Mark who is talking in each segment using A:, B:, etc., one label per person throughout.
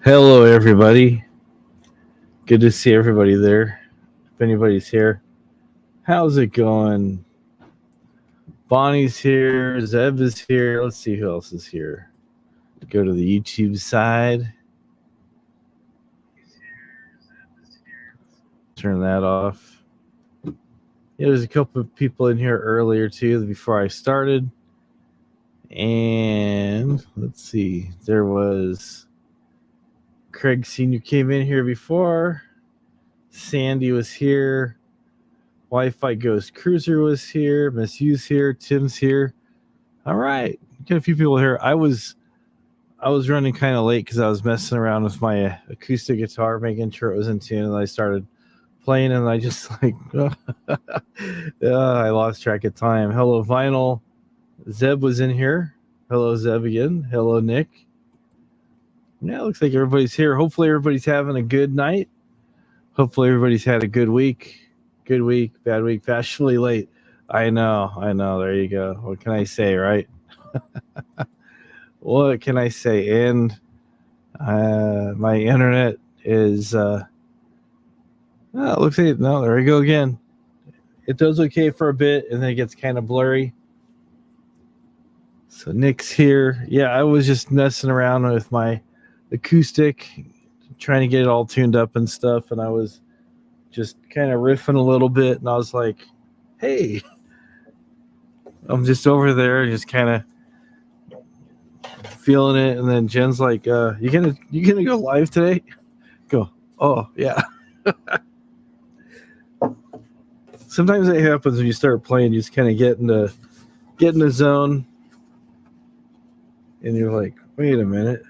A: Hello, everybody. Good to see everybody there. If anybody's here, how's it going? Bonnie's here. Zeb is here. Let's see who else is here. Go to the YouTube side. Turn that off. Yeah, there's a couple of people in here earlier too before I started. And let's see. There was Craig Sr. came in here before. Sandy was here. Wi-Fi Ghost Cruiser was here. Miss U's here. Tim's here. All right, got a few people here. I was running kind of late because I was messing around with my acoustic guitar, making sure it was in tune, and I started playing, and I just like I lost track of time. Hello, Vinyl. Zeb was in here. Hello, Zeb again. Hello, Nick. Yeah, it looks like everybody's here. Hopefully, everybody's having a good night. Hopefully, everybody's had a good week. Good week, bad week, fashionably late. I know. There you go. What can I say, right? What can I say? And my internet is. It looks like no. There we go again. It does okay for a bit, and then it gets kind of blurry. So Nick's here. Yeah, I was just messing around with my acoustic, trying to get it all tuned up and stuff, and I was just kind of riffing a little bit, and I was like, "Hey." I'm just over there, just kind of feeling it, and then Jen's like, "You gonna go live today?" Go, "Oh yeah." Sometimes it happens when you start playing. You just kind of get in the zone, and you're like, "Wait a minute."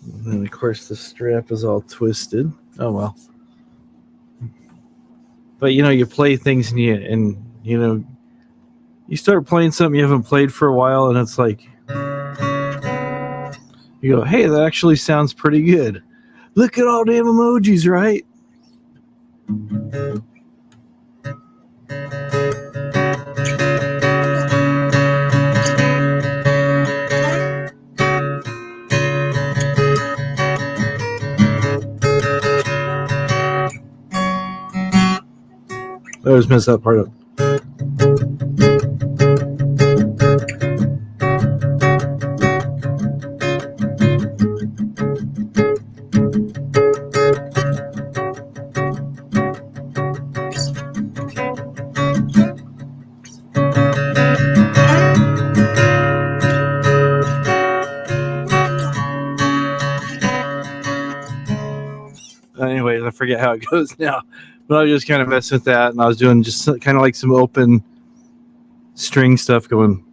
A: And then of course the strap is all twisted. Oh well. But you play things and you start playing something you haven't played for a while, and it's like you go, "Hey, that actually sounds pretty good. Look at all damn emojis, right?" I always mess that part up. Anyways, I forget how it goes now. But I was just kind of messing with that, and I was doing just kind of like some open string stuff going.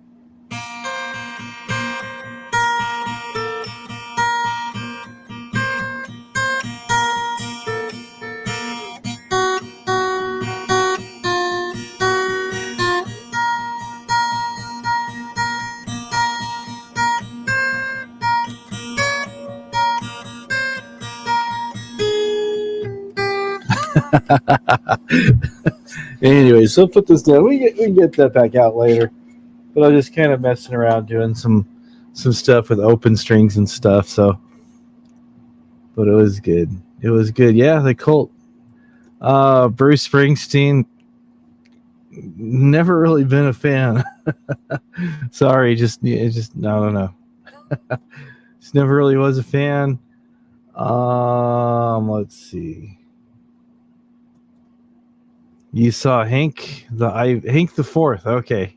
A: Anyways, so put this down. We can get that back out later. But I was just kind of messing around doing some stuff with open strings and stuff. So, but it was good. It was good. Yeah, the Cult. Bruce Springsteen. Never really been a fan. Sorry, just I don't know. Just never really was a fan. Let's see. You saw Hank the Fourth. Okay.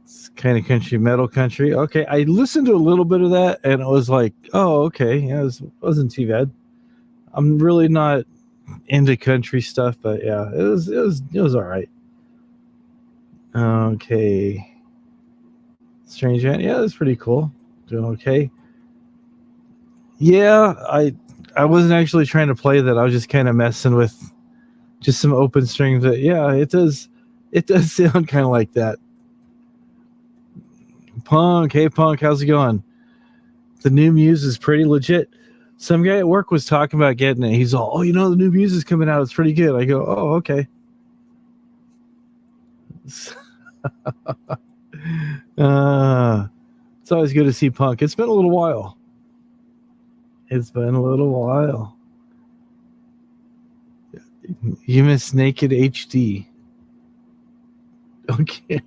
A: It's kind of country, metal country. Okay, I listened to a little bit of that, and it was like, oh, okay, yeah, it wasn't too bad. I'm really not into country stuff, but yeah, it was all right. Okay. Strange Ant, yeah, that's pretty cool. Doing okay. Yeah, I wasn't actually trying to play that. I was just kind of messing with just some open strings. But yeah, it does sound kind of like that. Punk, hey Punk, how's it going? The new Muse is pretty legit. Some guy at work was talking about getting it. He's all, the new Muse is coming out. It's pretty good. I go, oh, okay. It's always good to see Punk. It's been a little while. It's been a little while. You miss Naked HD. Okay.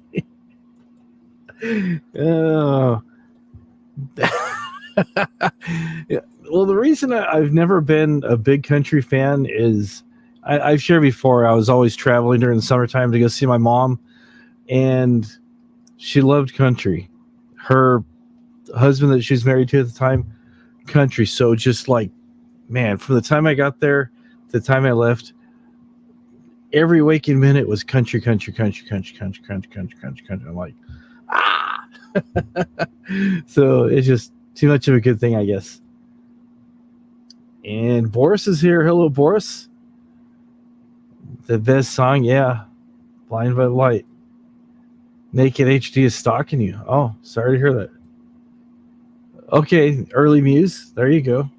A: Oh. Yeah. Well, the reason I've never been a big country fan is I've shared before. I was always traveling during the summertime to go see my mom, and she loved country. Her husband that she was married to at the time, country. So just like, man, from the time I got there to the time I left, every waking minute was country, country, country, country, country, country, country, country, country. I'm like, ah. So it's just too much of a good thing, I guess. And Boris is here. Hello, Boris. The best song, yeah. Blind by the Light. Naked HD is stalking you. Oh, sorry to hear that. Okay, early Muse. There you go.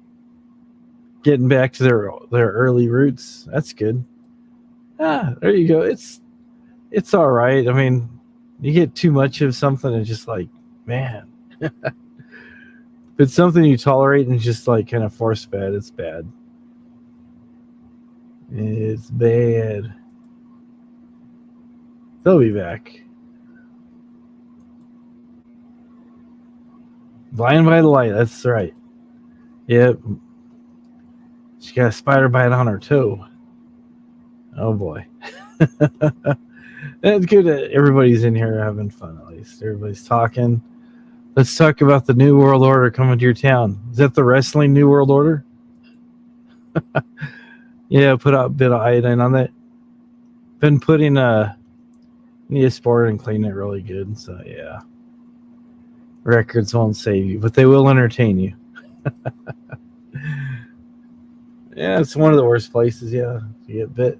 A: Getting back to their early roots. That's good. Ah, there you go. It's all right. I mean, you get too much of something and just like, man. If it's something you tolerate and just like kind of force fed, it's bad. It's bad. They'll be back. Blind by the Light. That's right. Yep. She got a spider bite on her toe. Oh boy. It's good that everybody's in here having fun, at least. Everybody's talking. Let's talk about the New World Order coming to your town. Is that the wrestling New World Order? Yeah, put a bit of iodine on that. Been putting Neosporin and clean it really good. So yeah. Records won't save you, but they will entertain you. Yeah, it's one of the worst places, yeah. You get bit.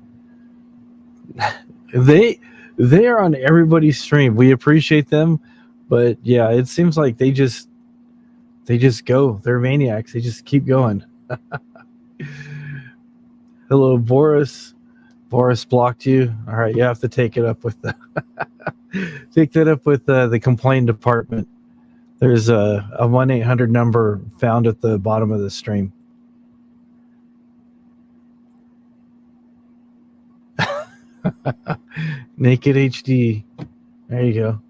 A: They are on everybody's stream. We appreciate them, but yeah, it seems like they just go. They're maniacs. They just keep going. Hello, Boris. Boris blocked you. All right, you have to take it up with the take that up with the complaint department. There's a 1-800 number found at the bottom of the stream. Naked HD. There you go.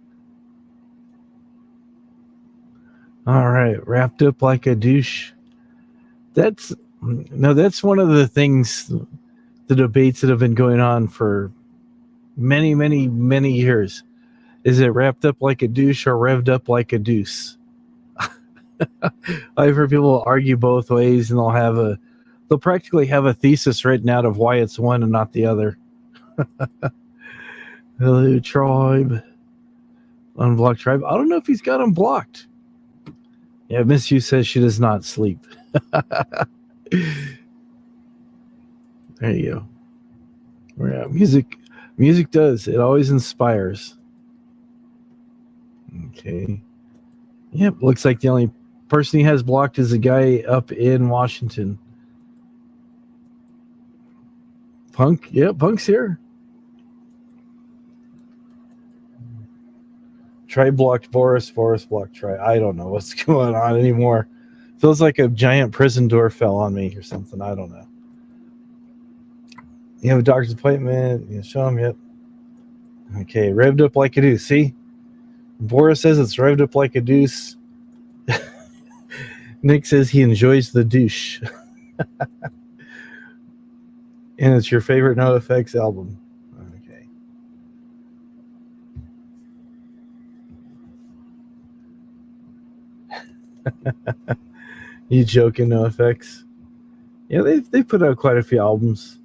A: All right, wrapped up like a douche. That's one of the things, the debates that have been going on for many, many, many years. Is it wrapped up like a douche or revved up like a deuce? I've heard people argue both ways, and they'll practically have a thesis written out of why it's one and not the other. Hello, Tribe. Unblocked Tribe. I don't know if he's got him blocked. Yeah, Miss You says she does not sleep. There you go. Yeah, music does. It always inspires. Okay. Yep, looks like the only person he has blocked is a guy up in Washington. Punk, yeah, Punk's here. Try blocked Boris blocked Try. I don't know what's going on anymore. Feels like a giant prison door fell on me or something. I don't know. You have a doctor's appointment. You show him, yep. Okay, revved up like a deuce. See? Boris says it's revved up like a deuce. Nick says he enjoys the douche. And it's your favorite NoFX album. Okay. You joking, NoFX? Yeah, they put out quite a few albums.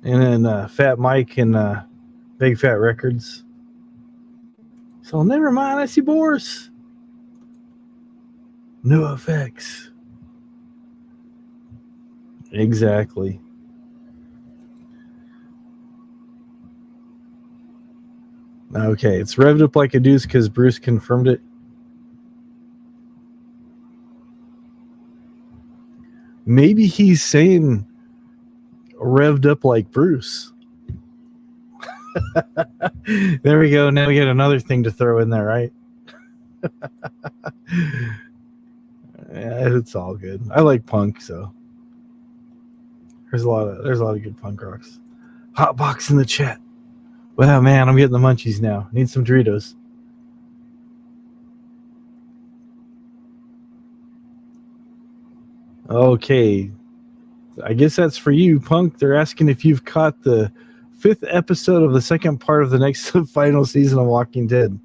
A: And then Fat Mike and Big Fat Records. So never mind, I see Boris. NoFX. Exactly. Okay, it's revved up like a deuce because Bruce confirmed it. Maybe he's saying revved up like Bruce. There we go. Now we get another thing to throw in there, right? Yeah, it's all good. I like punk, so there's a lot of good punk rocks. Hot box in the chat. Wow, man, I'm getting the munchies now. Need some Doritos. Okay, I guess that's for you, Punk. They're asking if you've caught the 5th episode of the second part of the next final season of Walking Dead.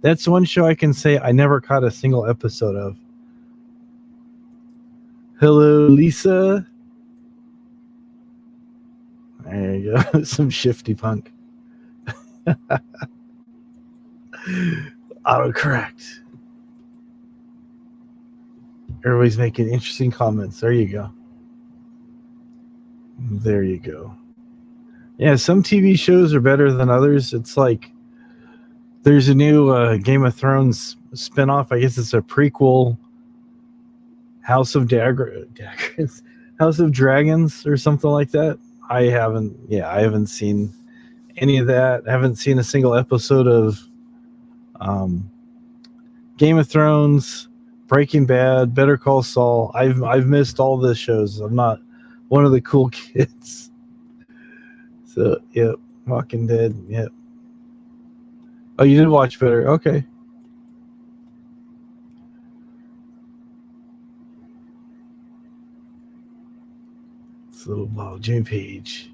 A: That's one show I can say I never caught a single episode of. Hello, Lisa. There you go. Some shifty Punk. Autocorrect. Everybody's making interesting comments. There you go. There you go. Yeah, some TV shows are better than others. It's like there's a new Game of Thrones spinoff. I guess it's a prequel, House of Dragons or something like that. I haven't seen any of that. I haven't seen a single episode of Game of Thrones, Breaking Bad, Better Call Saul. I've missed all the shows. I'm not one of the cool kids. So, yep, Walking Dead, yep. Oh, you did watch Better. Okay. It's a little ball. Jimmy Page.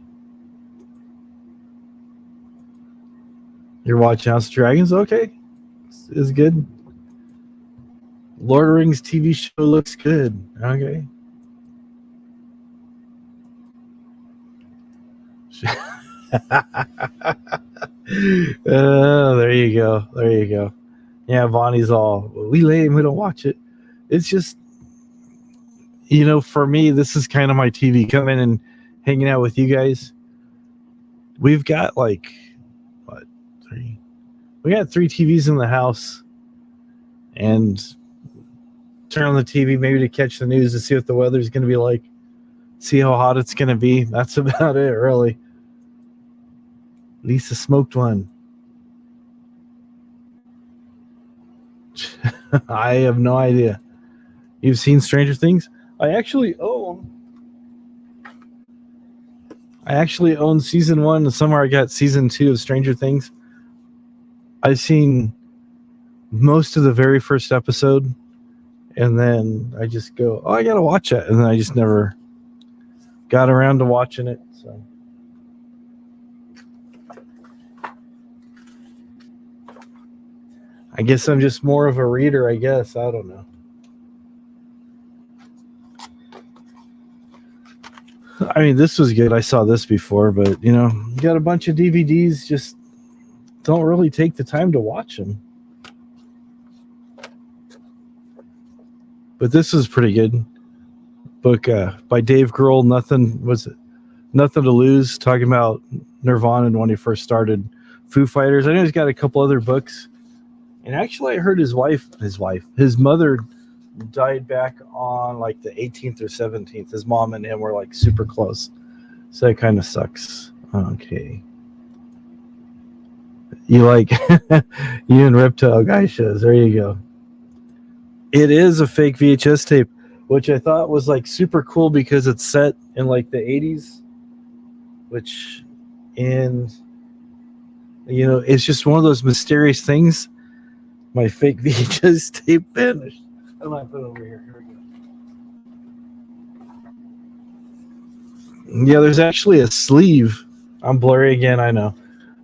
A: You're watching House of Dragons? Okay. It's good. Lord of the Rings TV show looks good. Okay. There you go. There you go. Yeah, Bonnie's all, we lame, we don't watch it. It's just, for me, this is kind of my TV, coming and hanging out with you guys. We've got like, three? We got 3 TVs in the house, and turn on the TV maybe to catch the news to see what the weather's going to be like, see how hot it's going to be. That's about it, really. Lisa smoked one. I have no idea. You've seen Stranger Things? I actually own season 1, and somewhere I got season 2 of Stranger Things. I've seen most of the very first episode, and then I just go, I gotta watch it, and then I just never got around to watching it. So I guess I'm just more of a reader, I guess. I don't know. I mean, this was good. I saw this before, but, you got a bunch of DVDs, just don't really take the time to watch them. But this is pretty good. Book by Dave Grohl, Nothing to Lose, talking about Nirvana when he first started Foo Fighters. I know he's got a couple other books. And actually, I heard his mother died back on like the 18th or 17th. His mom and him were like super close. So it kind of sucks. Okay. You like you and Reptile Guy shows. There you go. It is a fake VHS tape, which I thought was like super cool because it's set in like the 80s, it's just one of those mysterious things. My fake VHS tape vanished. I might put it over here. Here we go. Yeah, there's actually a sleeve. I'm blurry again, I know.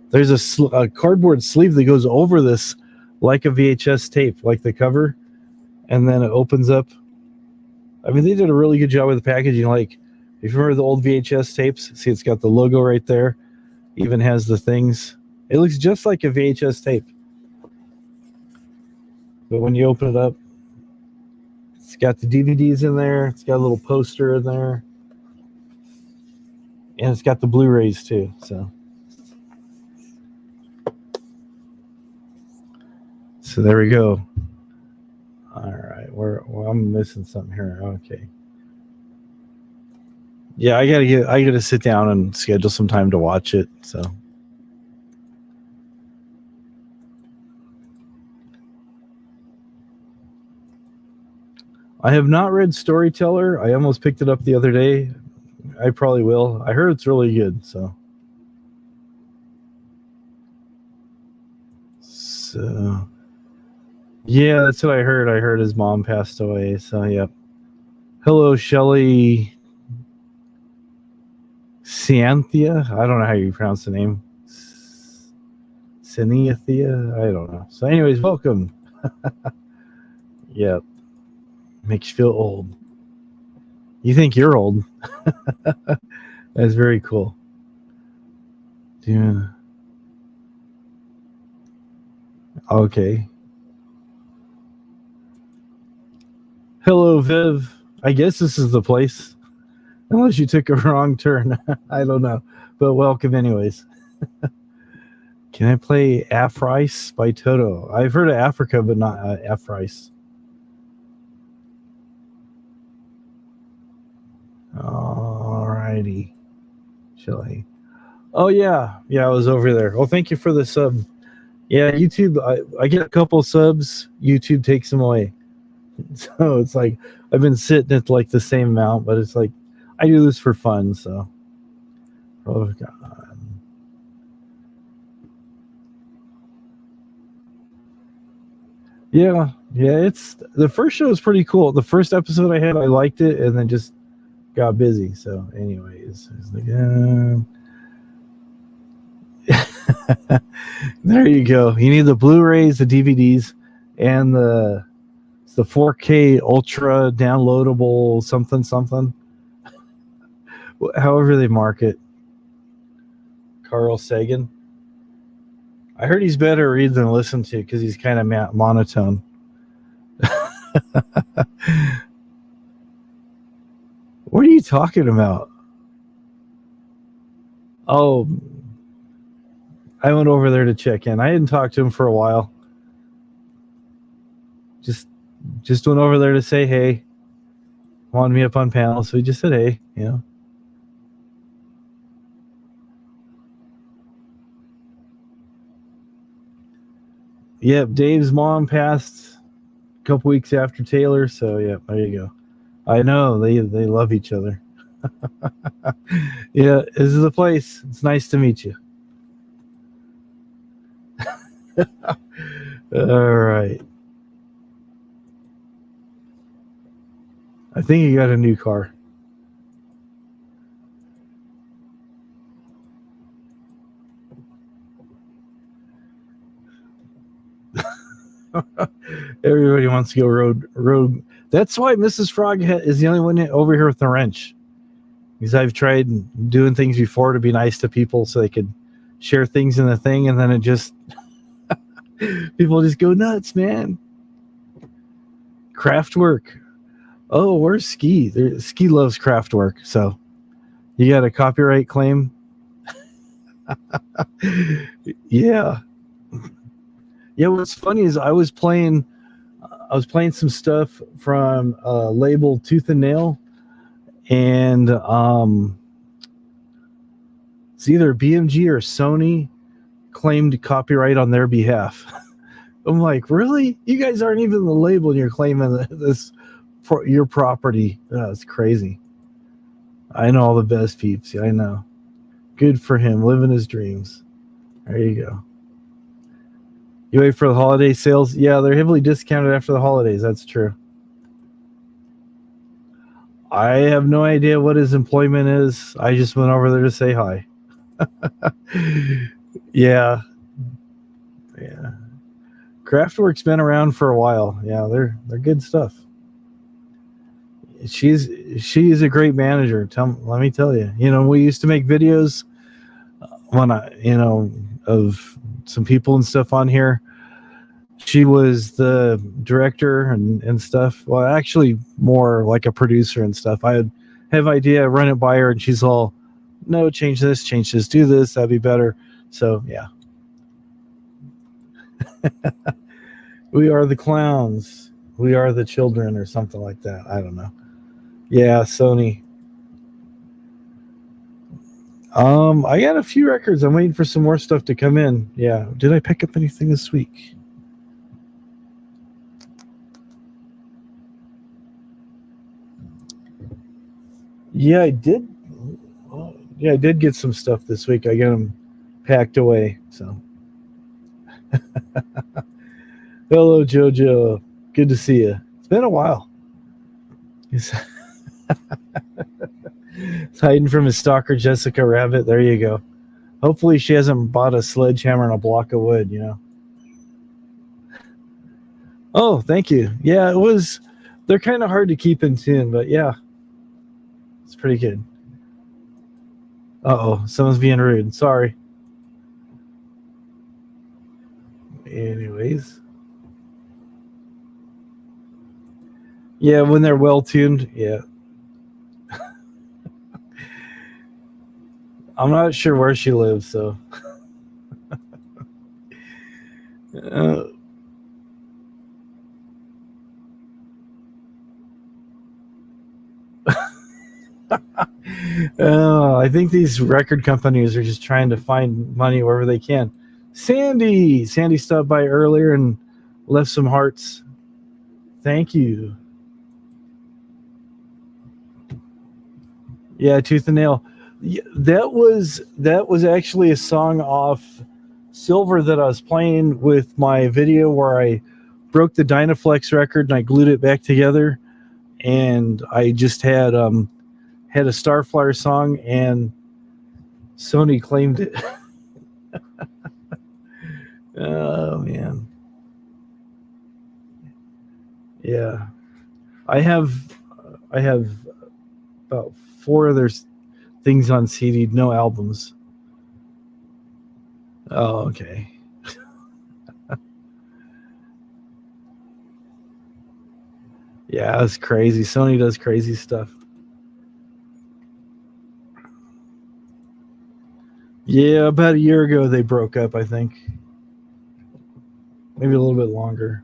A: There's a cardboard sleeve that goes over this like a VHS tape, like the cover, and then it opens up. I mean, they did a really good job with the packaging. Like, if you remember the old VHS tapes, see it's got the logo right there. Even has the things. It looks just like a VHS tape. But when you open it up, it's got the DVDs in there. It's got a little poster in there. And it's got the Blu-rays too. So there we go. All right. I'm missing something here. Okay. Yeah, I gotta sit down and schedule some time to watch it. So I have not read Storyteller. I almost picked it up the other day. I probably will. I heard it's really good. So yeah, that's what I heard. I heard his mom passed away. So yep. Hello, Shelley Cianthia. I don't know how you pronounce the name. Cineathia? I don't know. So, anyways, welcome. Yep. Makes you feel old. You think you're old. That's very cool. Yeah. Okay. Hello, Viv. I guess this is the place. Unless you took a wrong turn. I don't know. But welcome, anyways. Can I play Africe by Toto? I've heard of Africa, but not Africe. Alrighty. Shelley. Oh, yeah. Yeah, I was over there. Oh, thank you for the sub. Yeah, YouTube, I get a couple subs. YouTube takes them away. So it's like I've been sitting at like the same amount, but it's like I do this for fun. So, oh God. Yeah, it's the first show was pretty cool. The first episode I had, I liked it, and then just got busy. So, anyways, it's like, there you go. You need the Blu-rays, the DVDs, and the 4K Ultra downloadable something. However they market. Carl Sagan. I heard he's better to read than listen to because he's kind of monotone. What are you talking about? Oh, I went over there to check in. I hadn't talked to him for a while. Just went over there to say hey. Wanted me up on panel, so he just said hey. You know. Yep, Dave's mom passed a couple weeks after Taylor, so yeah, there you go. I know they love each other. Yeah, this is the place. It's nice to meet you. All right. I think he got a new car. Everybody wants to go road. That's why Mrs. Frog is the only one over here with the wrench. Because I've tried doing things before to be nice to people so they could share things in the thing, and then it just people just go nuts, man. Craftwork. Oh, where's Ski? Ski loves Craftwork, so you got a copyright claim. Yeah. Yeah, what's funny is I was playing some stuff from label Tooth and Nail, and it's either BMG or Sony claimed copyright on their behalf. I'm like, really? You guys aren't even the label, and you're claiming this for your property. Oh, it's crazy. I know all the best peeps. I know. Good for him, living his dreams. There you go. You wait for the holiday sales? Yeah, they're heavily discounted after the holidays. That's true. I have no idea what his employment is. I just went over there to say hi. Yeah. Craftwork's been around for a while. Yeah, they're good stuff. She is a great manager. Let me tell you. You know, we used to make videos when of some people and stuff on here. She was the director and stuff. Well, actually more like a producer and stuff. I would have idea, run it by her, and she's all, no, change this, do this, that'd be better. So yeah. We are the clowns. We are the children, or something like that. I don't know. Yeah, Sony. I got a few records. I'm waiting for some more stuff to come in. Yeah. Did I pick up anything this week? Yeah, I did. Yeah, I did get some stuff this week. I got them packed away. So, hello, JoJo. Good to see you. It's been a while. He's, he's hiding from his stalker, Jessica Rabbit. There you go. Hopefully, she hasn't bought a sledgehammer and a block of wood. Oh, thank you. Yeah, it was. They're kind of hard to keep in tune, but yeah, it's pretty good. Uh-oh, someone's being rude. Sorry. Anyways. Yeah, when they're well tuned, yeah. I'm not sure where she lives, so. uh, I think these record companies are just trying to find money wherever they can. Sandy stopped by earlier and left some hearts. Thank you. Yeah, Tooth and Nail. Yeah, that was actually a song off Silver that I was playing with my video where I broke the Dynaflex record and I glued it back together, and I just had a Starflyer song and Sony claimed it. Oh man. Yeah. I have about 4 other things on CD, no albums. Oh, okay. Yeah, it's crazy. Sony does crazy stuff. Yeah, about a year ago they broke up, I think. Maybe a little bit longer.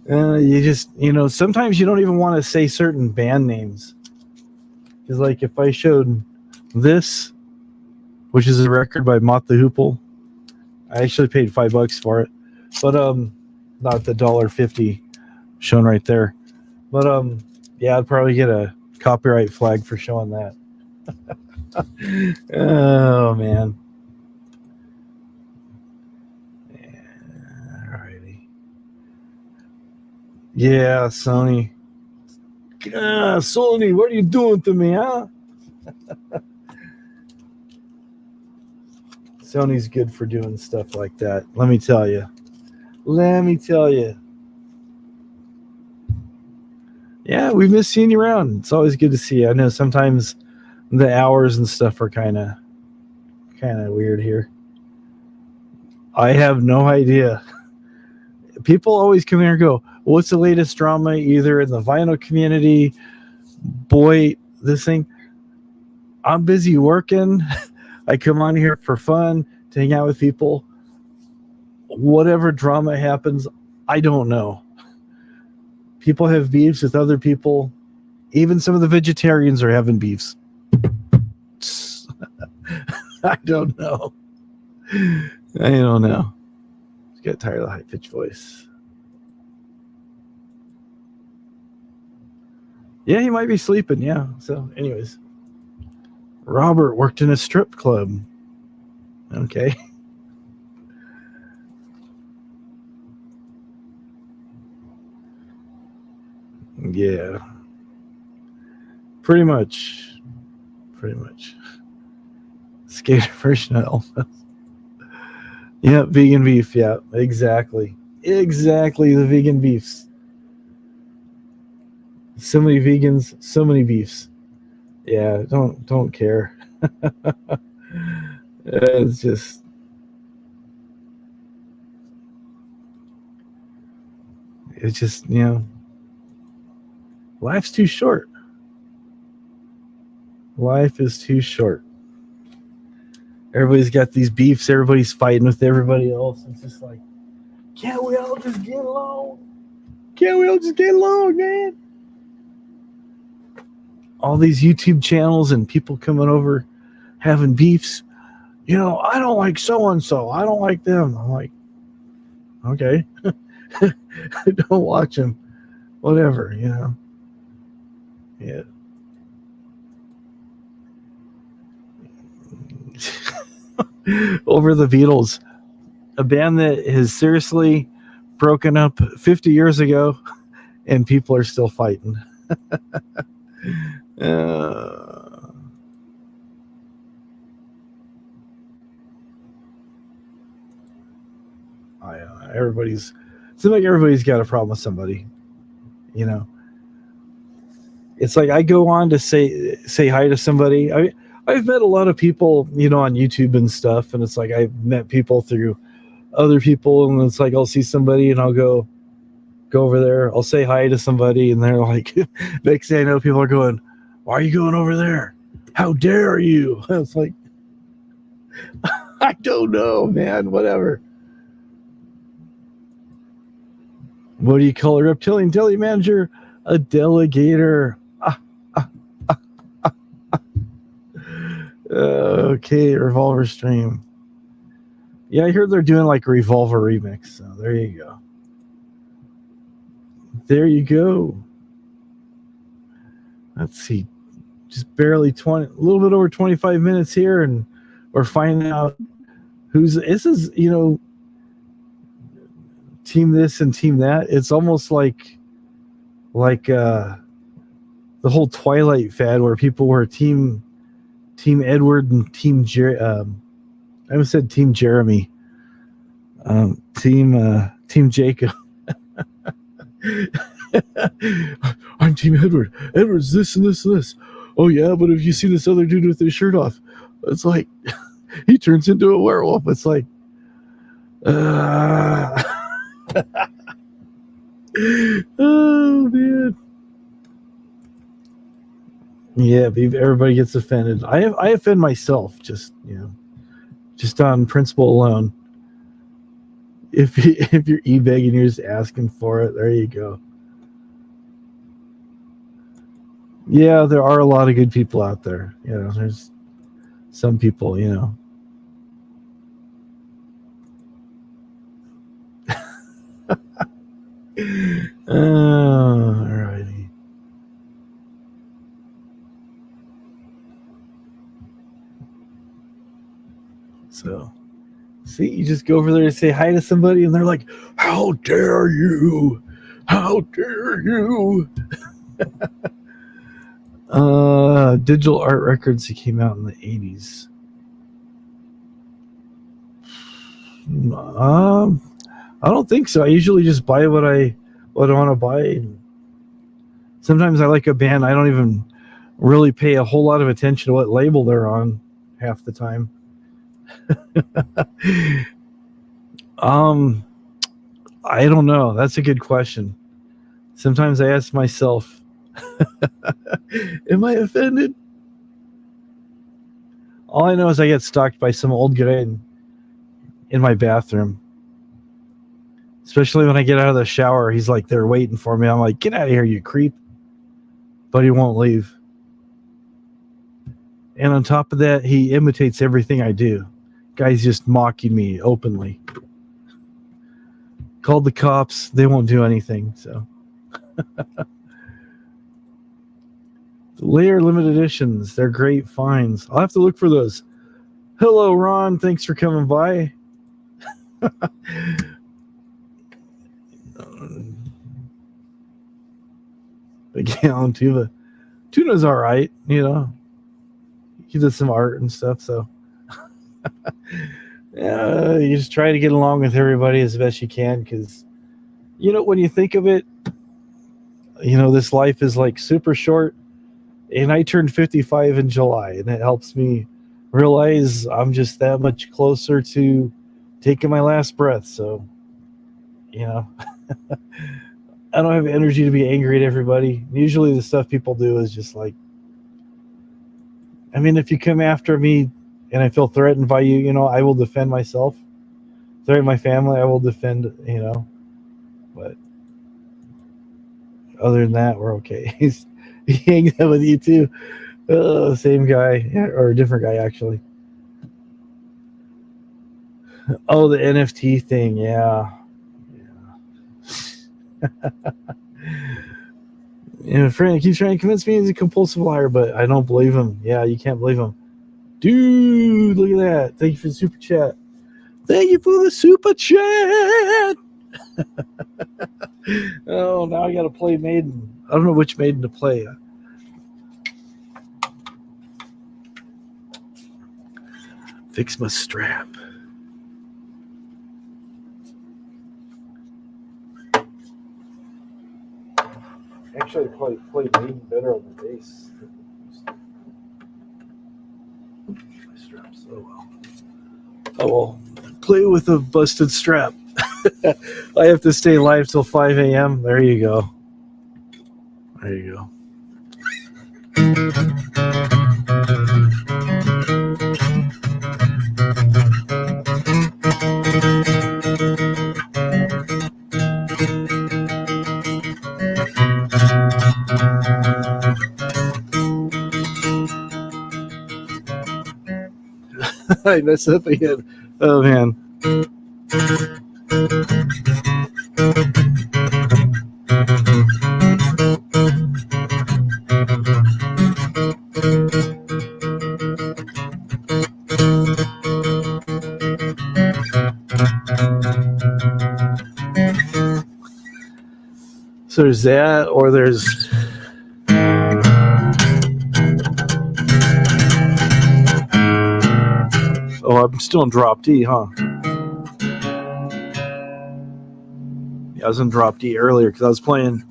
A: You just, sometimes you don't even want to say certain band names. Because, like, if I showed this, which is a record by Mott the Hoople, I actually paid $5 for it, but not the $1.50 shown right there. But yeah, I'd probably get a copyright flag for showing that. Oh man. Alrighty. Yeah, Sony. Sony, what are you doing to me, huh? Sony's good for doing stuff like that. Let me tell you. Yeah, we miss seeing you around. It's always good to see you. I know sometimes the hours and stuff are kind of weird here. I have no idea. People always come here and go, what's the latest drama either in the vinyl community? Boy, this thing. I'm busy working. I come on here for fun, to hang out with people. Whatever drama happens, I don't know. People have beefs with other people. Even some of the vegetarians are having beefs. I don't know. I don't know. Just get tired of the high-pitched voice. Yeah, he might be sleeping. Yeah. So, anyways. Robert worked in a strip club. Okay. Yeah. Pretty much. Skater version of Elvis. Yeah, vegan beef. Yeah, exactly. The vegan beefs. So many vegans, so many beefs. Yeah, don't care. It's just life's too short. Life is too short. Everybody's got these beefs. Everybody's fighting with everybody else. It's just like, can't we all just get along? Man? All these YouTube channels and people coming over having beefs. I don't like so-and-so. I don't like them. I'm like, okay. Don't watch them. whatever, you know. Yeah. Over the Beatles, a band that has seriously broken up 50 years ago, and people are still fighting. uh, everybody's seems like everybody's got a problem with somebody, you know. It's like I go on to say hi to somebody. I've met a lot of people, you know, on YouTube and stuff, and it's like I've met people through other people, and it's like I'll see somebody and I'll go over there, I'll say hi to somebody, and they're like, next thing I know, people are going, "Why are you going over there? How dare you?" It's like, I don't know, man. Whatever. What do you call a reptilian deli manager? A delegator. Okay, Revolver Stream. Yeah, I heard they're doing like a Revolver remix. So there you go. There you go. Let's see. Just barely 20, a little bit over 25 minutes here, and we're finding out this is, you know, team this and team that. It's almost like the whole Twilight fad where people were team Edward and team I almost said team Jeremy. Team Jacob. I'm Team Edward. Edward's this and this and this. Oh yeah, but if you see this other dude with his shirt off, it's like he turns into a werewolf. It's like, oh man. Yeah, everybody gets offended. I offend myself, just, you know, just on principle alone. If you're e-begging, you're just asking for it. There you go. Yeah, there are a lot of good people out there. You know, there's some people, you know. Alrighty. So, see, you just go over there and say hi to somebody, and they're like, "How dare you? How dare you?" Digital art records that came out in the 80s. I don't think so. I usually just buy what I want to buy. Sometimes I like a band, I don't even really pay a whole lot of attention to what label they're on half the time. I don't know. That's a good question. Sometimes I ask myself, am I offended? All I know is I get stalked by some old guy in my bathroom. Especially when I get out of the shower, he's like there waiting for me. I'm like, get out of here, you creep. But he won't leave. And on top of that, he imitates everything I do. Guy's just mocking me openly. Called the cops. They won't do anything. So, layer limited editions. They're great finds. I'll have to look for those. Hello, Ron. Thanks for coming by. The gallon tuba. Tuna's all right. You know, he does some art and stuff. So, you just try to get along with everybody as best you can, because, you know, when you think of it, you know, this life is like super short. And I turned 55 in July, and it helps me realize I'm just that much closer to taking my last breath. So, you know, I don't have energy to be angry at everybody. Usually the stuff people do is just like, I mean, if you come after me and I feel threatened by you, you know, I will defend myself. Threaten my family, I will defend, you know. But other than that, we're okay. He hangs out with you too. Same guy, or a different guy, actually. Oh, the NFT thing, yeah. And a friend keeps trying to convince me he's a compulsive liar, but I don't believe him. Yeah, you can't believe him. Dude, look at that. Thank you for the super chat. Thank you for the super chat. Oh, now I got to play Maiden. I don't know which Maiden to play. Fix my strap. Actually, I play Maiden better on the bass. My straps. Oh well. Oh well. Play with a busted strap. I have to stay live till 5 a.m. There you go. There you go. I messed up again. Oh man. So there's that, or there's oh, I'm still in drop D, huh? Yeah, I was in drop D earlier because I was playing.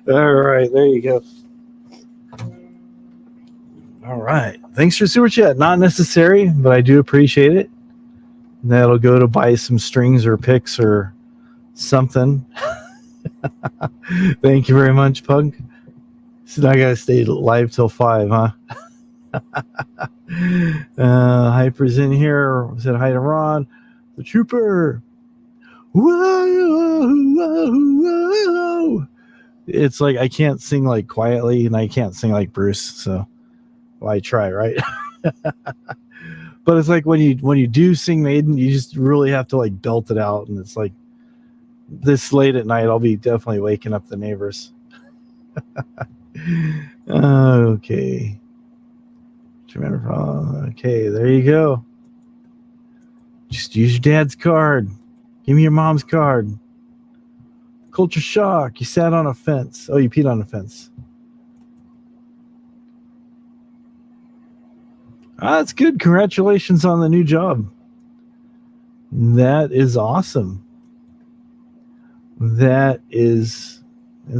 A: All right, there you go. All right, thanks for super chat. Not necessary, but I do appreciate it. That'll go to buy some strings or picks or something. Thank you very much, Pug. So I gotta stay live till 5, huh? Hyper's in here. Said hi to Ron, the trooper. Whoa, whoa, whoa. It's like I can't sing like quietly, and I can't sing like Bruce. So, well, I try, right? But it's like when you do sing Maiden, you just really have to like belt it out, and it's like this late at night, I'll be definitely waking up the neighbors. Okay. Okay, there you go. Just use your dad's card. Give me your mom's card. Culture shock. You sat on a fence. Oh, you peed on a fence. That's good. Congratulations on the new job. That is awesome. That is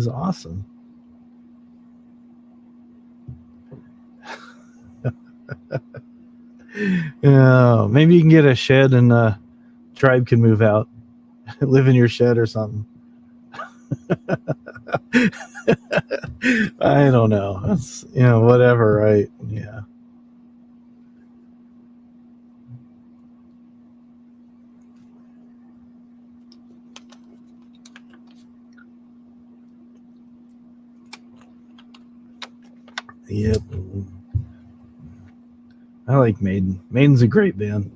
A: awesome. Maybe you can get a shed and Tribe can move out. Live in your shed or something. I don't know. That's, whatever, right? Yeah. Yep. I like Maiden. Maiden's a great band.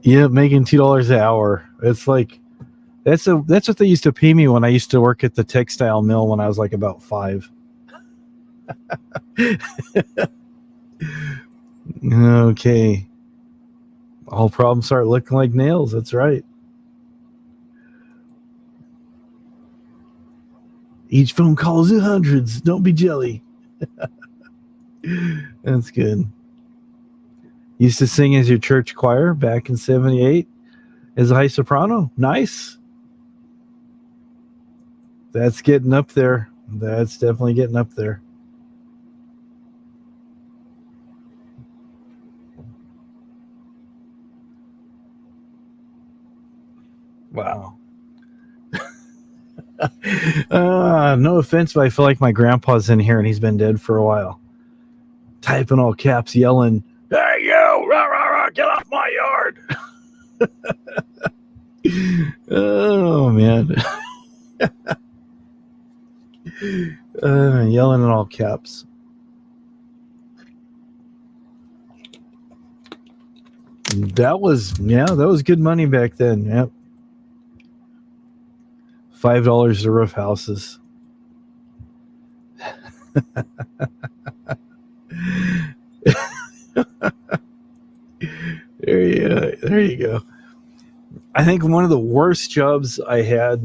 A: Yeah, making $2 an hour. It's like that's what they used to pay me when I used to work at the textile mill when I was like about 5. Okay. All problems start looking like nails. That's right. Each phone call is in hundreds. Don't be jelly. That's good. Used to sing as your church choir back in 78 as a high soprano. Nice. That's getting up there. That's definitely getting up there. Wow. No offense, but I feel like my grandpa's in here and he's been dead for a while. Typing all caps, yelling, "Hey you! Rah, rah, rah, get off my yard!" Oh man, yelling in all caps. That was good money back then. Yep, $5 to roof houses. There you go. I think one of the worst jobs I had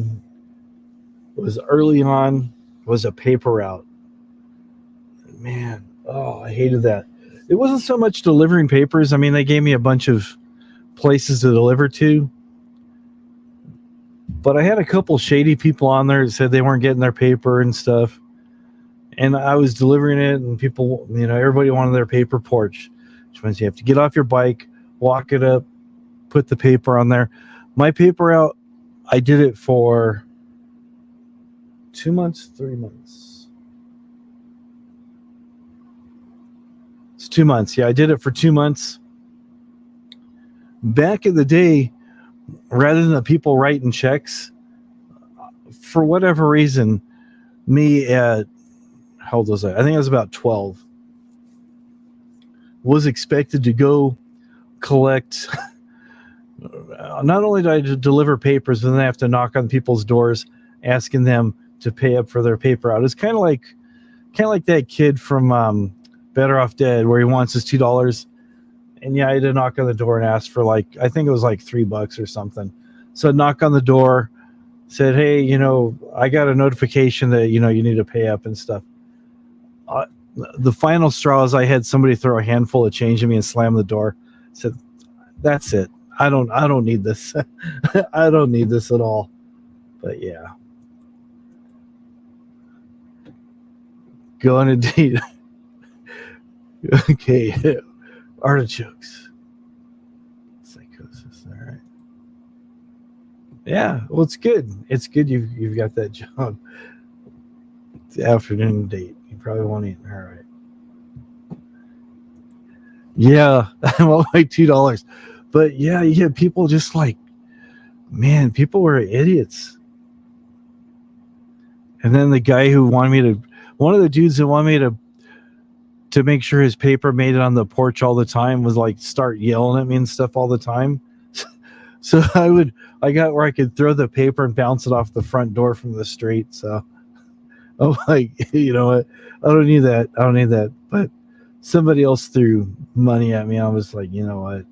A: was early on was a paper route. Man, oh, I hated that. It wasn't so much delivering papers. I mean, they gave me a bunch of places to deliver to, but I had a couple shady people on there that said they weren't getting their paper and stuff. And I was delivering it, and people, everybody wanted their paper porch, which means you have to get off your bike, walk it up, put the paper on there. My paper out, I did it for 2 months, 3 months. It's 2 months. Yeah, I did it for 2 months. Back in the day, rather than the people writing checks, for whatever reason, me at, how old was I? I think I was about 12, was expected to go collect. Not only did I deliver papers, but then I have to knock on people's doors asking them to pay up for their paper out. It's kind of like that kid from Better Off Dead, where he wants his $2. And yeah, I had to knock on the door and ask for, like, I think it was like $3 or something. So I'd knock on the door, said, "Hey, I got a notification that, you need to pay up and stuff." The final straw is I had somebody throw a handful of change at me and slam the door. Said, "That's it. I don't need this. I don't need this at all." But yeah. Go on a date. Okay. Artichokes. Psychosis. All right. Yeah. Well, it's good. It's good you've got that job. It's the afternoon date. You probably won't eat. All right. Yeah. I'm all like $2. But yeah, you get people just like, man, people were idiots. And then the guy who wanted me to, one of the dudes that wanted me to make sure his paper made it on the porch all the time, was like start yelling at me and stuff all the time. So I got where I could throw the paper and bounce it off the front door from the street. So I'm like, you know what? I don't need that. But somebody else threw money at me. I was like, you know what?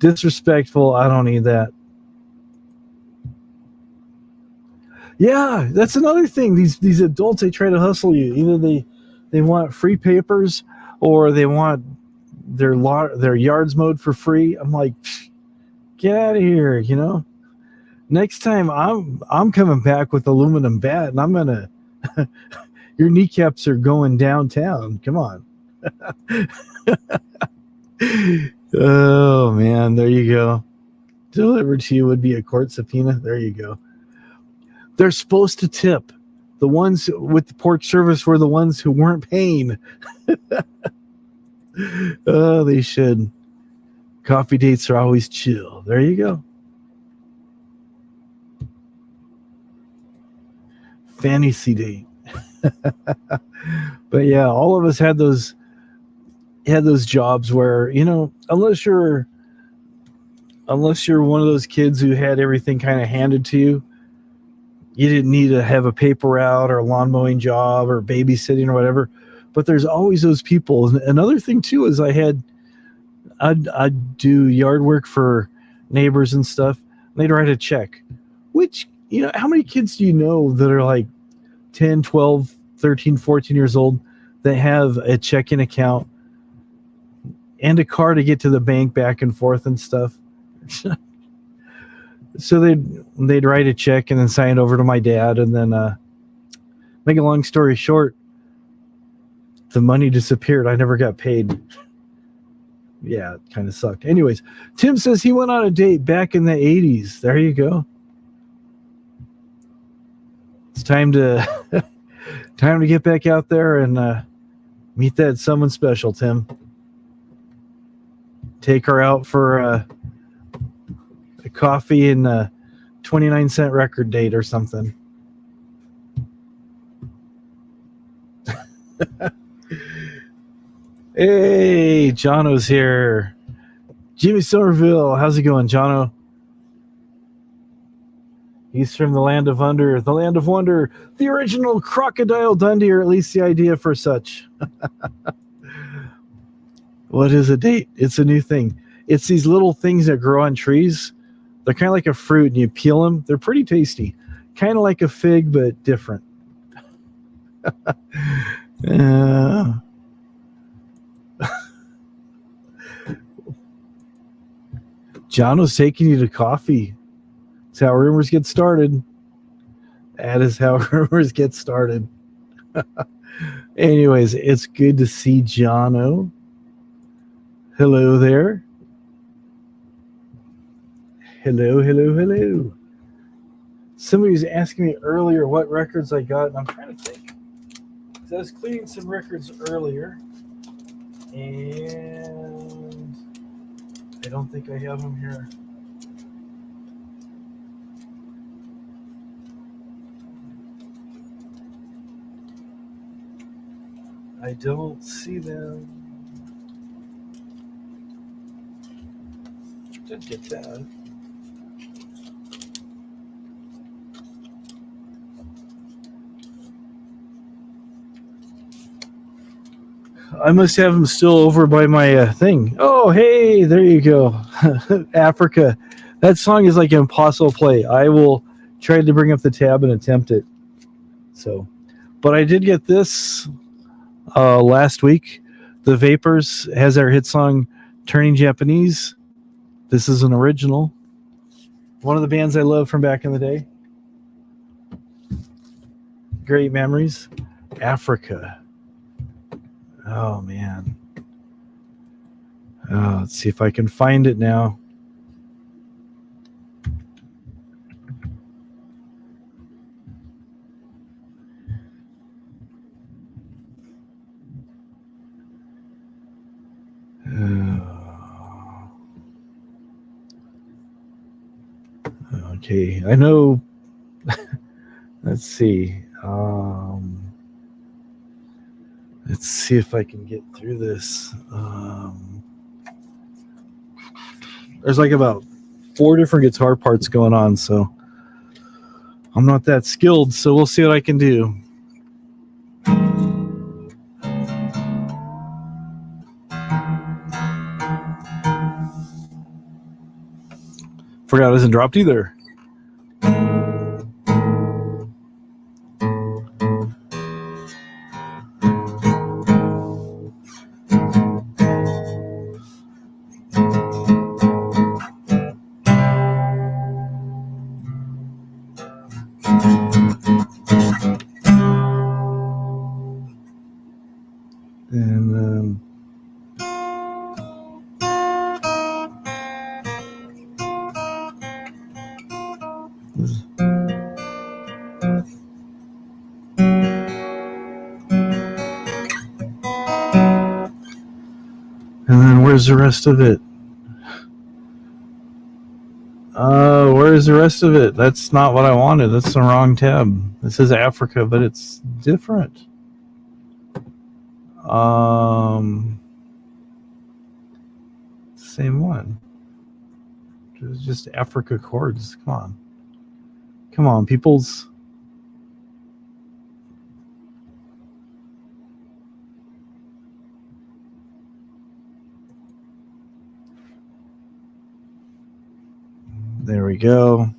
A: Disrespectful. I don't need that. Yeah, that's another thing. These adults, they try to hustle you. Either they want free papers, or they want their yards mowed for free. I'm like, get out of here, Next time I'm coming back with aluminum bat, and I'm gonna your kneecaps are going downtown. Come on. Oh man, there you go. Delivered to you would be a court subpoena. There you go. They're supposed to tip. The ones with the porch service were the ones who weren't paying. Oh, they should. Coffee dates are always chill. There you go. Fantasy date. But yeah, all of us had those jobs where, unless you're one of those kids who had everything kind of handed to you, you didn't need to have a paper route or a lawn mowing job or babysitting or whatever. But there's always those people. And another thing too is I'd do yard work for neighbors and stuff. And they'd write a check, which, how many kids do you know that are like 10, 12, 13, 14 years old that have a checking account and a car to get to the bank back and forth and stuff? So they'd write a check and then sign it over to my dad, and then Make a long story short, the money disappeared. I never got paid. Yeah, it kind of sucked. Anyways, Tim says he went on a date back in the 80s. There you go. It's time to get back out there and meet that someone special, Tim. Take her out for a coffee and a 29-cent record date or something. Hey, Jono's here. Jimmy Somerville, how's it going, Jono? He's from the Land of Wonder, the original Crocodile Dundee, or at least the idea for such. What is a date? It's a new thing. It's these little things that grow on trees. They're kind of like a fruit, and you peel them. They're pretty tasty. Kind of like a fig, but different. John was taking you to coffee. That's how rumors get started. That is how rumors get started. Anyways, it's good to see Jono. Hello there. Hello. Somebody was asking me earlier what records I got, and I'm trying to think. I was cleaning some records earlier, and I don't think I have them here. I don't see them. Did get that. I must have them still over by my thing. Oh, hey, there you go. Africa. That song is like an impossible play. I will try to bring up the tab and attempt it. So, but I did get this last week. The Vapors has their hit song Turning Japanese. This is an original. One of the bands I love from back in the day. Great memories. Africa. Oh, man. Let's see if I can find it now. Okay, I know. Let's see. Let's see if I can get through this. There's like about 4 different guitar parts going on, so I'm not that skilled, so we'll see what I can do. Forgot it isn't dropped either. And then where's the rest of it? Where's the rest of it? That's not what I wanted. That's the wrong tab. This is Africa, but it's different. Same one. It's just Africa chords. Come on, peoples. There we go.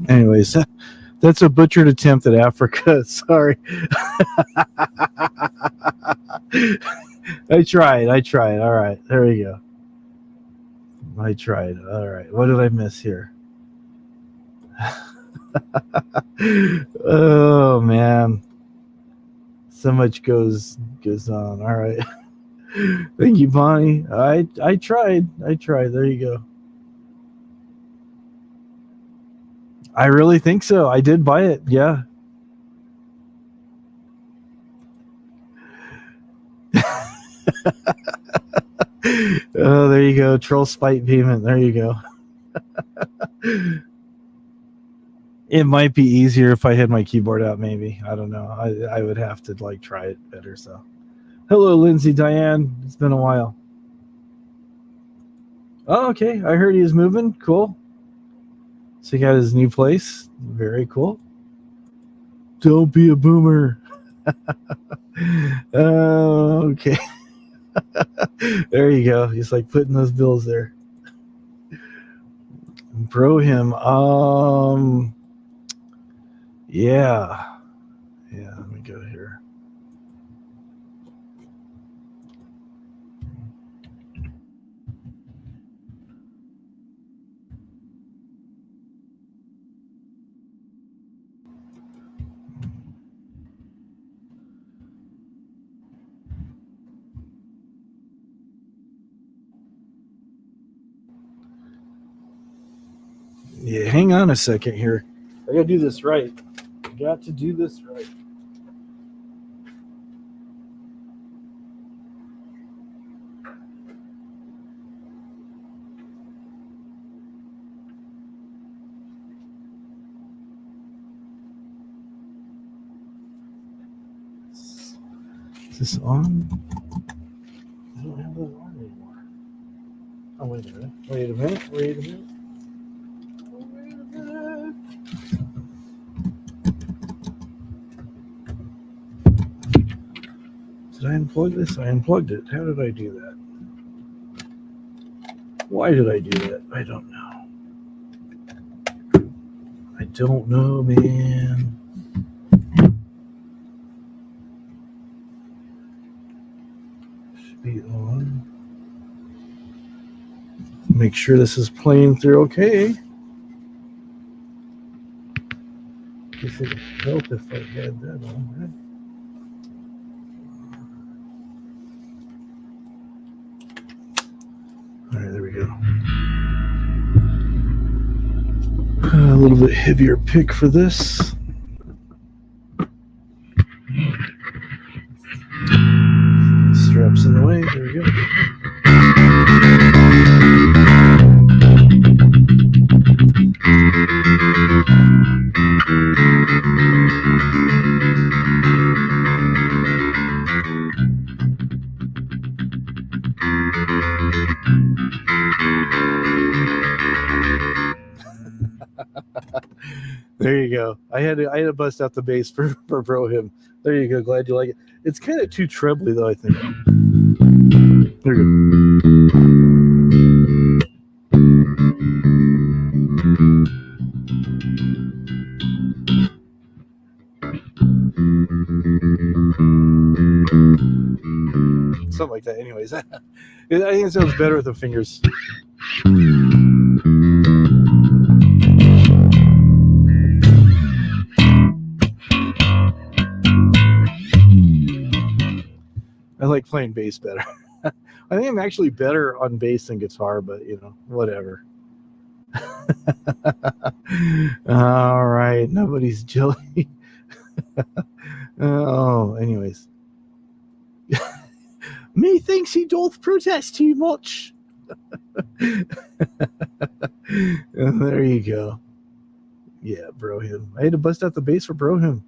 A: Anyways, that's a butchered attempt at Africa. Sorry. I tried. All right. There we go. I tried. All right. What did I miss here? Oh man. So much goes on. All right. Thank you, Bonnie. I tried. There you go. I really think so. I did buy it. Yeah. Oh, there you go. Troll spite payment. There you go. It might be easier if I had my keyboard out. Maybe, I don't know. I would have to like try it better. So, hello, Lindsay, Diane. It's been a while. Oh, okay. I heard he was moving. Cool. So he got his new place. Very cool. Don't be a boomer. Okay. There you go. He's like putting those bills there. Bro him. Yeah. Let me go here. Yeah, hang on a second here. I gotta do this right. Got to do this right. Is this on? I don't have that on anymore. Oh, wait a minute. Wait a minute. Did I unplug this? I unplugged it. How did I do that? Why did I do that? I don't know. I don't know, man. Should be on. Make sure this is playing through okay. Guess it would help if I had that on, right? All right, there we go. A little bit heavier pick for this. Straps in the way. There we go. There you go. I had to bust out the bass for Bro Him. There you go. Glad you like it. It's kind of too trebly though, I think. There you go. Something like that. Anyways, I think it sounds better with the fingers. I like playing bass better. I think I'm actually better on bass than guitar, but whatever. All right, nobody's jelly. Oh, anyways. Me thinks he doth protest too much. There you go. Yeah, Bro Him. I had to bust out the bass for Bro Him.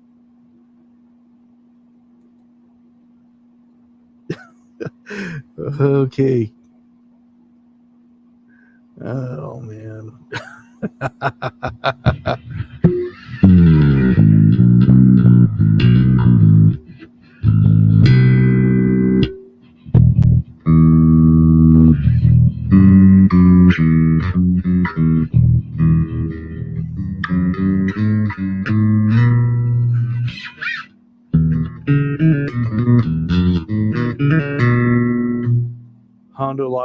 A: Okay. Oh man.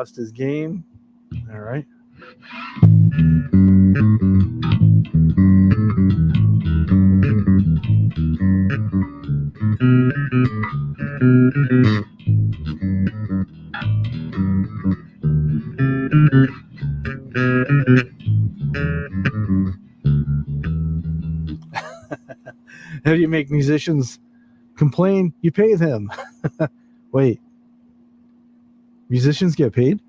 A: lost his game. All right. How do you make musicians complain? You pay them. Wait, musicians get paid?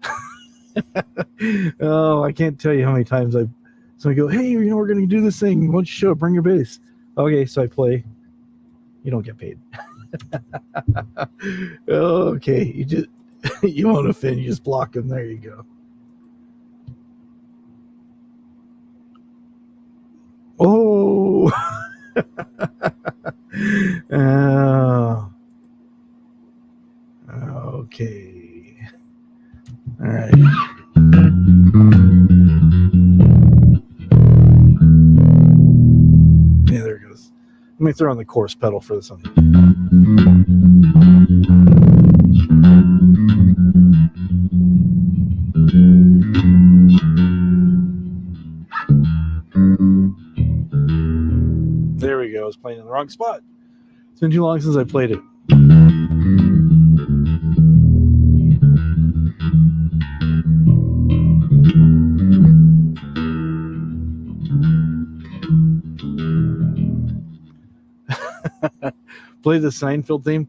A: Oh, I can't tell you how many times I go, hey, we're going to do this thing. Why don't you show up? Bring your bass. Okay, so I play. You don't get paid. Okay, you won't offend. You just block them. There you go. Oh. Okay. All right. Yeah, there it goes. Let me throw on the chorus pedal for this one. There we go. I was playing in the wrong spot. It's been too long since I played it. Play the Seinfeld theme.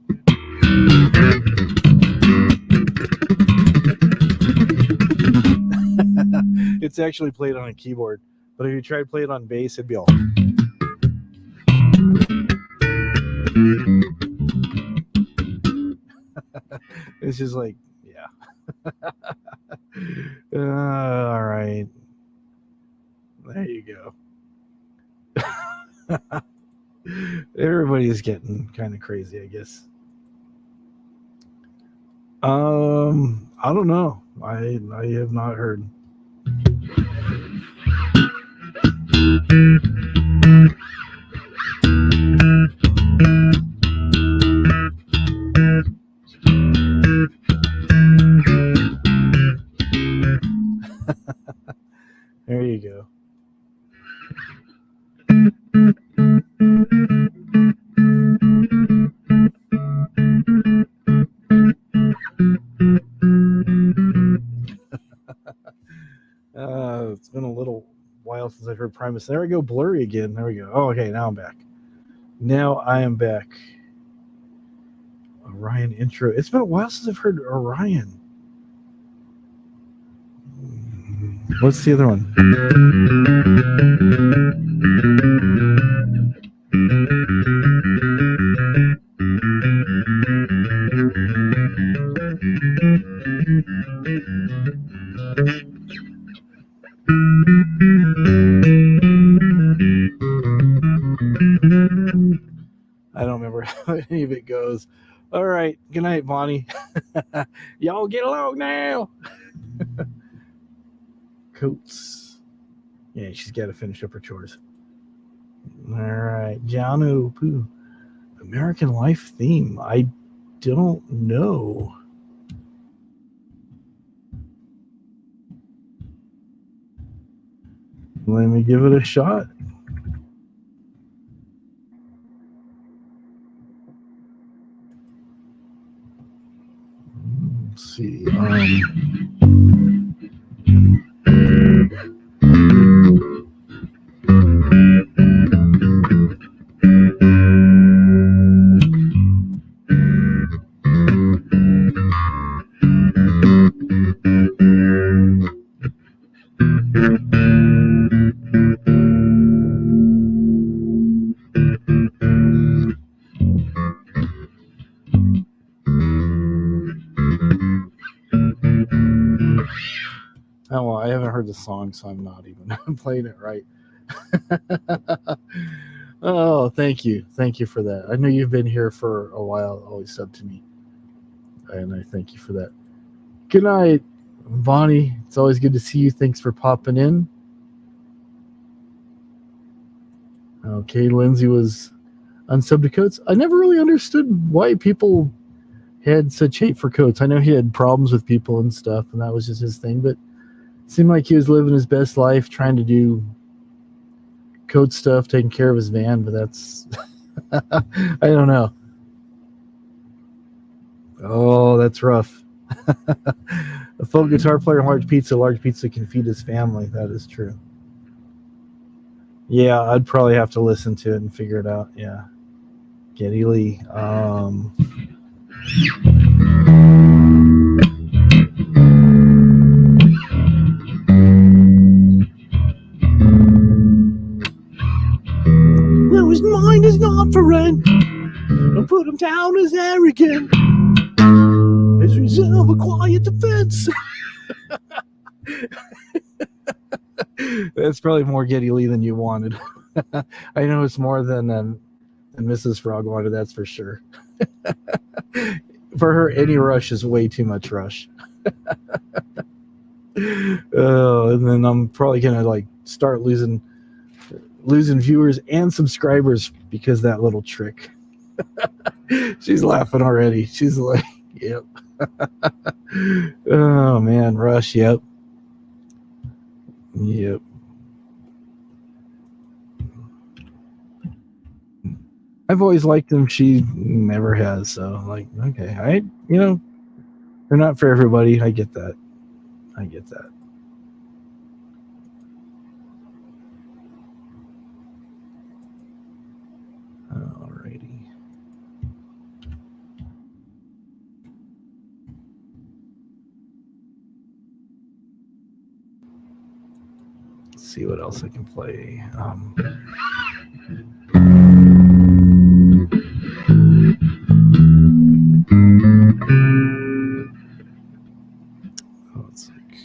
A: It's actually played on a keyboard, but if you try to play it on bass, it'd be all. It's just like, yeah. All right. There you go. Everybody's getting kind of crazy, I guess. I don't know. I have not heard. There you go. It's been a little while since I've heard Primus. There we go, blurry again. There we go. Oh, okay, now I'm back. Now I am back. Orion intro. It's been a while since I've heard Orion. What's the other one? I don't remember how any of it goes. All right. Good night, Bonnie. Y'all get along now. Coats. Yeah, she's got to finish up her chores. All right. Janu Poo. American Life theme. I don't know. Let me give it a shot. Let's see. Oh, well, I haven't heard the song, so I'm not even playing it right. Oh, thank you. Thank you for that. I know you've been here for a while, always sub to me. And I thank you for that. Good night, Bonnie. It's always good to see you. Thanks for popping in. Okay, Lindsay was unsubbed to Coats. I never really understood why people he had such hate for coats. I know he had problems with people and stuff, and that was just his thing, but it seemed like he was living his best life, trying to do coat stuff, taking care of his van, but that's I don't know. Oh, that's rough. A folk guitar player and large pizza can feed his family. That is true. Yeah, I'd probably have to listen to it and figure it out. Yeah. Geddy Lee. Well, his mind is not for rent. Don't put him down as arrogant. His reserve a quiet defense. That's probably more Geddy Lee than you wanted. I know it's more than Mrs. Frog wanted, that's for sure. For her, any Rush is way too much Rush. Oh, and then I'm probably gonna start losing viewers and subscribers because that little trick. She's laughing already. She's like, yep. Oh man, Rush, yep. I've always liked him. She never has. So okay, they're not for everybody. I get that. Alrighty. Let's see what else I can play. It's like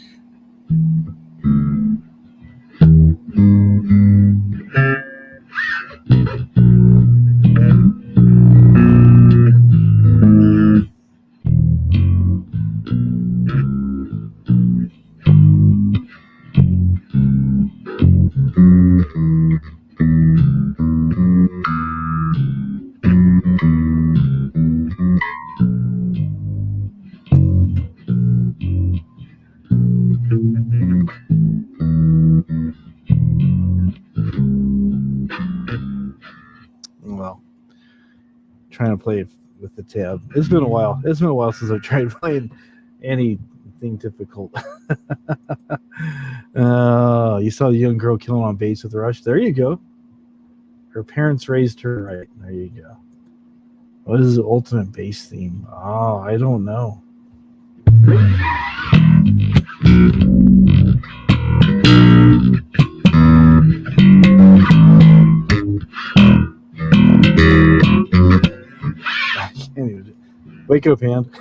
A: trying to play it with the tab. It's been a while. It's been a while since I've tried playing anything difficult. You saw the young girl killing on bass with Rush. There you go. Her parents raised her right. There you go. What is the ultimate bass theme? Oh, I don't know. Wake up, hand.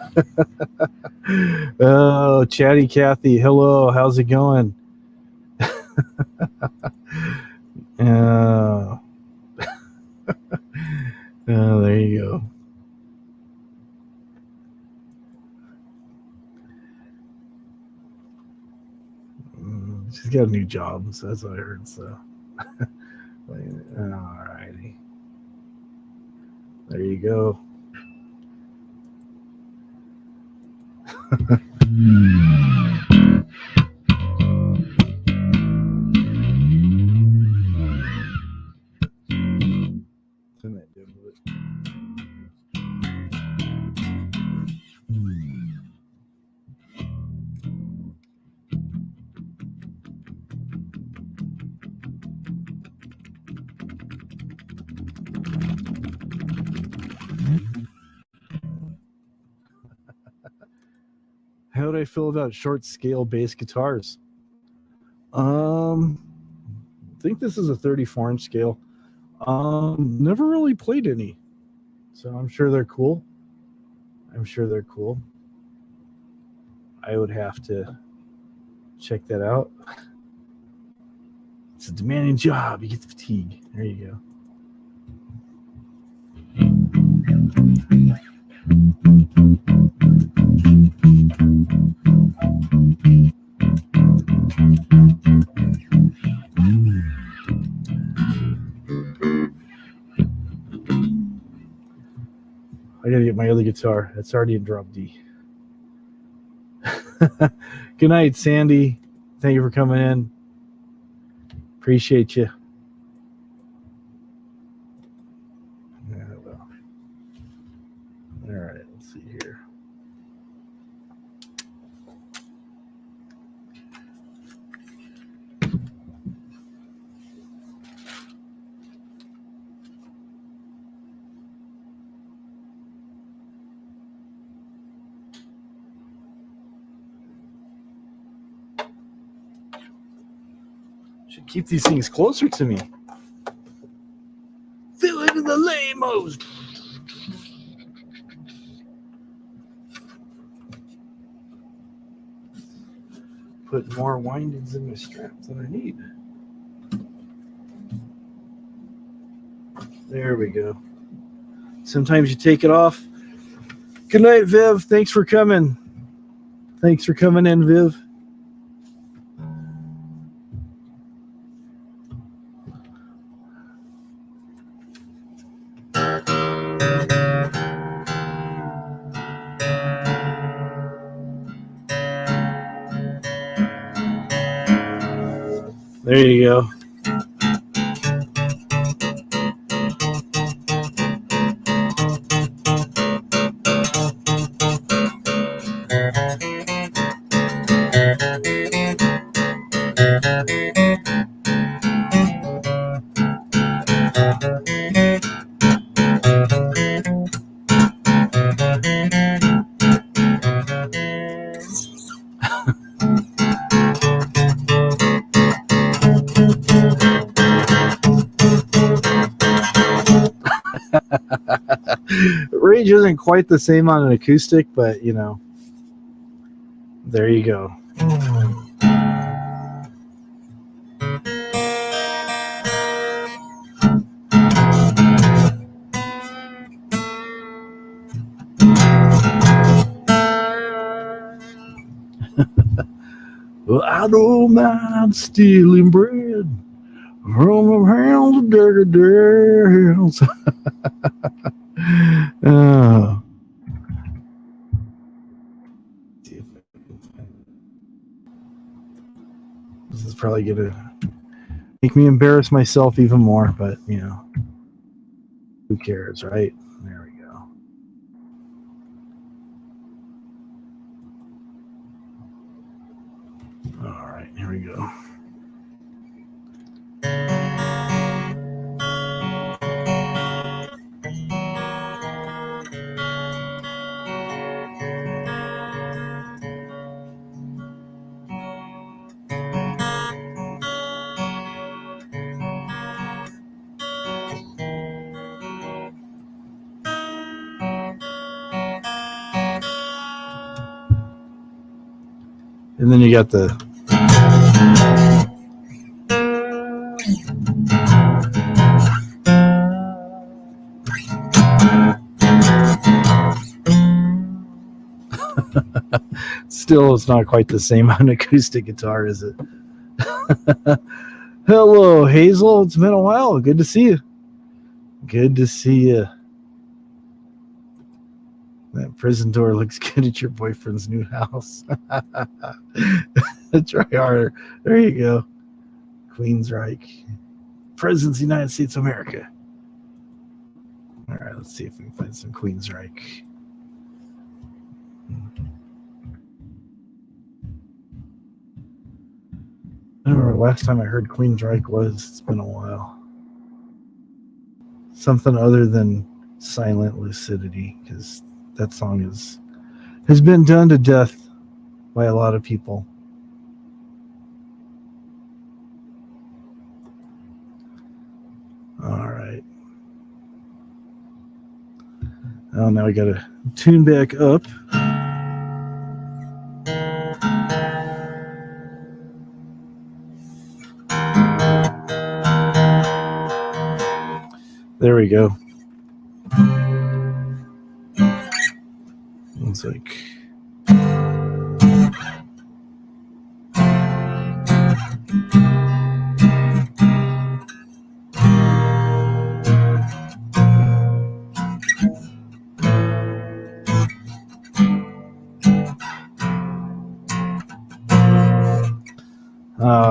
A: Oh, Chatty Cathy. Hello, how's it going? Oh, there you go. She's got a new job, so that's what I heard. So, alrighty. There you go. How do I feel about short scale bass guitars? I think this is a 34-inch scale. Never really played any, so I'm sure they're cool. I would have to check that out. It's a demanding job. You get the fatigue. There you go. I gotta get my other guitar. It's already in drop D. Good night, Sandy. Thank you for coming in. Appreciate you. Yeah, well. All right, let's see here. Should keep these things closer to me. Fill into the lamos. Put more windings in my strap than I need. There we go. Sometimes you take it off. Good night, Viv. Thanks for coming. Thanks for coming in, Viv. There you go. Range isn't quite the same on an acoustic, but you know, there you go. Well, I don't mind stealing bread from the hands of dirty girls. This is probably gonna make me embarrass myself even more, but you know, who cares, right? There we go. All right, here we go. And then you got the still, it's not quite the same on acoustic guitar, is it? Hello, Hazel. It's been a while. Good to see you. Good to see you. That prison door looks good at your boyfriend's new house. Try harder. There you go. Queensryche. President's United States of America. All right, let's see if we can find some Queensryche. I don't remember last time I heard Queensryche was. It's been a while. Something other than Silent Lucidity, because that song has been done to death by a lot of people. All right. Oh, now we got to tune back up. There we go. It's like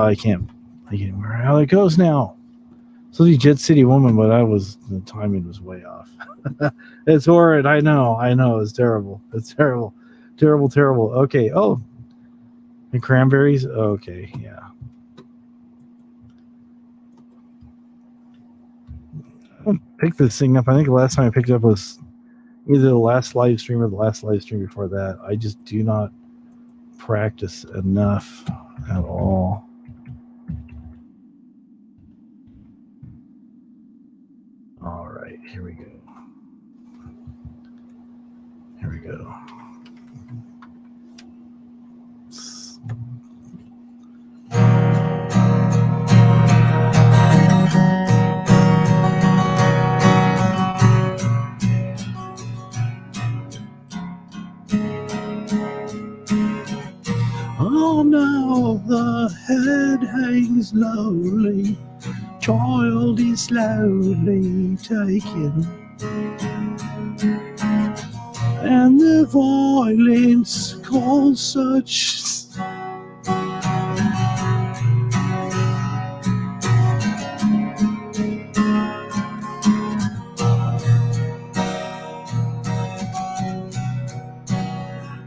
A: I can't remember how it goes now. So the Jet City Woman, but the timing was way off. It's horrid. I know. It's terrible. It's terrible. Terrible, terrible. Okay. Oh, and cranberries? Okay, yeah. I'll pick this thing up. I think the last time I picked it up was either the last live stream or the last live stream before that. I just do not practice enough at all. All right, here we go. Here we go. Oh no, the head hangs lowly, child is slowly taken, and the violence calls such.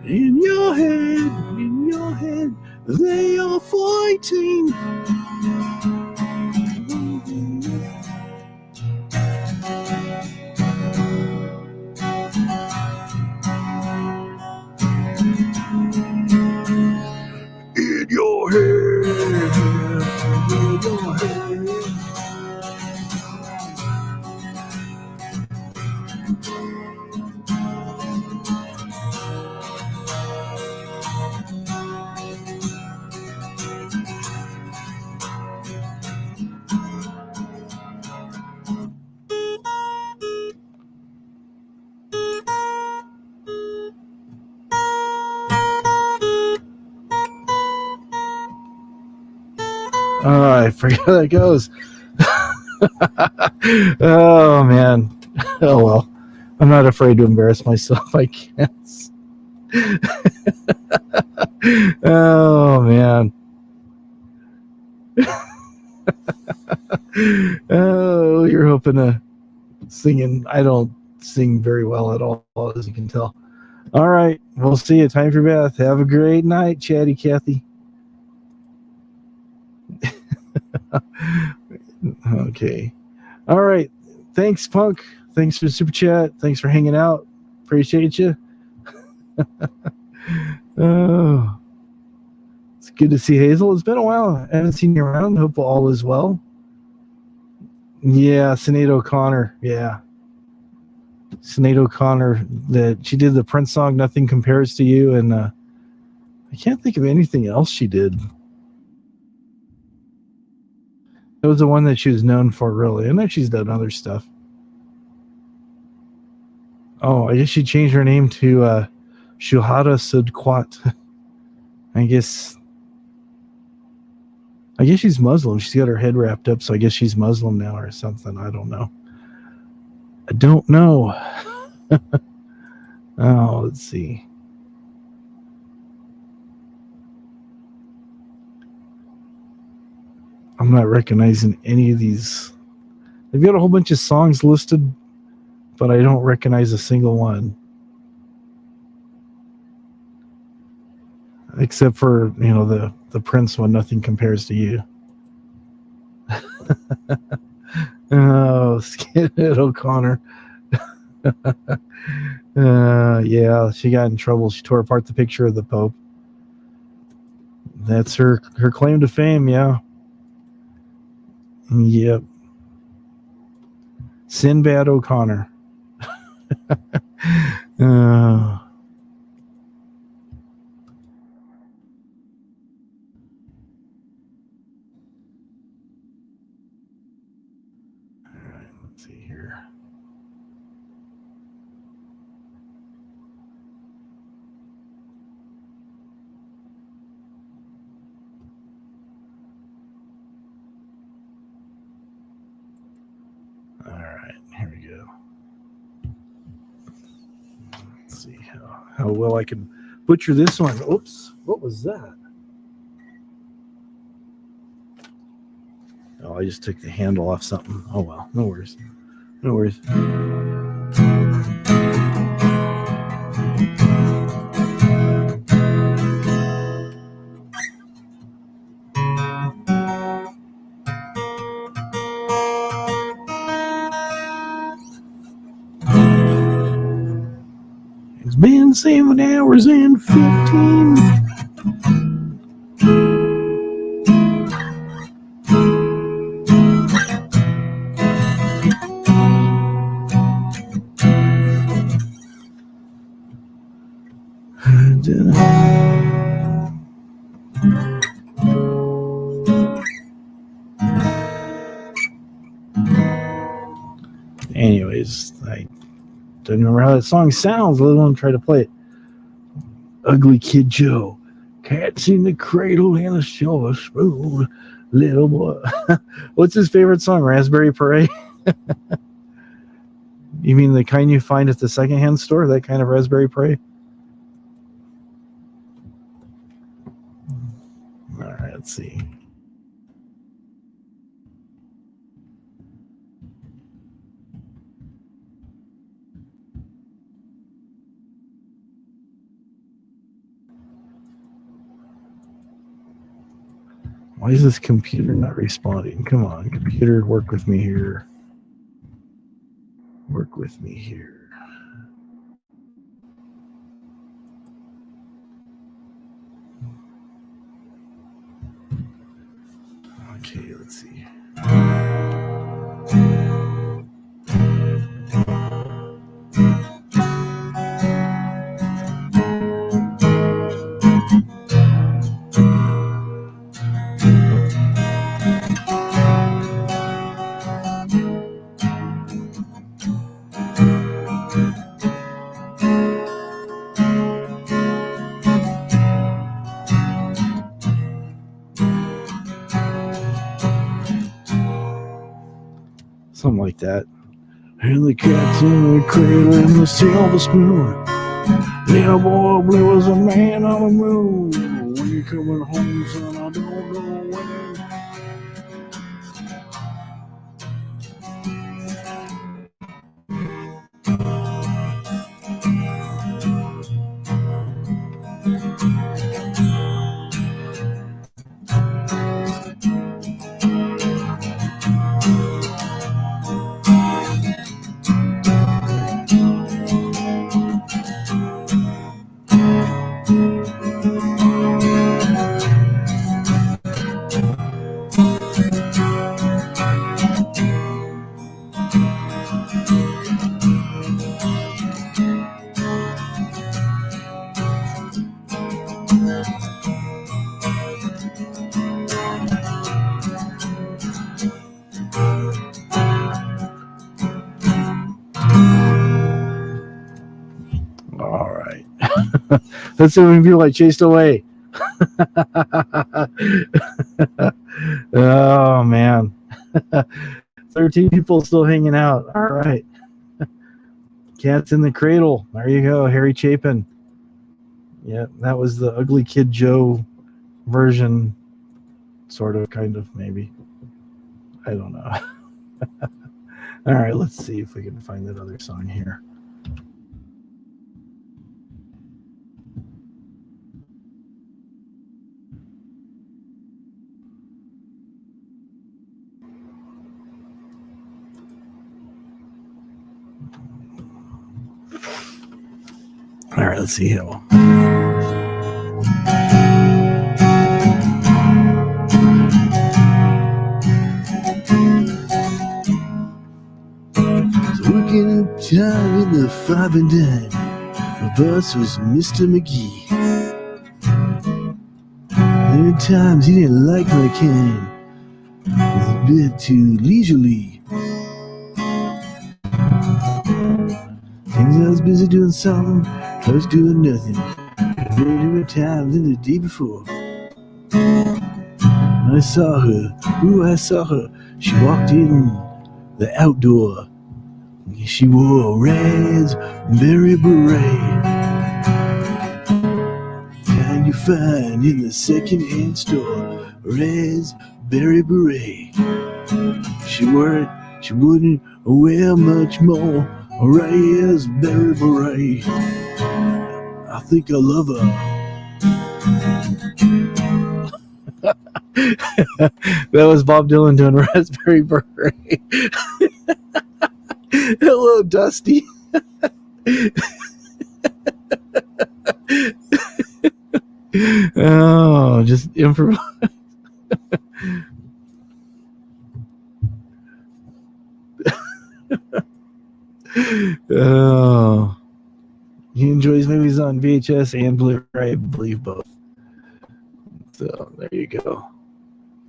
A: In your head, they are fighting. In your head, in your head. I forget how that goes. Oh man. Oh well. I'm not afraid to embarrass myself, I guess. Oh man. Oh, you're hoping to singing. I don't sing very well at all, as you can tell. All right. We'll see you. Time for bath. Have a great night, Chatty Cathy. Okay. All right. Thanks, Punk. Thanks for the super chat. Thanks for hanging out. Appreciate you. Oh, it's good to see Hazel. It's been a while. I haven't seen you around. Hope all is well. Yeah, Sinead O'Connor. Yeah. Sinead O'Connor. That she did the Prince song "Nothing Compares to You," and I can't think of anything else she did. It was the one that she was known for, really. I know she's done other stuff. Oh, I guess she changed her name to Shuhada Sudquat. I guess she's Muslim. She's got her head wrapped up, so I guess she's Muslim now or something. I don't know. Oh, let's see. I'm not recognizing any of these. They've got a whole bunch of songs listed, but I don't recognize a single one. Except for, the Prince one, Nothing Compares to You. Oh, Sinead O'Connor. Yeah, she got in trouble. She tore apart the picture of the Pope. That's her claim to fame, yeah. Yep. Sinbad O'Connor. All right, let's see here. All right, here we go. Let's see how well I can butcher this one. Oops, what was that? Oh, I just took the handle off something. Oh well, no worries. No worries. It's been 7 hours and 15. Anyways, I don't remember how that song sounds, let alone try to play it. Ugly Kid Joe. Cats in the cradle and a silver spoon. Little boy. What's his favorite song? Raspberry Parade? You mean the kind you find at the secondhand store? That kind of Raspberry Parade? All right, let's see. Why is this computer not responding? Come on, computer, work with me here. Work with me here. Okay, let's see. Something like that. And the cat's in the cradle and the silver spoon. Little boy blue as a man on the moon. When you coming home, son, I don't know when. All right. That's when people like chased away. Oh man. 13 people still hanging out. All right. Cats in the Cradle. There you go, Harry Chapin. Yeah, that was the Ugly Kid Joe version, sort of, kind of, maybe. I don't know. All right, let's see if we can find that other song here. All right, let's see here. Working time in the 5 and dime. The boss was Mr. McGee. There were times he didn't like my kind. It was a bit too leisurely. Things I was busy doing something, I was doing nothing. There were times in the day before. I saw her. She walked in the outdoor. She wore a raspberry beret. Kind you find in the second-hand store. Raspberry beret. She wouldn't wear much more. Raspberry beret. I think I love her. That was Bob Dylan doing Raspberry Beret. Hello, Dusty. Oh, just improvise. Oh, he enjoys movies on VHS and Blu-ray, I believe both. So there you go.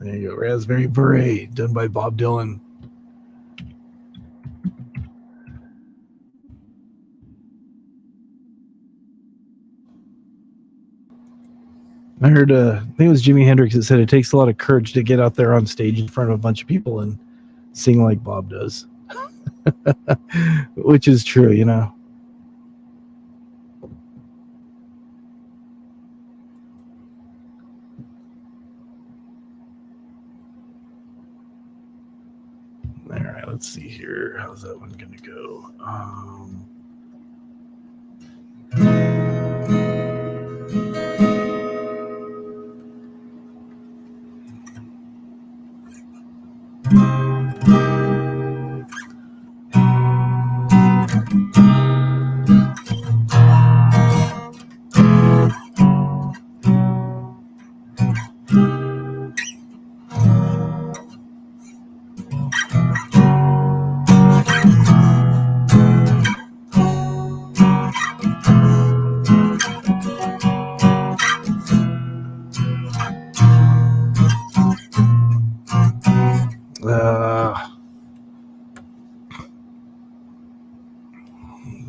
A: There you go. Raspberry Beret, done by Bob Dylan. I heard, I think it was Jimi Hendrix that said it takes a lot of courage to get out there on stage in front of a bunch of people and sing like Bob does. Which is true, you know. All right, let's see here. How's that one going to go?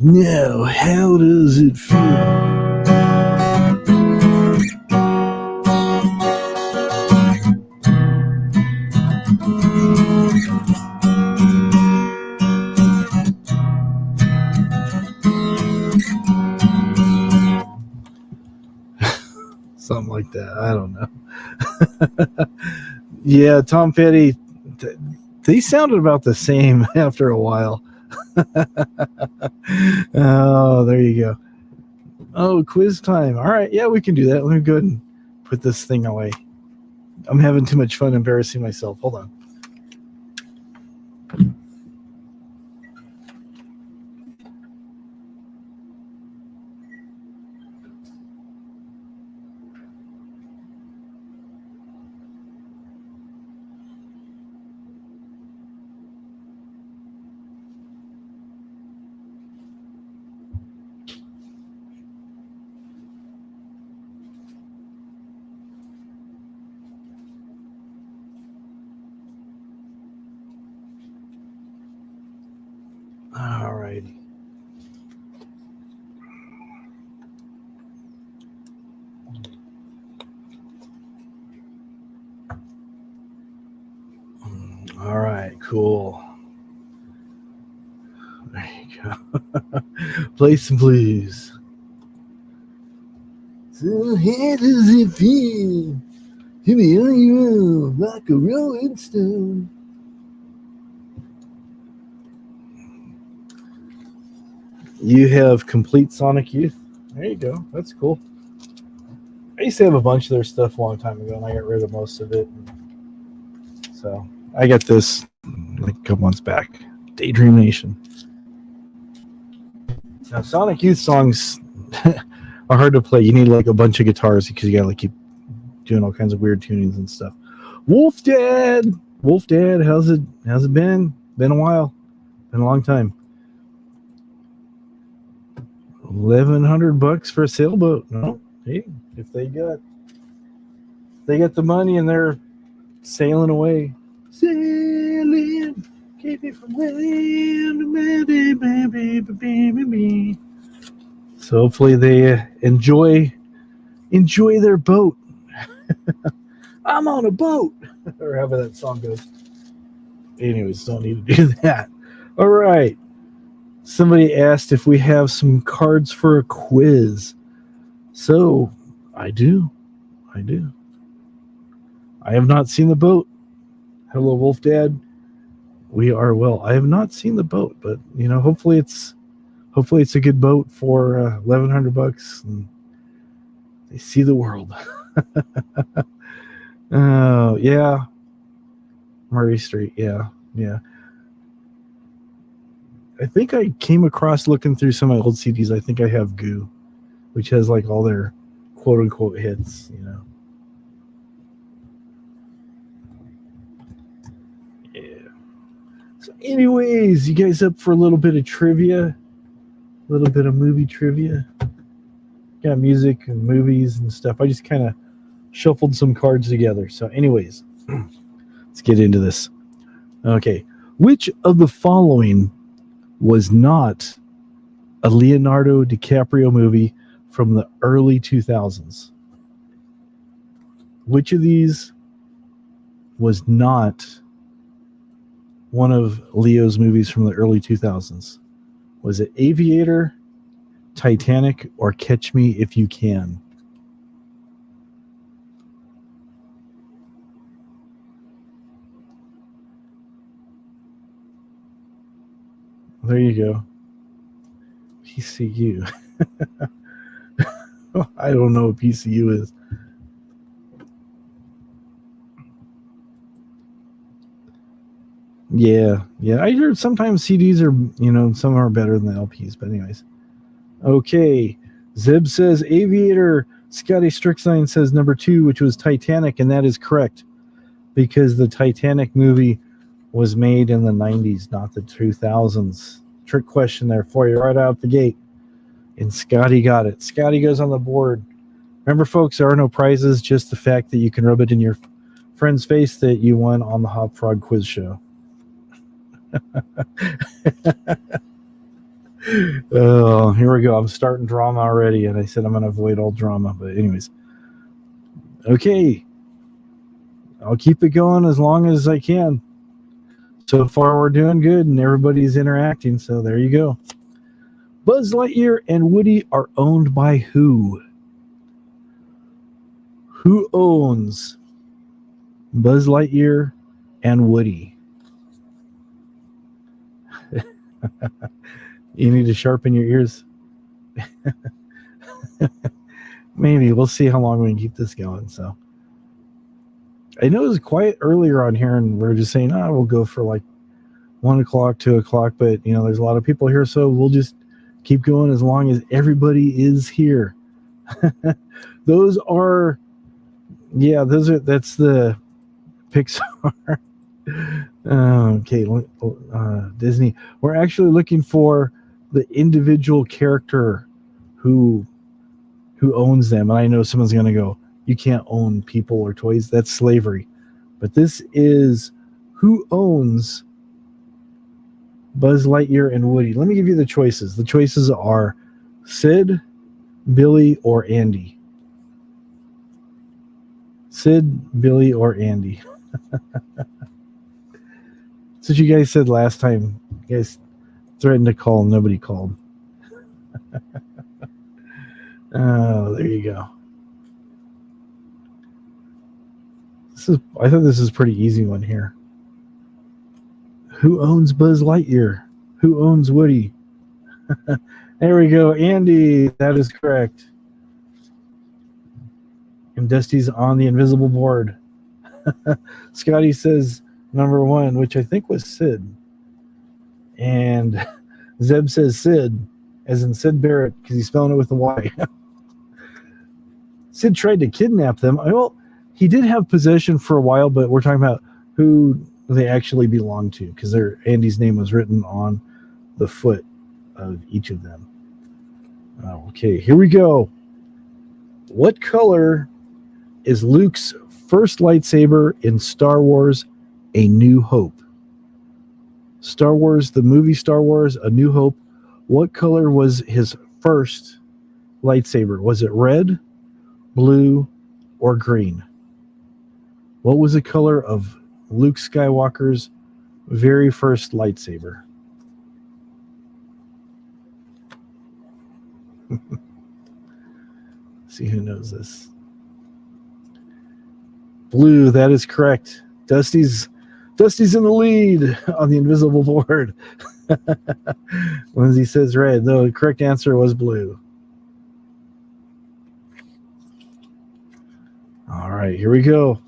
A: Now, how does it feel? Something like that. I don't know. Yeah, Tom Petty, they sounded about the same after a while. Oh, there you go. Oh, quiz time. All right. Yeah, we can do that. Let me go ahead and put this thing away. I'm having too much fun embarrassing myself. Hold on. All righty. All right, cool. There you go. Play some blues. So how does it feel to be on your own like a rolling stone? You have complete Sonic Youth. There you go. That's cool. I used to have a bunch of their stuff a long time ago, and I got rid of most of it. So I got this like a couple months back. Daydream Nation. Now, Sonic Youth songs are hard to play. You need like a bunch of guitars because you gotta like keep doing all kinds of weird tunings and stuff. Wolf Dad, how's it been? Been a while. Been a long time. $1,100 for a sailboat. No, hey, if they got the money and they're sailing away, sailing, keep it from land. So hopefully they enjoy their boat. I'm on a boat, or however that song goes. Anyways, don't need to do that. All right. Somebody asked if we have some cards for a quiz. So, I do. I have not seen the boat. Hello, Wolf Dad. We are well. I have not seen the boat, but hopefully it's a good boat for $1,100, and they see the world. Oh yeah, Murray Street. Yeah. I think I came across looking through some of my old CDs. I think I have Goo, which has like all their quote unquote hits. Yeah. So, anyways, you guys up for a little bit of trivia? A little bit of movie trivia? Got music and movies and stuff. I just kind of shuffled some cards together. So, anyways, let's get into this. Okay. Which of the following was not a Leonardo DiCaprio movie from the early 2000s? Which of these was not one of Leo's movies from the early 2000s? Was it Aviator, Titanic, or Catch Me If You Can? There you go. PCU. I don't know what PCU is. Yeah. I heard sometimes CDs are, some are better than the LPs, but anyways. Okay. Zeb says Aviator. Scotty Strickstein says number 2, which was Titanic, and that is correct because the Titanic movie was made in the 90s, not the 2000s. Trick question there for you right out the gate. And Scotty got it. Scotty goes on the board. Remember, folks, there are no prizes, just the fact that you can rub it in your friend's face that you won on the Hop Frog Quiz Show. Oh, here we go. I'm starting drama already, and I said I'm going to avoid all drama. But anyways. Okay. I'll keep it going as long as I can. So far, we're doing good, and everybody's interacting, so there you go. Buzz Lightyear and Woody are owned by who? Who owns Buzz Lightyear and Woody? You need to sharpen your ears. Maybe. We'll see how long we can keep this going. So I know it was quiet earlier on here, and we're just saying, we'll go for like 1 o'clock, 2 o'clock. But, there's a lot of people here, so we'll just keep going as long as everybody is here. That's the Pixar. Okay, Disney. We're actually looking for the individual character who owns them. And I know someone's going to go, you can't own people or toys. That's slavery. But this is who owns Buzz Lightyear and Woody. Let me give you the choices. The choices are Sid, Billy, or Andy. Sid, Billy, or Andy. That's what you guys said last time. You guys threatened to call. Nobody called. Oh, there you go. I thought this is a pretty easy one here. Who owns Buzz Lightyear? Who owns Woody? There we go. Andy, that is correct. And Dusty's on the invisible board. Scotty says number 1, which I think was Sid. And Zeb says Sid, as in Sid Barrett, because he's spelling it with a Y. Sid tried to kidnap them. Well, he did have possession for a while, but we're talking about who they actually belong to, because Andy's name was written on the foot of each of them. Okay, here we go. What color is Luke's first lightsaber in Star Wars A New Hope? Star Wars, the movie Star Wars A New Hope. What color was his first lightsaber? Was it red, blue, or green? What was the color of Luke Skywalker's very first lightsaber? See who knows this. Blue, that is correct. Dusty's Dusty's in the lead on the invisible board. Lindsay says red. The correct answer was blue. All right, here we go.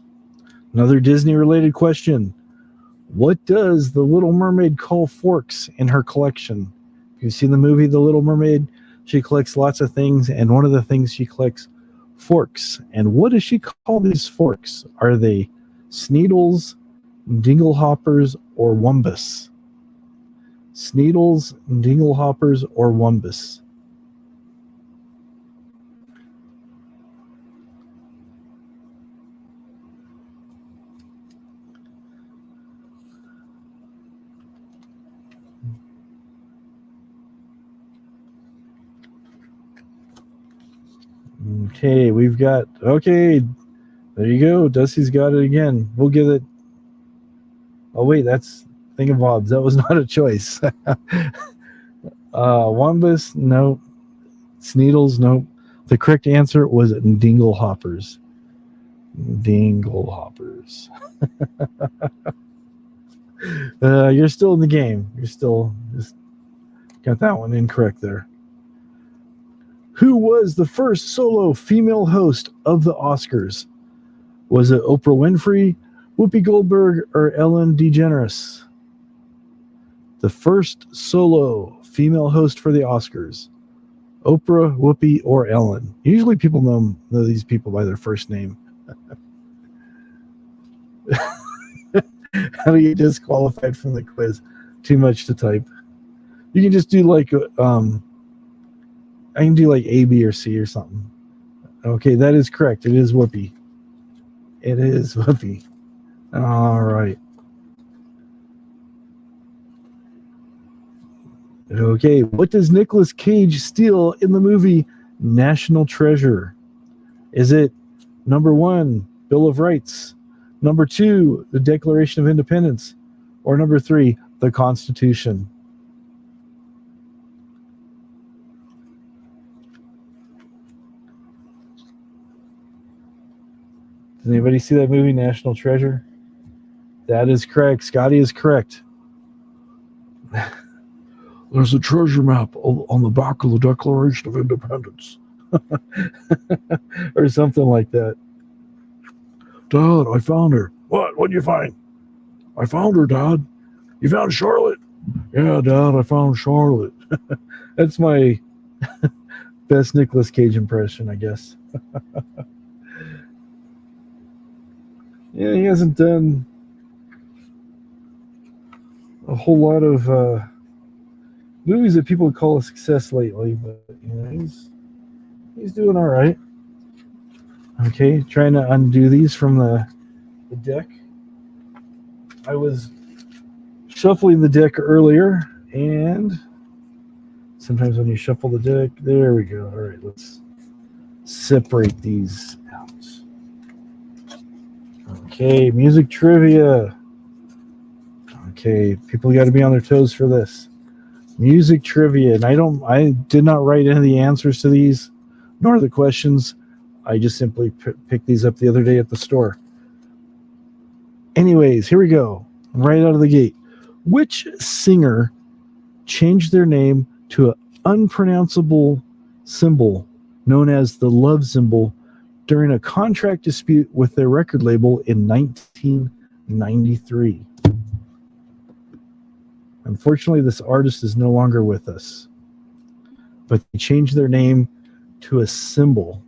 A: Another Disney-related question. What does the Little Mermaid call forks in her collection? If you've seen the movie The Little Mermaid, she collects lots of things, and one of the things she collects, forks. And what does she call these forks? Are they Sneedles, Dinglehoppers, or Wumbus? Sneedles, Dinglehoppers, or Wumbus? Okay, we've got, okay, there you go. Dusty's got it again. We'll give it, oh wait, that's Thingamabobs. That was not a choice. Wumbus, no. Sneedles, no. The correct answer was Dinglehoppers. Dinglehoppers. You're still in the game. You're still just got that one incorrect there. Who was the first solo female host of the Oscars? Was it Oprah Winfrey, Whoopi Goldberg, or Ellen DeGeneres? The first solo female host for the Oscars. Oprah, Whoopi, or Ellen. Usually people know these people by their first name. How do you get disqualified from the quiz? Too much to type. You can just do like, I can do like A, B, or C or something. Okay, that is correct. It is Whoopi. It is Whoopi. All right. Okay, what does Nicolas Cage steal in the movie National Treasure? Is it number 1, Bill of Rights, number 2, the Declaration of Independence, or number 3, the Constitution? Does anybody see that movie, National Treasure? That is correct. Scotty is correct. There's a treasure map on the back of the Declaration of Independence. Or something like that. Dad, I found her. What? What'd you find? I found her, Dad. You found Charlotte? Yeah, Dad, I found Charlotte. That's my best Nicolas Cage impression, I guess. Yeah, he hasn't done a whole lot of movies that people would call a success lately, but you know, he's doing all right. Okay, trying to undo these from the deck. I was shuffling the deck earlier, and sometimes when you shuffle the deck, there we go. All right, let's separate these out. Okay, music trivia. Okay, people got to be on their toes for this. Music trivia, and I did not write any of the answers to these, nor the questions. I just simply picked these up the other day at the store. Anyways, here we go. Right out of the gate. Which singer changed their name to an unpronounceable symbol known as the love symbol during a contract dispute with their record label in 1993? Unfortunately, this artist is no longer with us, but they changed their name to a symbol.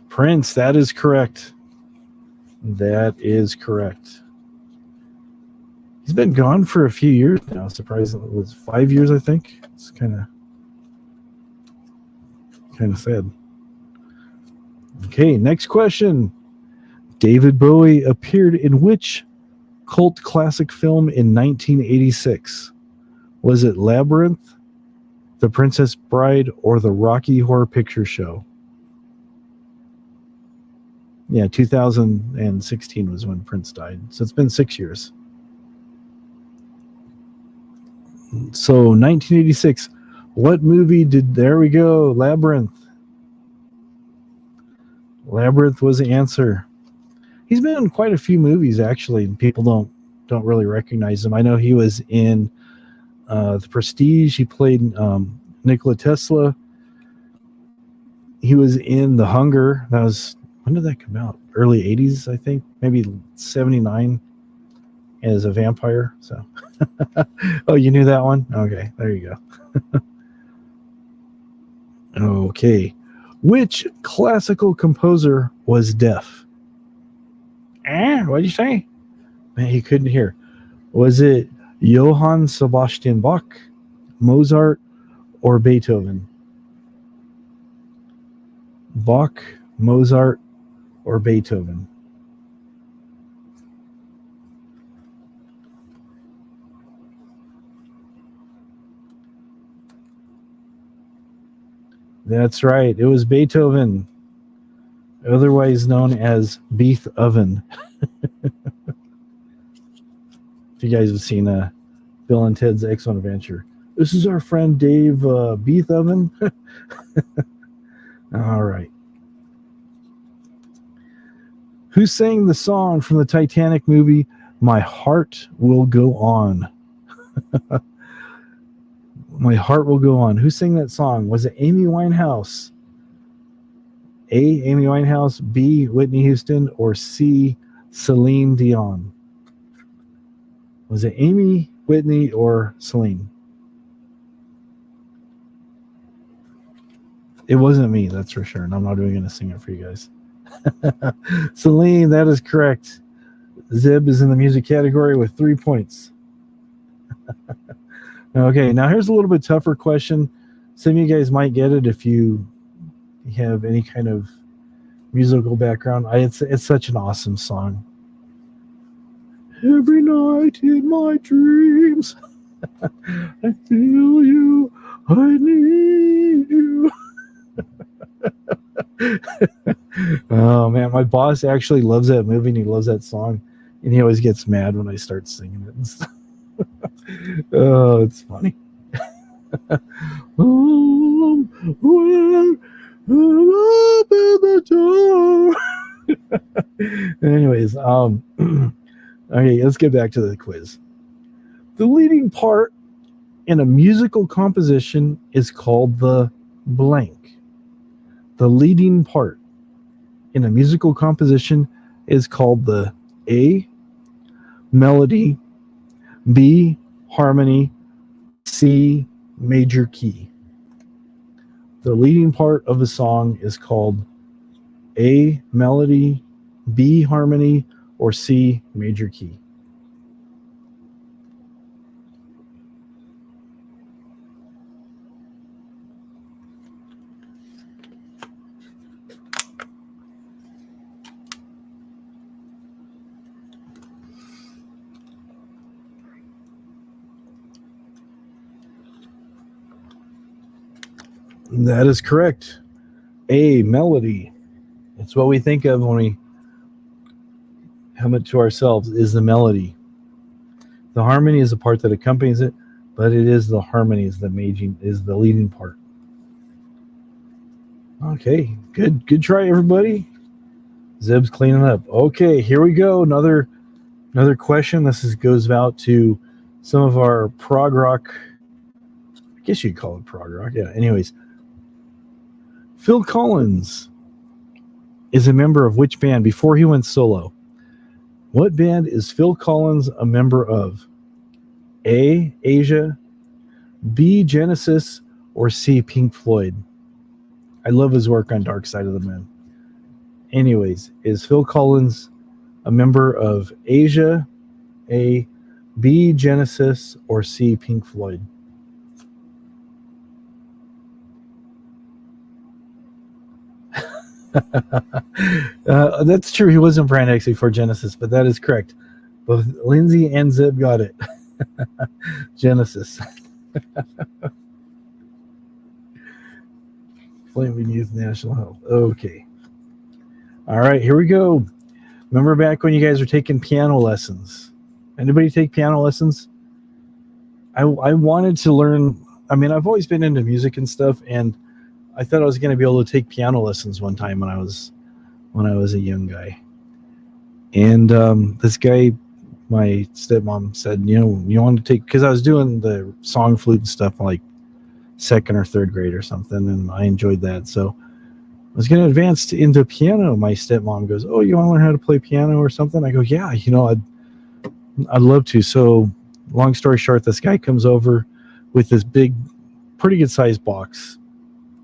A: Prince, that is correct. That is correct. He's been gone for a few years now, surprisingly. It was 5 years, I think. It's kind of sad. Okay, next question. David Bowie appeared in which cult classic film in 1986? Was it Labyrinth, The Princess Bride, or The Rocky Horror Picture Show? Yeah, 2016 was when Prince died. So it's been 6 years. So 1986, what movie did, there we go, Labyrinth. Labyrinth was the answer. He's been in quite a few movies actually, and people don't really recognize him. I know he was in The Prestige. He played Nikola Tesla. He was in The Hunger. That was, when did that come out? Early 80s, I think, maybe 79, as a vampire. So, oh, you knew that one? Okay, there you go. Okay, which classical composer was deaf? What'd you say? Man, he couldn't hear. Was it Johann Sebastian Bach, Mozart, or Beethoven? Bach, Mozart, or Beethoven? That's right. It was Beethoven, otherwise known as Beeth Oven. If you guys have seen Bill and Ted's Excellent Adventure, this is our friend Dave Beeth Oven. All right. Who sang the song from the Titanic movie, My Heart Will Go On? My Heart Will Go On. Who sang that song? Was it Amy Winehouse? A, Amy Winehouse, B, Whitney Houston, or C, Celine Dion? Was it Amy, Whitney, or Celine? It wasn't me, that's for sure, and I'm not even going to sing it for you guys. Celine, that is correct. Zeb is in the music category with 3 points. Okay, now here's a little bit tougher question. Some of you guys might get it if you have any kind of musical background. It's such an awesome song. Every night in my dreams, I feel you, I need you. Oh man, my boss actually loves that movie and he loves that song, and he always gets mad when I start singing it and stuff. Oh, it's funny. Open the door. Anyways, okay, let's get back to the quiz. The leading part in a musical composition is called the blank. The leading part in a musical composition is called the A, melody, B, harmony, C, major key. The leading part of a song is called A, melody, B, harmony, or C, major key. That is correct. A, melody. It's what we think of when we hum it to ourselves, is the melody. The harmony is the part that accompanies it, but it is the harmony is the leading part. Okay, good try, everybody. Zeb's cleaning up. Okay, here we go. Another question. This goes out to some of our prog rock. I guess you'd call it prog rock. Yeah. Anyways, Phil Collins is a member of which band before he went solo? What band is Phil Collins a member of? A, Asia, B, Genesis, or C, Pink Floyd? I love his work on Dark Side of the Moon. Anyways, is Phil Collins a member of Asia, A, B, Genesis, or C, Pink Floyd? That's true. He was in Brand X before Genesis, but that is correct. Both Lindsay and Zeb got it. Genesis. Flaming Youth National Health. Okay. All right, here we go. Remember back when you guys were taking piano lessons? Anybody take piano lessons? I wanted to learn. I mean, I've always been into music and stuff, and I thought I was going to be able to take piano lessons one time when I was a young guy. And this guy, my stepmom said, you want to take, because I was doing the song flute and stuff like second or third grade or something, and I enjoyed that. So I was going to advance into piano. My stepmom goes, oh, you want to learn how to play piano or something? I go, yeah, I'd love to. So long story short, this guy comes over with this big, pretty good sized box.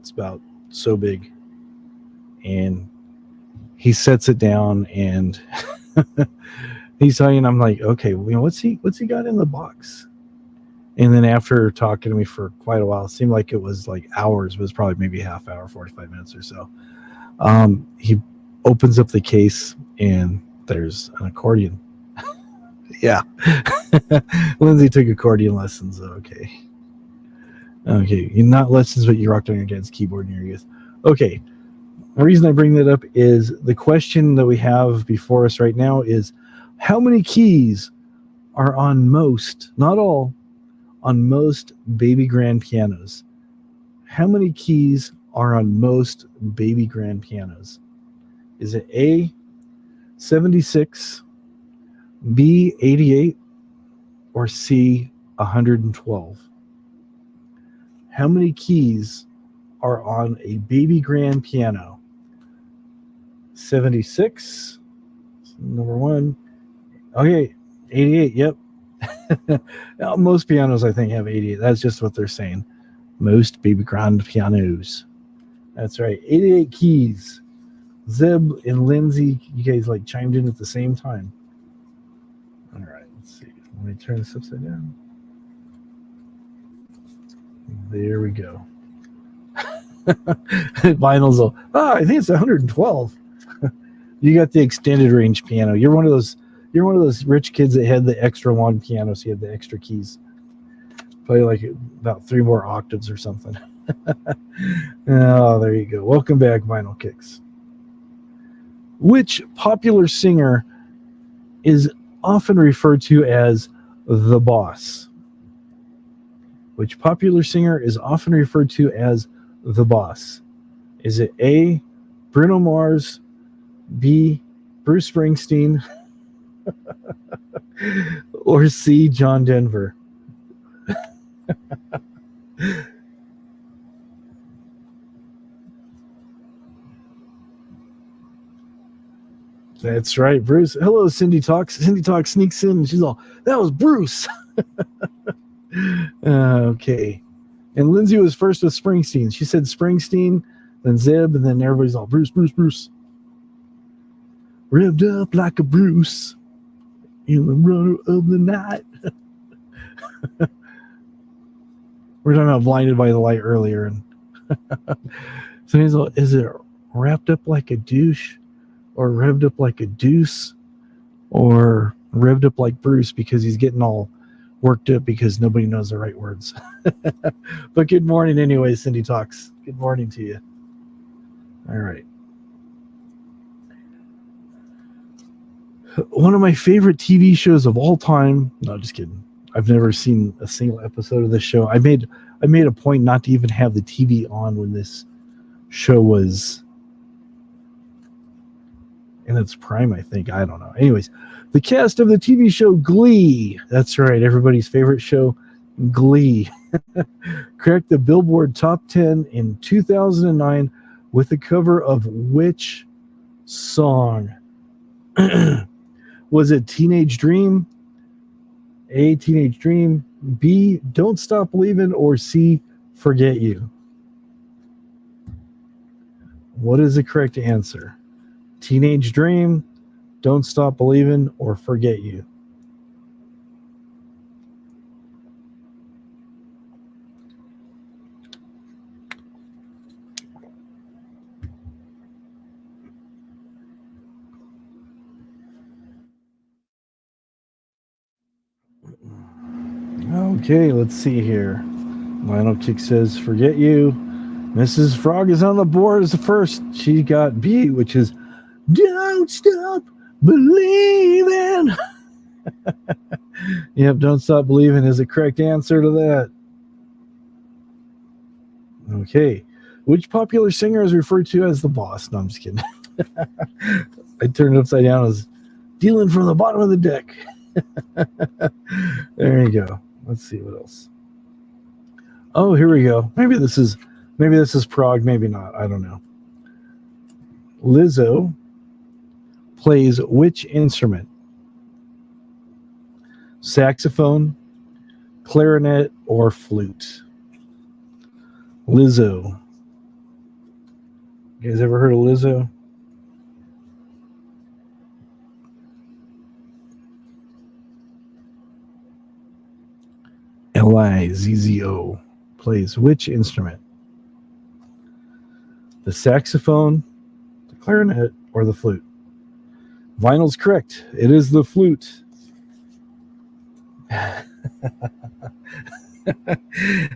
A: It's about so big. And he sets it down and he's saying, I'm like, okay, what's he got in the box? And then after talking to me for quite a while, it seemed like it was like hours, but it was probably maybe half hour, 45 minutes or so. He opens up the case and there's an accordion. Yeah. Lindsay took accordion lessons. Okay. Not lessons, but you rocked on your dad's keyboard in your youth. Okay. The reason I bring that up is the question that we have before us right now is how many keys are on most, not all, on most baby grand pianos? How many keys are on most baby grand pianos? Is it A, 76, B, 88, or C, 112? How many keys are on a baby grand piano? 76, number one. Okay, 88, yep. Now, most pianos, I think, have 88. That's just what they're saying. Most baby grand pianos. That's right, 88 keys. Zeb and Lindsay, you guys like chimed in at the same time. All right, let's see. Let me turn this upside down. There we go. Vinyl's I think it's 112. You got the extended range piano. You're one of those rich kids that had the extra long piano, so you had the extra keys. Probably like about 3 more octaves or something. Oh, there you go. Welcome back, Vinyl Kicks. Which popular singer is often referred to as the boss? Which popular singer is often referred to as the boss? Is it A, Bruno Mars, B, Bruce Springsteen, or C, John Denver? That's right, Bruce. Hello, Cindy Talks. Cindy Talks sneaks in and she's all, that was Bruce. Okay. And Lindsay was first with Springsteen. She said Springsteen, then Zeb, and then everybody's all Bruce, Bruce, Bruce. Revved up like a Bruce in the runner of the night. We're talking about Blinded by the Light earlier. And so he's all, is it wrapped up like a douche or revved up like a deuce or revved up like Bruce because he's getting all worked up because nobody knows the right words. But good morning anyway, Cindy Talks. Good morning to you. All right. One of my favorite TV shows of all time. No, just kidding. I've never seen a single episode of this show. I made a point not to even have the TV on when this show was in its prime, I think. I don't know. Anyways, the cast of the TV show Glee. That's right, everybody's favorite show, Glee. Cracked the Billboard Top 10 in 2009 with the cover of which song? Was it Teenage Dream? A, Teenage Dream. B, Don't Stop Believin', or C, Forget You? What is the correct answer? Teenage Dream, Don't Stop Believin', or Forget You? Okay, let's see here. Lionel Kick says, Forget You. Mrs. Frog is on the board as the first. She got B, which is Don't Stop Believing. Yep, Don't Stop Believing is the correct answer to that. Okay. Which popular singer is referred to as the boss? No, I'm just kidding. I turned it upside down as Stealing from the bottom of the deck. There you go. Let's see what else. Oh, here we go. Maybe this is Prague, maybe not. I don't know. Lizzo plays which instrument? Saxophone, clarinet, or flute? Lizzo. You guys ever heard of Lizzo? Lizzo plays which instrument? The saxophone, the clarinet, or the flute? Vinyl's correct. It is the flute.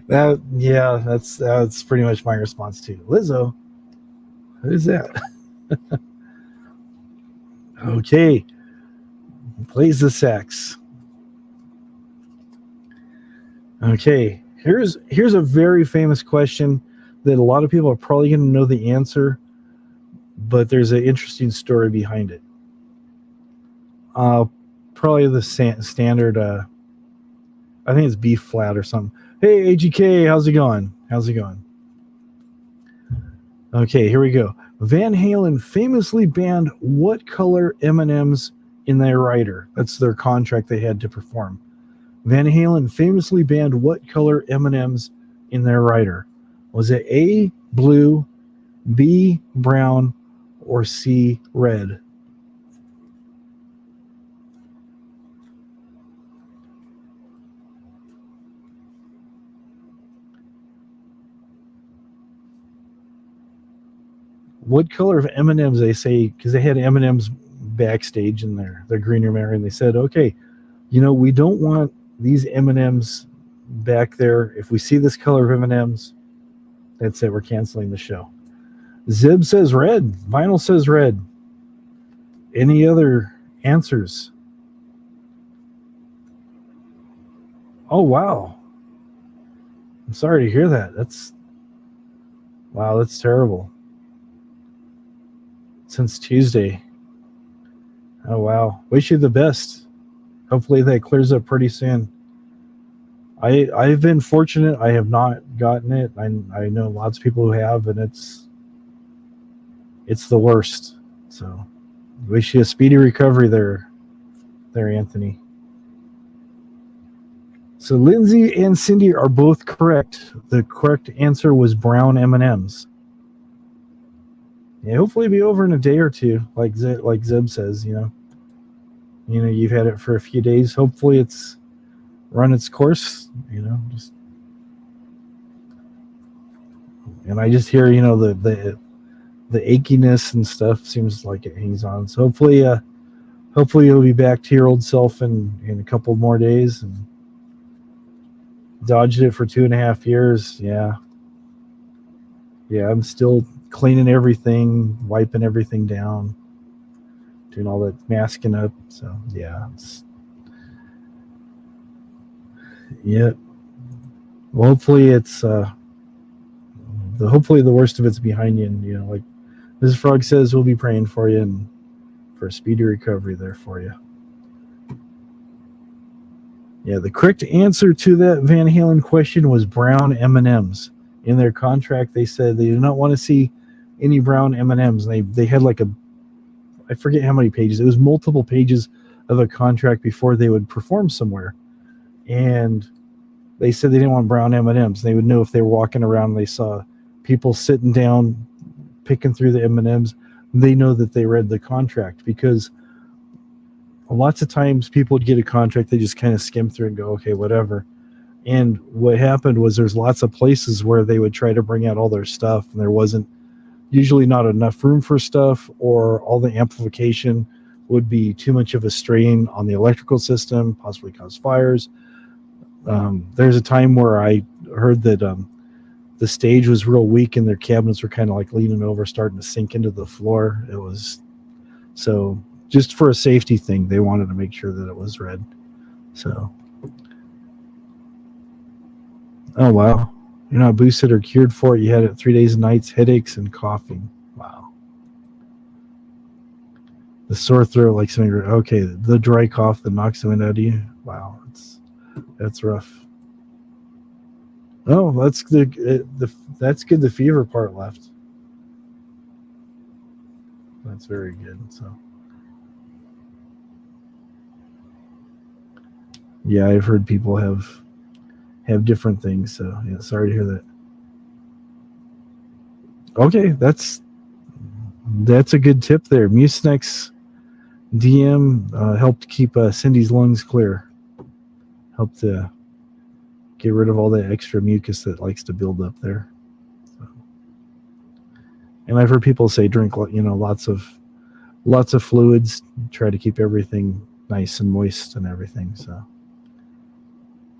A: That's pretty much my response too. Lizzo, who is that? Okay, plays the sax. Okay, here's a very famous question that a lot of people are probably going to know the answer, but there's an interesting story behind it. Probably the standard. I think it's B flat or something. Hey, AGK, how's it going? Okay, here we go. Van Halen famously banned what color M&Ms in their rider? That's their contract they had to perform. Van Halen famously banned what color M&Ms in their rider? Was it A, blue, B, brown, or C, red? What color of M&Ms, they say, because they had M&Ms backstage in their green room area, and they said, okay, we don't want these M&Ms back there. If we see this color of M&Ms, that's it, we're canceling the show. Zib says red. Vinyl says red. Any other answers? Oh, wow. I'm sorry to hear that. That's terrible. Since Tuesday. Oh, wow. Wish you the best. Hopefully that clears up pretty soon. I've been fortunate. I have not gotten it. I know lots of people who have, and it's the worst. So wish you a speedy recovery there, Anthony. So Lindsay and Cindy are both correct. The correct answer was brown M&Ms. Yeah, hopefully it'll be over in a day or two, like Zeb says. You've had it for a few days. Hopefully it's run its course. And I just hear the achiness and stuff seems like it hangs on. So hopefully you'll be back to your old self in a couple more days. And dodged it for 2.5 years. Yeah, I'm still cleaning everything, wiping everything down, doing all that masking up. So yeah, well, hopefully it's hopefully the worst of it's behind you, and like Mrs. Frog says, we'll be praying for you and for a speedy recovery there for you. Yeah, the correct answer to that Van Halen question was brown M&Ms. In their contract, they said they do not want to see any brown M&Ms. They had I forget how many pages. It was multiple pages of a contract before they would perform somewhere. And they said they didn't want brown M&Ms. They would know if they were walking around and they saw people sitting down, picking through the M&Ms. They know that they read the contract, because lots of times people would get a contract, they just kind of skim through and go, okay, whatever. And what happened was there's lots of places where they would try to bring out all their stuff, and there wasn't usually not enough room for stuff, or all the amplification would be too much of a strain on the electrical system, possibly cause fires. There's a time where I heard that the stage was real weak and their cabinets were kind of like leaning over, starting to sink into the floor. It was so just for a safety thing, they wanted to make sure that it was red. So, oh wow, you're not boosted or cured for it. You had it 3 days and nights, headaches and coughing. Wow. The sore throat, like something. Okay, the dry cough that knocks the wind out of you. Wow, that's rough. Oh, that's that's good. The fever part left. That's very good. So, yeah, I've heard people have different things. So, yeah, sorry to hear that. Okay, that's a good tip there. Mucinex DM helped keep Cindy's lungs clear. Helped get rid of all that extra mucus that likes to build up there. So. And I've heard people say drink, lots of fluids. Try to keep everything nice and moist and everything. So,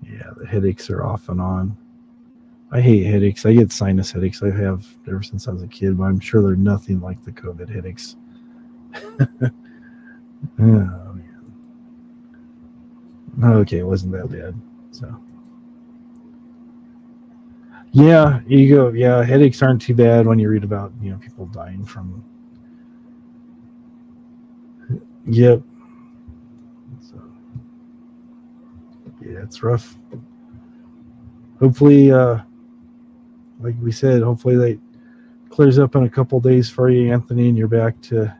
A: yeah, the headaches are off and on. I hate headaches. I get sinus headaches. I have ever since I was a kid, but I'm sure they're nothing like the COVID headaches. Oh, man. Okay, it wasn't that bad. So, yeah, you go. Yeah, headaches aren't too bad when you read about people dying from. Yep. So, yeah, it's rough. Hopefully, like we said, hopefully that clears up in a couple days for you, Anthony, and you're back to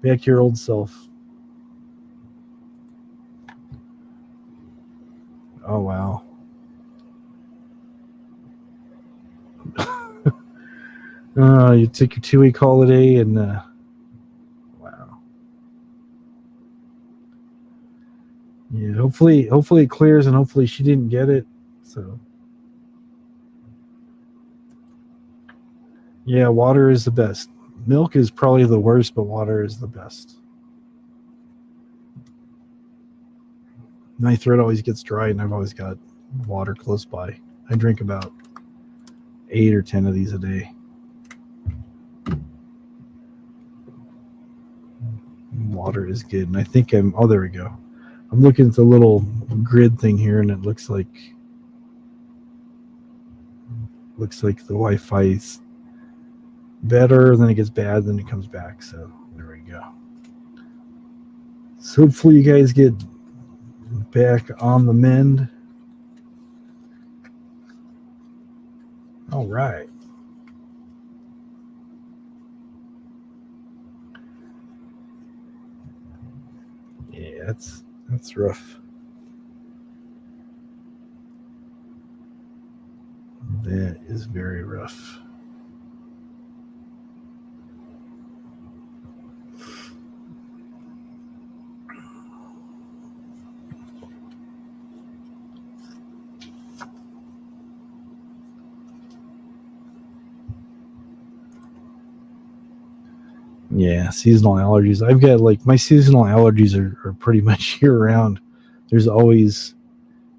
A: your old self. Oh wow. You took your 2-week holiday and wow. Yeah, hopefully it clears and hopefully she didn't get it. So yeah, water is the best. Milk is probably the worst, but water is the best. My throat always gets dry and I've always got water close by. I drink about 8 or 10 of these a day. Water is good. And I think there we go. I'm looking at the little grid thing here and it looks like the Wi-Fi is better, then it gets bad, then it comes back. So there we go. So hopefully you guys get back on the mend. All right. Yeah, that's rough. That is very rough. Yeah, seasonal allergies. I've got my seasonal allergies are pretty much year round. There's always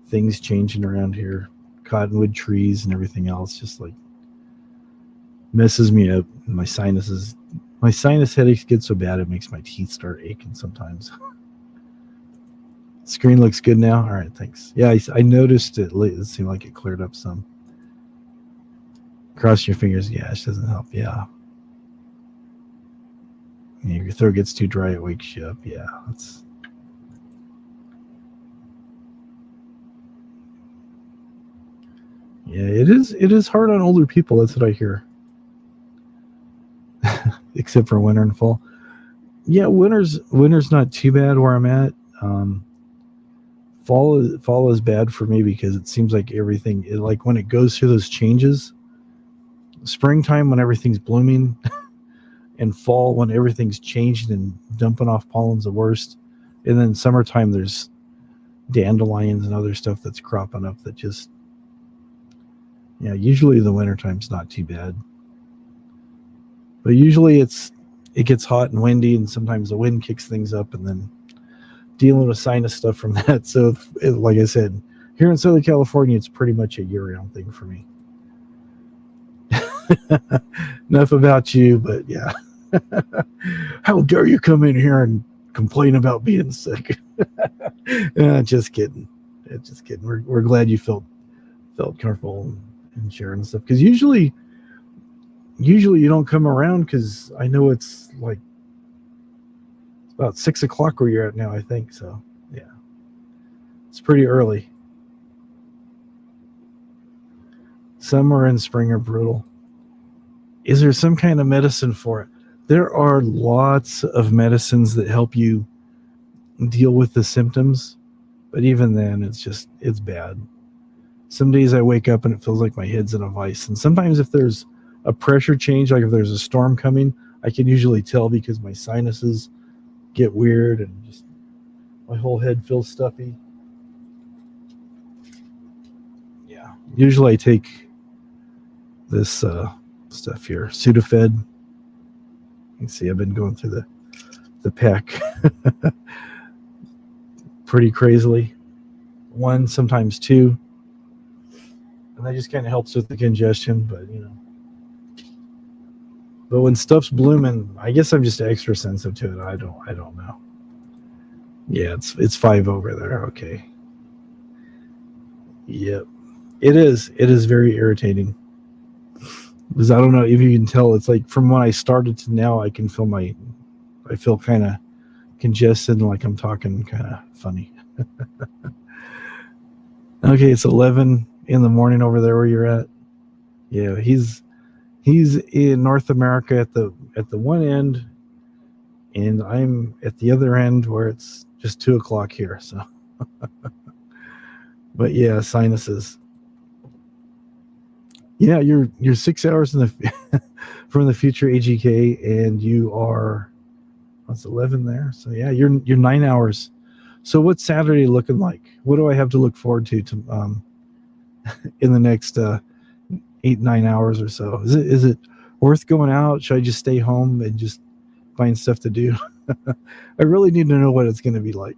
A: things changing around here. Cottonwood trees and everything else just messes me up. My sinus headaches get so bad it makes my teeth start aching sometimes. Screen looks good now. All right, thanks. Yeah, I noticed it. It seemed like it cleared up some. Cross your fingers. Yeah, it doesn't help. Yeah. If your throat gets too dry, it wakes you up. Yeah, that's. Yeah, it is. It is hard on older people. That's what I hear. Except for winter and fall. Yeah, winter's not too bad where I'm at. Fall is bad for me because it seems like everything like when it goes through those changes. Springtime when everything's blooming, and fall when everything's changing and dumping off pollen's the worst. And then summertime there's dandelions and other stuff that's cropping up that just usually the wintertime's not too bad. But usually it gets hot and windy and sometimes the wind kicks things up and then dealing with sinus stuff from that. So like I said, here in Southern California it's pretty much a year-round thing for me. Enough about you, but yeah. How dare you come in here and complain about being sick? Just kidding. Just kidding. We're glad you felt comfortable and sharing stuff because usually you don't come around because I know it's about 6 o'clock where you're at now, I think. So, yeah, it's pretty early. Summer and spring are brutal. Is there some kind of medicine for it? There are lots of medicines that help you deal with the symptoms, but even then, it's bad. Some days I wake up and it feels like my head's in a vice. And sometimes if there's a pressure change, like if there's a storm coming, I can usually tell because my sinuses get weird and just my whole head feels stuffy. Yeah. Usually I take this stuff here, Sudafed. You can see I've been going through the pack pretty crazily. 1, sometimes 2. And that just kind of helps with the congestion, but But when stuff's blooming, I guess I'm just extra sensitive to it. I don't know. Yeah, it's 5 over there. Okay. Yep. It is. It is very irritating. Because I don't know if you can tell, it's like from when I started to now, I feel kind of congested and like I'm talking kind of funny. Okay, it's 11 in the morning over there where you're at. Yeah, he's in North America at the one end, and I'm at the other end where it's just 2 o'clock here. So, but yeah, sinuses. Yeah, you're 6 hours in the from the future AGK, and you are what's 11 there. So yeah, you're 9 hours. So what's Saturday looking like? What do I have to look forward to in the next 8-9 hours or so? Is it worth going out? Should I just stay home and just find stuff to do? I really need to know what it's going to be like.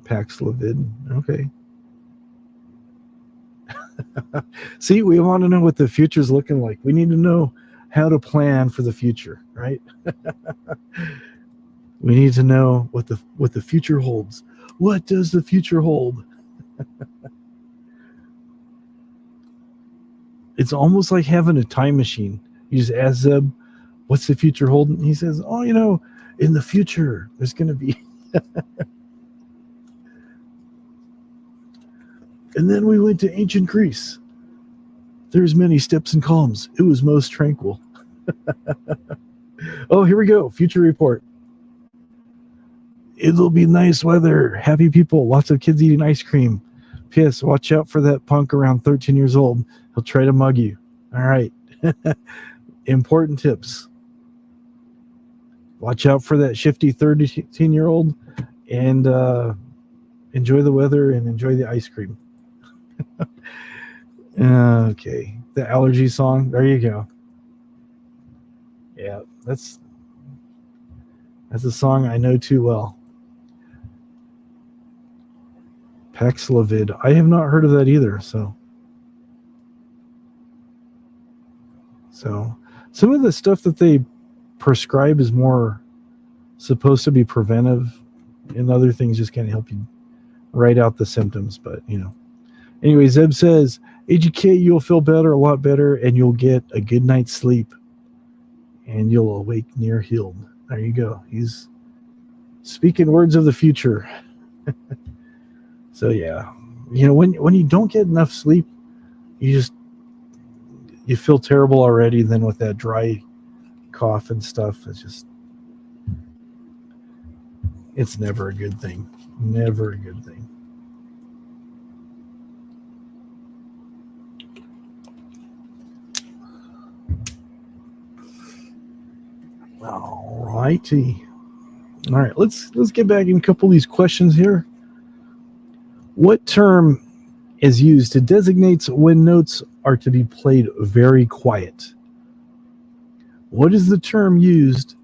A: Paxlovid. Okay. See, we want to know what the future's looking like. We need to know how to plan for the future, right? We need to know what the future holds. What does the future hold? It's almost like having a time machine. You just ask Zeb, what's the future holding? He says, oh, in the future, there's going to be. And then we went to ancient Greece. There's many steps and columns. It was most tranquil. Oh, here we go. Future report. It'll be nice weather. Happy people. Lots of kids eating ice cream. P.S. Watch out for that punk around 13 years old. He'll try to mug you. All right. Important tips. Watch out for that shifty 13-year-old and enjoy the weather and enjoy the ice cream. Okay. The allergy song. There you go. Yeah, that's a song I know too well. Paxlovid. I have not heard of that either. So some of the stuff that they prescribe is more supposed to be preventive, and other things just kind of help you write out the symptoms. But anyway, Zeb says, AGK, you'll feel better, a lot better, and you'll get a good night's sleep, and you'll awake near healed. There you go. He's speaking words of the future. So yeah, when you don't get enough sleep, you feel terrible already. Then with that dry cough and stuff, it's never a good thing. Never a good thing. All righty. All right, let's get back in a couple of these questions here. What term is used to designate when notes are to be played very quiet? What is the term used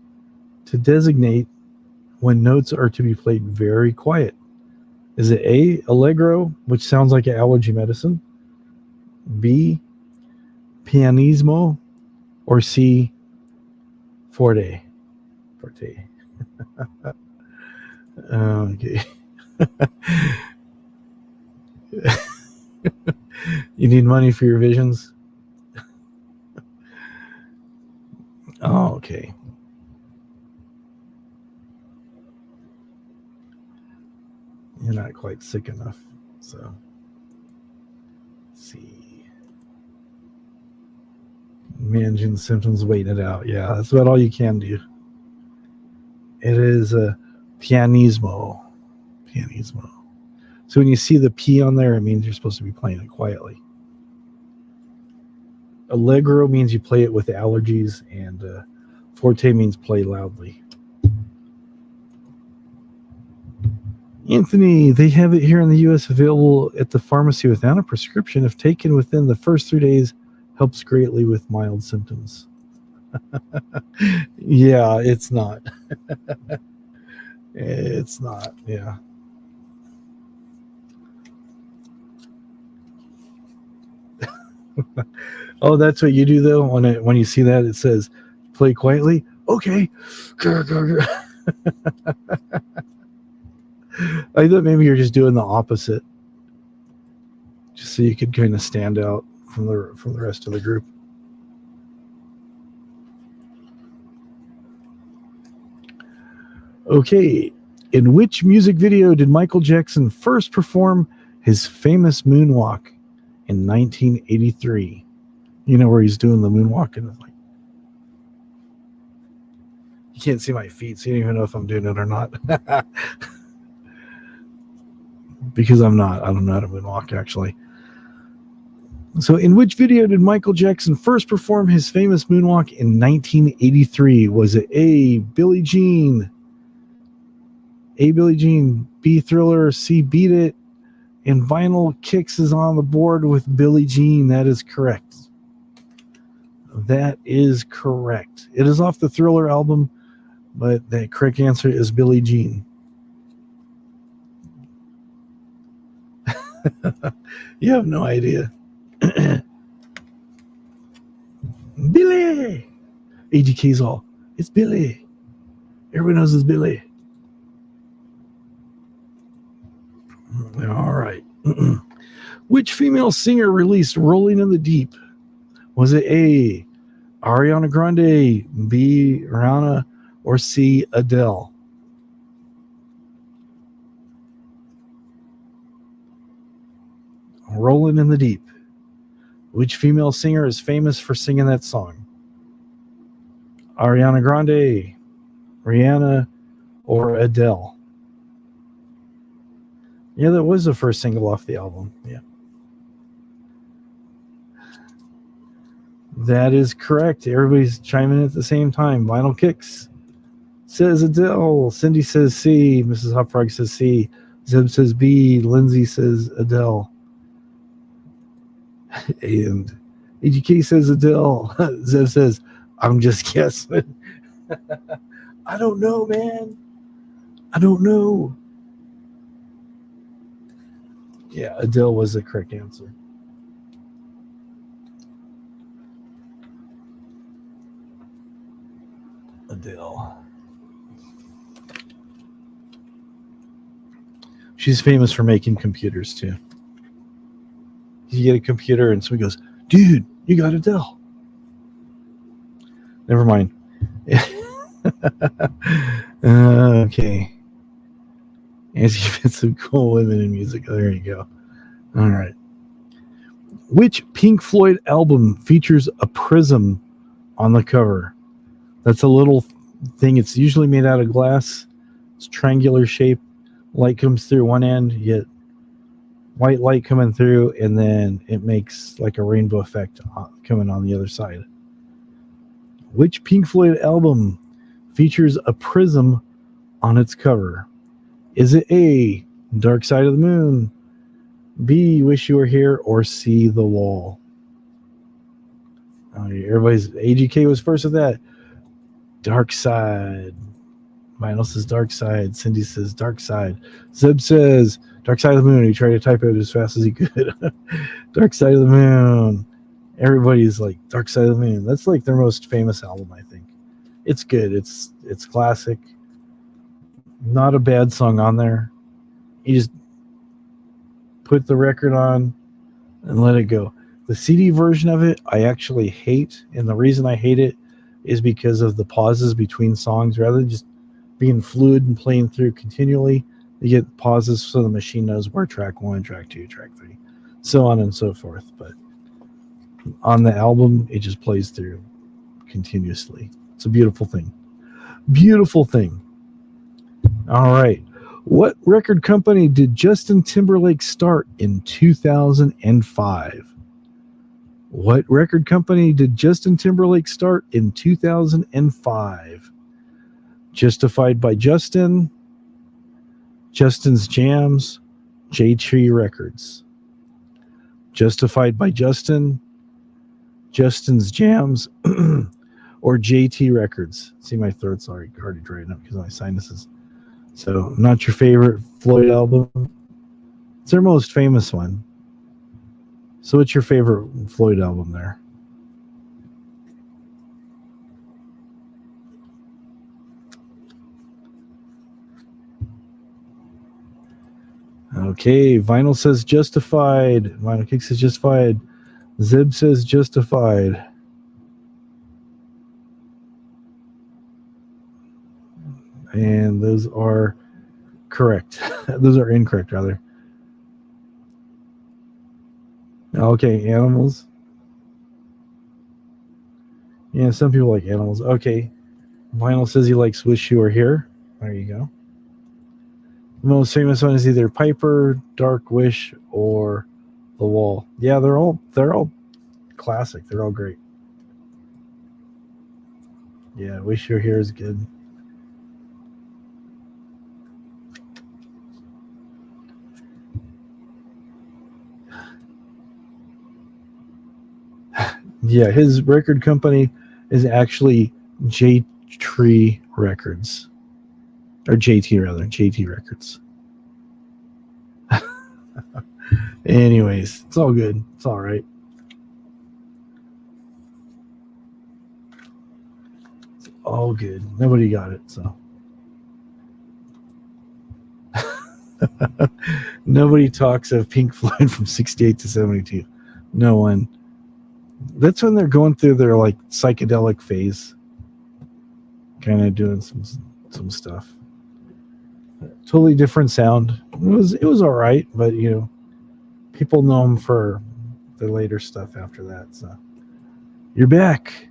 A: to designate when notes are to be played very quiet? Is it A, allegro, which sounds like an allergy medicine, B, pianismo, or C, forte? Okay. You need money for your visions? Oh, okay. You're not quite sick enough, so let's see. Managing symptoms, waiting it out. Yeah, that's about all you can do. It is a pianismo. Pianismo. So when you see the P on there, it means you're supposed to be playing it quietly. Allegro means you play it with allergies, and forte means play loudly. Anthony, they have it here in the U.S. available at the pharmacy without a prescription. If taken within the first 3 days, helps greatly with mild symptoms. Yeah, it's not. It's not, yeah. Oh, that's what you do, though? When you see that, it says, play quietly? Okay. I thought maybe you're just doing the opposite, just so you could kind of stand out from the rest of the group. Okay, in which music video did Michael Jackson first perform his famous moonwalk in 1983? You know where he's doing the moonwalk and it's like, you can't see my feet, so you don't even know if I'm doing it or not. Because I'm not. I don't know how to moonwalk, actually. So in which video did Michael Jackson first perform his famous moonwalk in 1983? Was it A, Billie Jean, A, Billie Jean, B, Thriller, C, Beat It, and Vinyl Kicks is on the board with Billie Jean? That is correct. That is correct. It is off the Thriller album, but the correct answer is Billie Jean. You have no idea. Billy! AGK's all, it's Billy. Everyone knows it's Billy. All right. Which female singer released Rolling in the Deep? Was it A, Ariana Grande, B, Rihanna, or C, Adele? Rolling in the Deep. Which female singer is famous for singing that song? Ariana Grande, Rihanna, or Adele? Yeah, that was the first single off the album. Yeah. That is correct. Everybody's chiming in at the same time. Vinyl Kicks says Adele. Cindy says C. Mrs. Hopfrog says C. Zeb says B. Lindsay says Adele. And AGK says Adele. Zeb says, I'm just guessing. I don't know, man. I don't know. Yeah, Adele was the correct answer. Adele. She's famous for making computers, too. You get a computer and somebody goes, dude, you got Adele. Never mind. Okay. As you've had some cool women in music. There you go. All right. Which Pink Floyd album features a prism on the cover? That's a little thing. It's usually made out of glass. It's triangular shape. Light comes through one end. You get white light coming through, and then it makes like a rainbow effect coming on the other side. Which Pink Floyd album features a prism on its cover? Is it A, Dark Side of the Moon, B, Wish You Were Here, or C, The Wall? Everybody's AGK was first with that. Dark Side. Vinyl says Dark Side. Cindy says Dark Side. Zeb says Dark Side of the Moon. He tried to type it as fast as he could. Dark Side of the Moon. Everybody's like Dark Side of the Moon. That's like their most famous album, I think. It's good. It's classic. Not a bad song on there. You just put the record on, and let it go. The CD version of it, I actually hate, and the reason I hate it is because of the pauses between songs. Rather than just being fluid and playing through continually, you get pauses so the machine knows where track 1, track 2, track 3, so on and so forth. But on the album, it just plays through continuously. It's a beautiful thing. Beautiful thing. All right. What record company did Justin Timberlake start in 2005? What record company did Justin Timberlake start in 2005? Justified by Justin, Justin's Jams, J-Tree Records. Justified by Justin, Justin's Jams, or JT Records. See, my throat's already drying up because of my sinuses. So, not your favorite Floyd album. It's their most famous one. So, what's your favorite Floyd album there? Okay, Vinyl says Justified. Vinyl Kick says Justified. Zib says Justified. And those are correct. Those are incorrect, rather. Okay, Animals. Yeah, some people like Animals. Okay. Vinyl says he likes Wish You Were Here. There you go. The most famous one is either Piper, Dark Wish, or The Wall. Yeah, they're all classic. They're all great. Yeah, Wish You Were Here is good. Yeah, his record company is actually J-Tree Records. Or JT, rather. JT Records. Anyways, it's all good. It's all right. It's all good. Nobody got it, so. Nobody talks of Pink Floyd from 68 to 72. No one. That's when they're going through their like psychedelic phase. Kind of doing some stuff. Totally different sound. It was all right, but you know, people know them for the later stuff after that. So you're back.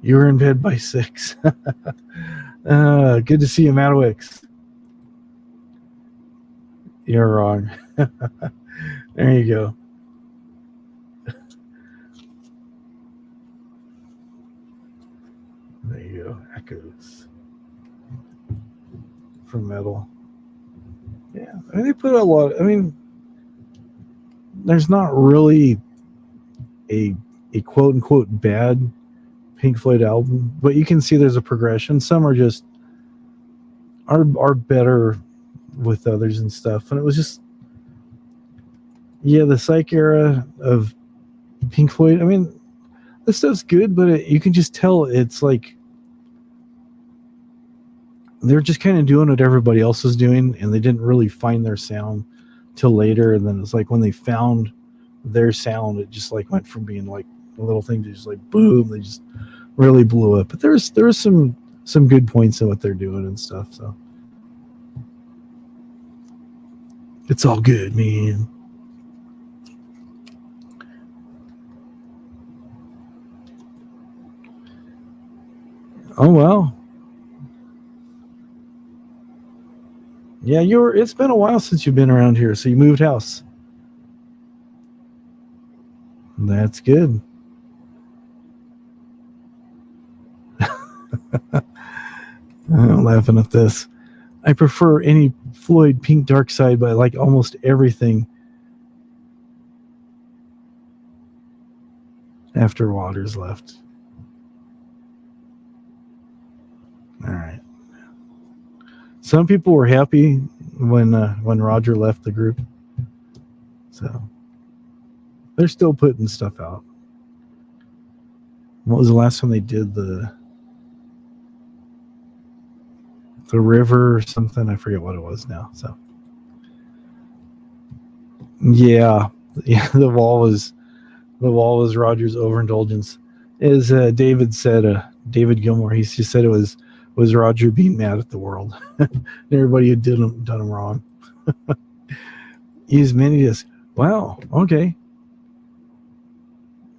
A: You were in bed by 6. Good to see you, Madowix. You're wrong. There you go. There you go. Echoes from Metal. Yeah, I mean, they put a lot. I mean, there's not really a quote unquote bad Pink Floyd album, but you can see there's a progression. Some are just are better with others and stuff, and it was just the psych era of Pink Floyd. I mean, this stuff's good, but you can just tell it's like they're just kind of doing what everybody else was doing, and they didn't really find their sound till later. And then it's like when they found their sound, it just like went from being like a little thing to just like boom, they just really blew up. But there's some good points in what they're doing and stuff. So it's all good, man. Oh well. Yeah, it's been a while since you've been around here, so you moved house. That's good. I'm laughing at this. I prefer any Floyd Pink Dark Side, but I like almost everything after Waters left. All right. Some people were happy when Roger left the group, so they're still putting stuff out. What was the last time they did the river or something? I forget what it was now. So yeah, Yeah, the wall was Roger's overindulgence. As David said, David Gilmour, he just said it was Roger being mad at the world. Everybody had done him wrong. Use mini disc. Wow. Okay.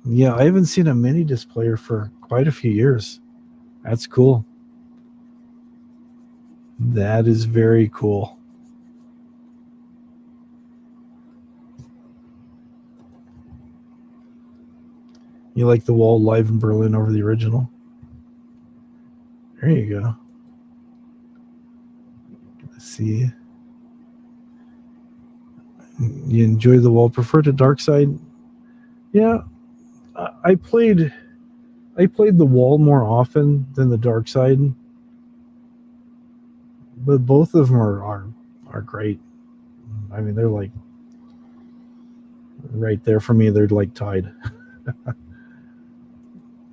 A: Yeah, I haven't seen a mini disc player for quite a few years. That's cool. That is very cool. You like the wall live in Berlin over the original? There you go. Let's see. You enjoy the wall. Prefer to Dark Side? Yeah, I played the wall more often than the Dark Side, but both of them are great. I mean, they're like right there for me. They're like tied.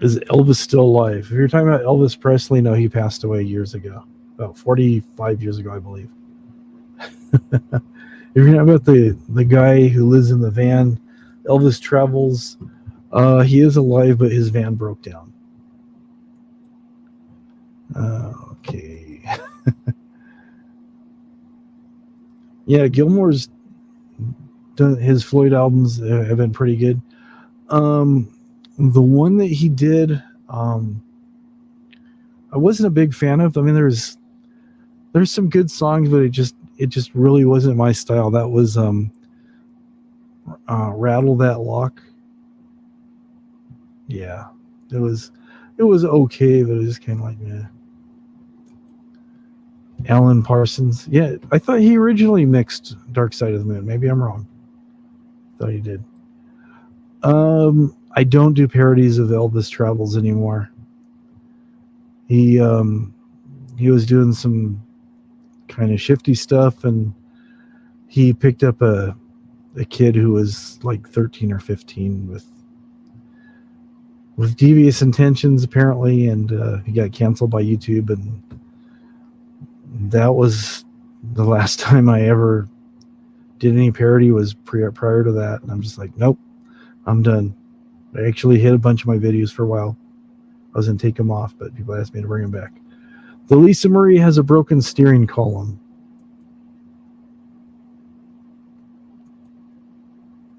A: Is Elvis still alive? If you're talking about Elvis Presley, no, he passed away years ago, about 45 years ago, I believe. If you're talking about the guy who lives in the van, Elvis Travels, he is alive, but his van broke down. Okay. Yeah, Gilmour's done, his Floyd albums have been pretty good. The one that he did, I wasn't a big fan of. I mean, there's some good songs, but it just really wasn't my style. That was Rattle That Lock. Yeah, it was okay, but it was just kind of like, yeah. Alan Parsons. Yeah, I thought he originally mixed Dark Side of the Moon. Maybe I'm wrong. Thought he did. I don't do parodies of Elvis Travels anymore. He was doing some kind of shifty stuff, and he picked up a kid who was like 13 or 15 with devious intentions apparently, and he got canceled by YouTube, and that was the last time I ever did any parody. Was prior to that, and I'm just like, nope, I'm done. I actually hid a bunch of my videos for a while. I was going to take them off, but people asked me to bring them back. The Lisa Marie has a broken steering column.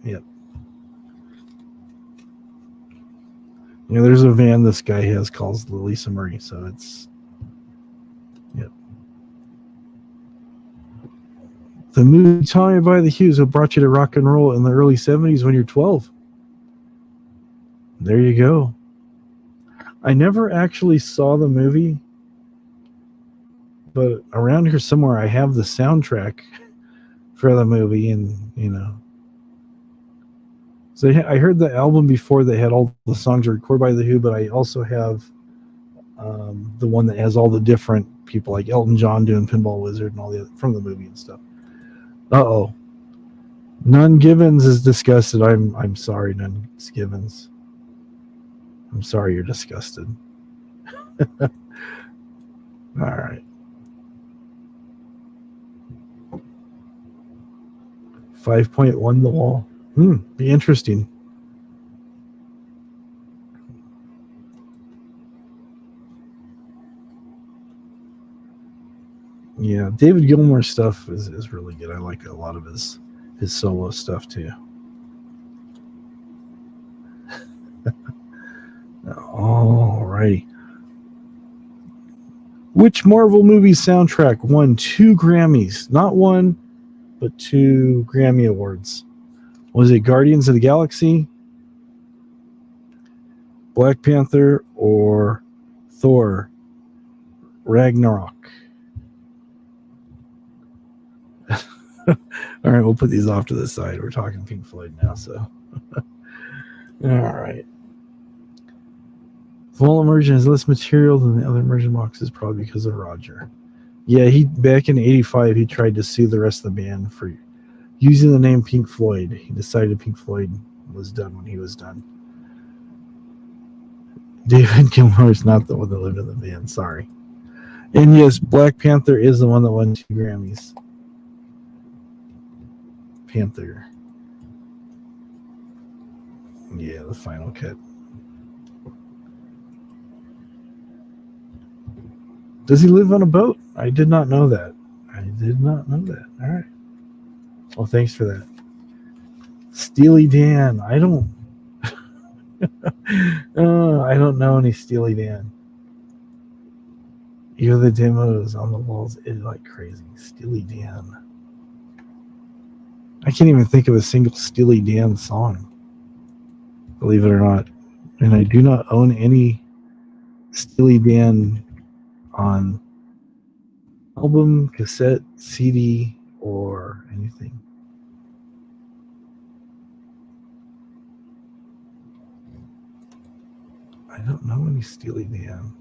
A: Yep. You know, there's a van this guy has calls the Lisa Marie, so it's, yep. The movie Tommy by the Hughes, what brought you to rock and roll in the early 70s when you're 12. There you go. I never actually saw the movie, but around here somewhere I have the soundtrack for the movie, and you know. So I heard the album before they had all the songs recorded by The Who, but I also have the one that has all the different people, like Elton John doing Pinball Wizard and all the other, from the movie and stuff. Uh-oh. None Givens is disgusted. I'm sorry, None Givens. I'm sorry you're disgusted. All right. 5.1 the wall. Be interesting. Yeah, David Gilmour's stuff is really good. I like a lot of his solo stuff too. Alrighty. Which Marvel movie soundtrack won 2 Grammys? Not one, but 2 Grammy Awards. Was it Guardians of the Galaxy, Black Panther, or Thor Ragnarok? All right, we'll put these off to the side. We're talking Pink Floyd now, so. All right. Full immersion has less material than the other immersion boxes, probably because of Roger. Yeah, he back in '85 he tried to sue the rest of the band for using the name Pink Floyd. He decided Pink Floyd was done when he was done. David Gilmour is not the one that lived in the band. Sorry. And yes, Black Panther is the one that won 2 Grammys. Panther. Yeah, the final cut. Does he live on a boat? I did not know that. I did not know that. All right. Well, thanks for that. Steely Dan. I don't know any Steely Dan. You're the demos on the walls. It's like crazy. Steely Dan. I can't even think of a single Steely Dan song. Believe it or not. And I do not own any Steely Dan on album, cassette, CD, or anything. I don't know any Steely Dan.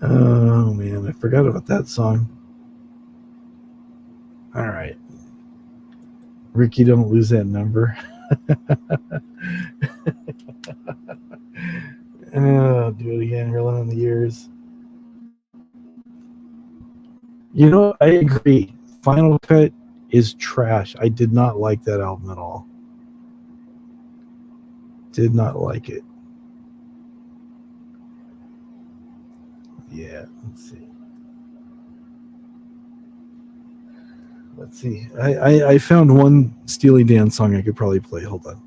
A: Oh man, I forgot about that song. All right. Ricky, don't lose that number. Do it again, Rolling in the Years. You know, I agree. Final Cut is trash. I did not like that album at all. Did not like it. Yeah, let's see. Let's see. I found one Steely Dan song I could probably play. Hold on.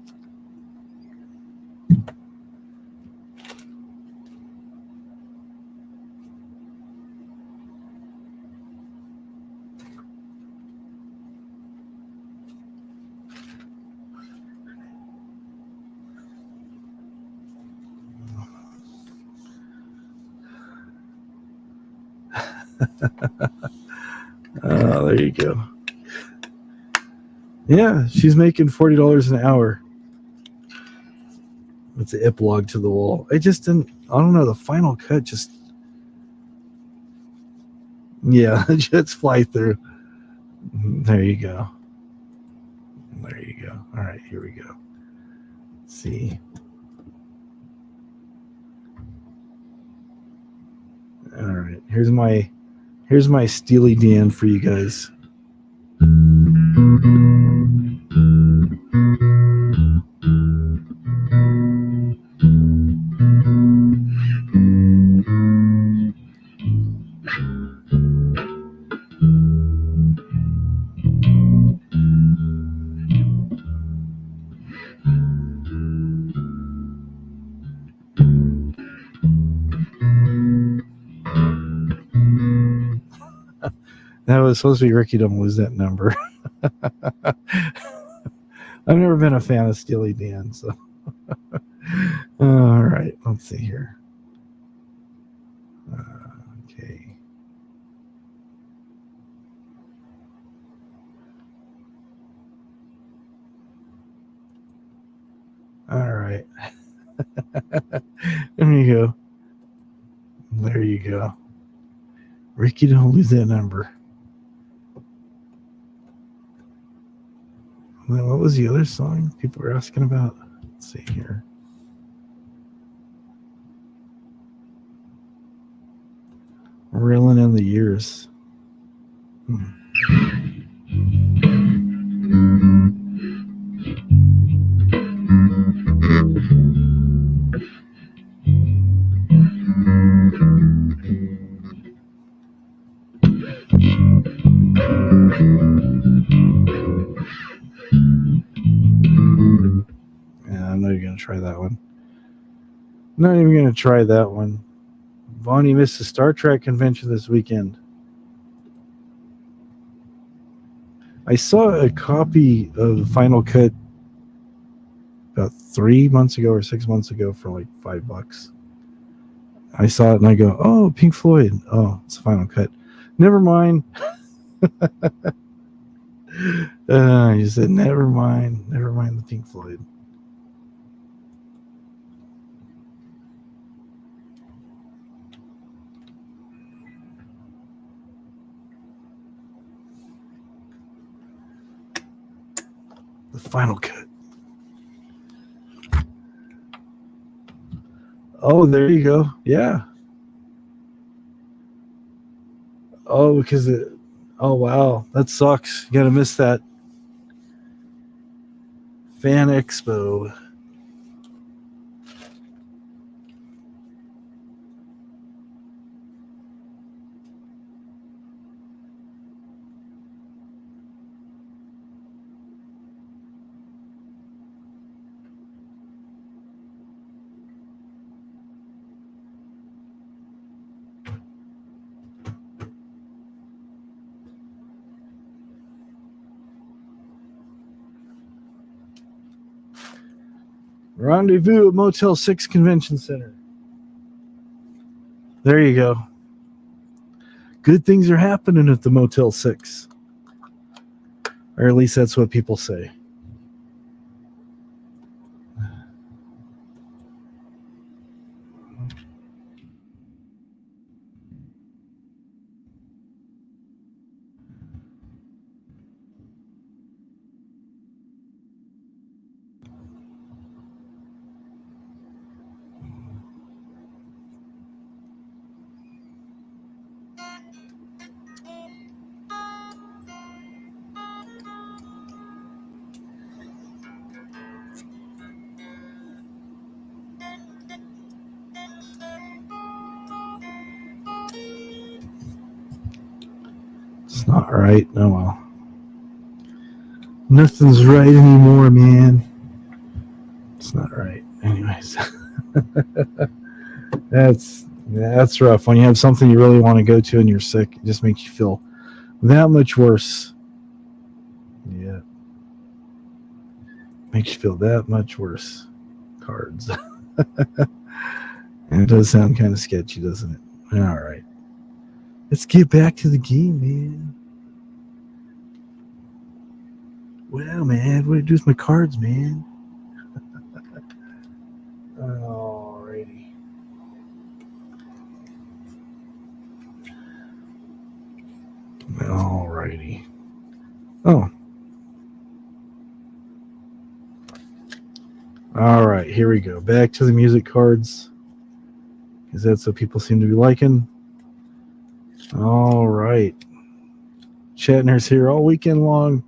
A: Oh, there you go. Yeah, she's making $40 an hour. It's an epilogue to the wall. I just didn't. I don't know. The final cut just. Yeah, jets fly through. There you go. There you go. All right, here we go. Let's see. All right, here's my Steely Dan for you guys. That was supposed to be Ricky. Don't lose that number. I've never been a fan of Steely Dan, so. All right, let's see here. Okay. All right. There you go. There you go. Ricky, don't lose that number. What was the other song people were asking about? Let's see here. Reeling in the Years. Yeah, I'm not even going to try that one. Not even going to try that one. Bonnie missed the Star Trek convention this weekend. I saw a copy of Final Cut about 3 months ago or 6 months ago for like $5. I saw it and I go, oh, Pink Floyd. Oh, it's a Final Cut. Never mind. He said, never mind the Pink Floyd. The Final Cut. Oh, there you go. Yeah. Oh, because Oh, wow. That sucks. You got to miss that Fan Expo. Rendezvous at Motel 6 Convention Center. There you go. Good things are happening at the Motel 6. Or at least that's what people say. It's not right. Oh well. Nothing's right anymore, man. It's not right. Anyways. That's rough. When you have something you really want to go to and you're sick, it just makes you feel that much worse. Yeah. Makes you feel that much worse. Cards. And it does sound kind of sketchy, doesn't it? All right. Let's get back to the game, man. Well, man, what do I do with my cards, man? Alrighty. Alrighty. Oh. All right, here we go. Back to the music cards. Because that's what people seem to be liking. All right. Shatner's here all weekend long.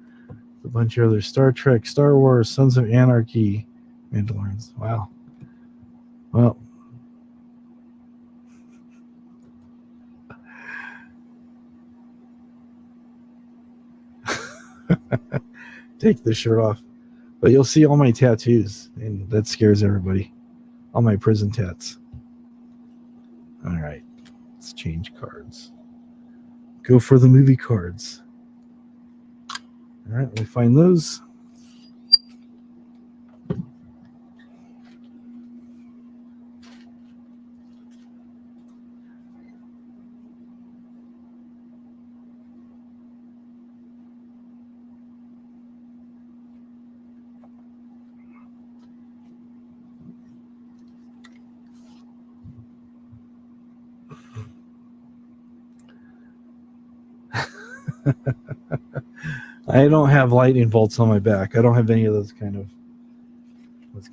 A: A bunch of other Star Trek, Star Wars, Sons of Anarchy, Mandalorians. Wow. Well. Take this shirt off. But you'll see all my tattoos, and that scares everybody. All my prison tats. All right. Let's change cards. Go for the movie cards. All right, let me find those. I don't have lightning bolts on my back. I don't have any of those kind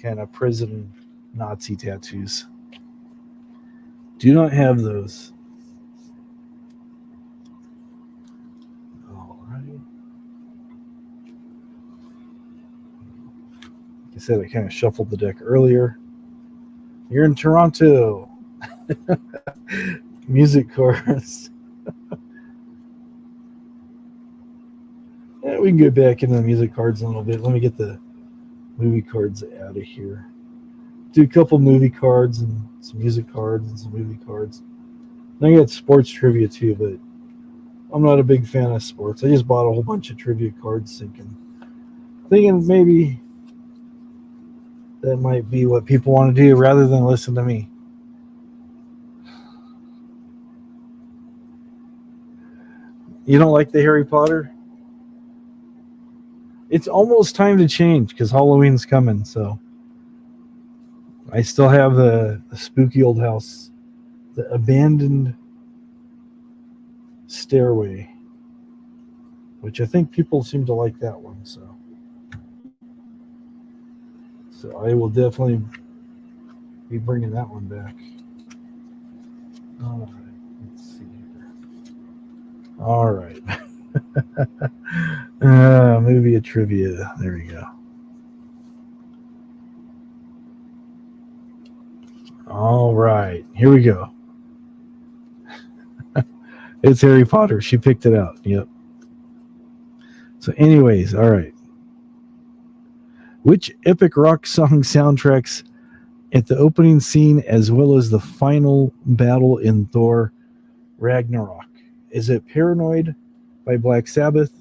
A: of prison Nazi tattoos. Do not have those. All right. Like I said, I kind of shuffled the deck earlier. You're in Toronto. Music cards. Yeah, we can get back into the music cards in a little bit. Let me get the movie cards out of here. Do a couple movie cards and some music cards and some movie cards. And I got sports trivia too, but I'm not a big fan of sports. I just bought a whole bunch of trivia cards thinking maybe that might be what people want to do rather than listen to me. You don't like the Harry Potter? It's almost time to change because Halloween's coming, so I still have the spooky old house, the abandoned stairway, which I think people seem to like that one. So I will definitely be bringing that one back. All right, let's see here. All right. Movie of trivia. There we go. All right, here we go. It's Harry Potter. She picked it out. Yep. So, anyways, all right. Which epic rock song soundtracks at the opening scene as well as the final battle in Thor Ragnarok? Is it Paranoid by Black Sabbath,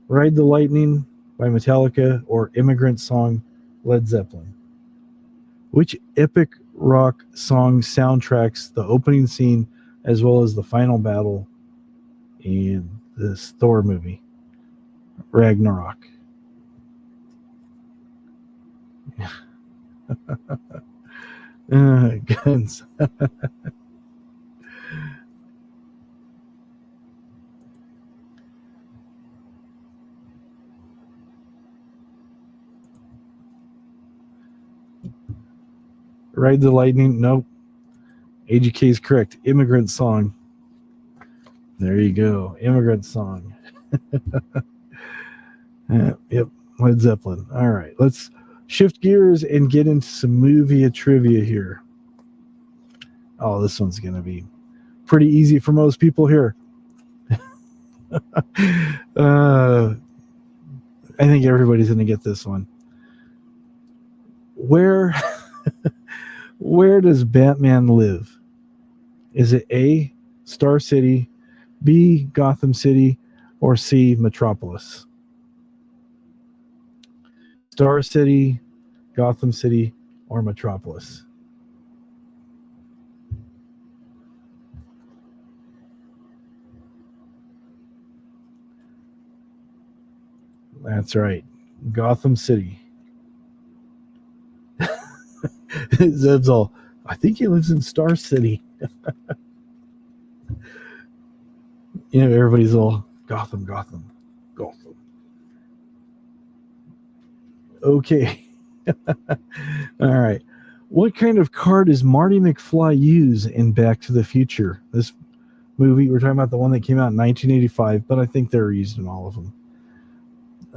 A: Ride the Lightning by Metallica, or Immigrant Song Led Zeppelin? Which epic rock song soundtracks the opening scene as well as the final battle in this Thor movie, Ragnarok? Guns. Ride the Lightning. Nope. AGK is correct. Immigrant Song. There you go. Immigrant Song. Yep. Led Zeppelin. All right. Let's shift gears and get into some movie trivia here. Oh, this one's going to be pretty easy for most people here. I think everybody's going to get this one. Where does Batman live? Is it A, Star City, B, Gotham City, or C, Metropolis? Star City, Gotham City, or Metropolis? That's right. Gotham City. Zeb's all, I think he lives in Star City. Everybody's all, Gotham. Okay. All right. What kind of car does Marty McFly use in Back to the Future? This movie, we're talking about the one that came out in 1985, but I think they're used in all of them.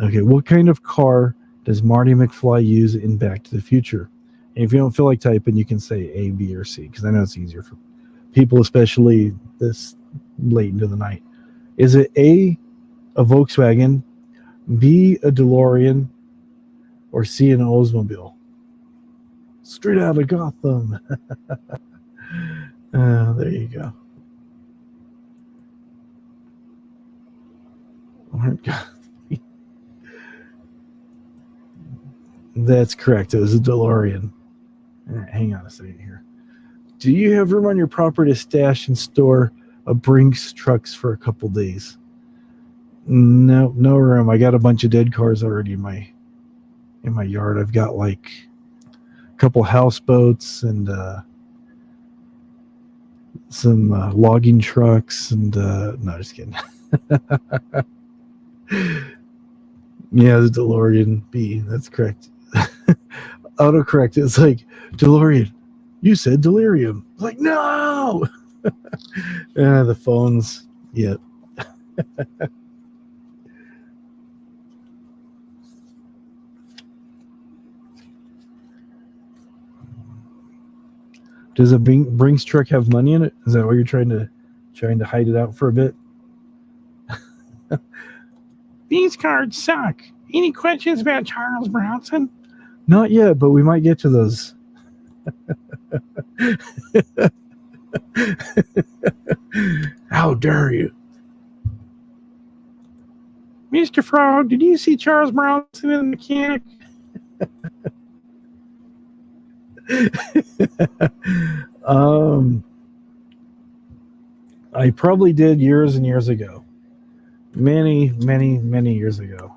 A: Okay, what kind of car does Marty McFly use in Back to the Future? And if you don't feel like typing, you can say A, B, or C, because I know it's easier for people, especially this late into the night. Is it A, a Volkswagen, B, a DeLorean, or C, an Oldsmobile? Straight out of Gotham. There you go. That's correct. It was a DeLorean. Right, hang on a second here. Do you have room on your property to stash and store a Brinks trucks for a couple days? No room. I got a bunch of dead cars already in my yard. I've got like a couple houseboats and some logging trucks and no, just kidding. Yeah, the DeLorean B. That's correct. Autocorrect. It's like, DeLorean, you said delirium. It's like, no. The phones. Yep. Does a Brinks truck have money in it? Is that why you're trying to hide it out for a bit? These cards suck. Any questions about Charles Bronson? Not yet, but we might get to those. How dare you? Mr. Frog, did you see Charles Bronson in the mechanic? I probably did years and years ago. Many years ago.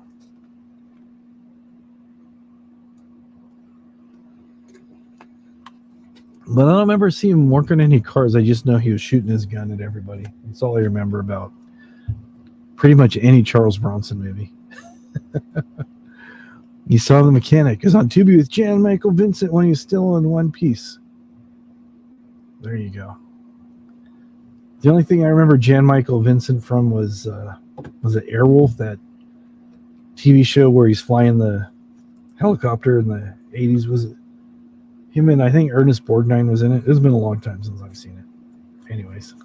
A: But I don't remember seeing him working any cars. I just know he was shooting his gun at everybody. That's all I remember about pretty much any Charles Bronson movie. You saw the mechanic. It was on Tubi with Jan Michael Vincent when he was still in One Piece. There you go. The only thing I remember Jan Michael Vincent from was
B: Was it Airwolf, that TV show where he's flying the helicopter in the 80s? Was it him? And I think Ernest Borgnine was in it. It's been a long time since I've seen it. Anyways.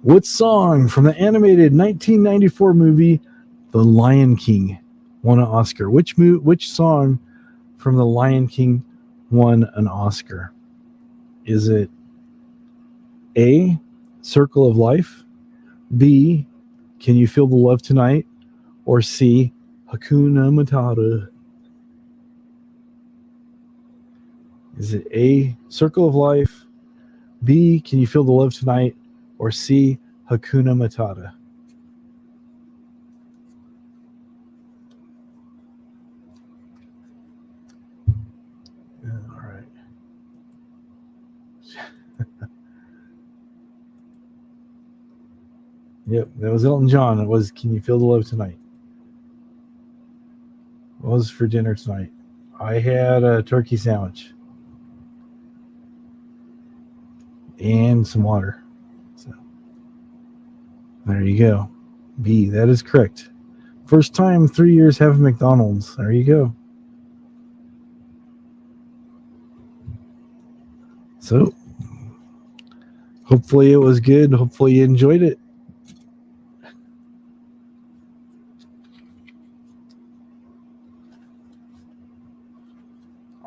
B: What song from the animated 1994 movie The Lion King won an Oscar? Which song from The Lion King won an Oscar? Is it A, Circle of Life, B, Can You Feel the Love Tonight, or C, Hakuna Matata? Is it A, Circle of Life, B, Can You Feel the Love Tonight, or C, Hakuna Matata? All right. Yep, that was Elton John. It was Can You Feel the Love Tonight? What was for dinner tonight? I had a turkey sandwich and some water. So there you go. B, that is correct. First time 3 years having McDonald's. There you go. So hopefully it was good. Hopefully you enjoyed it.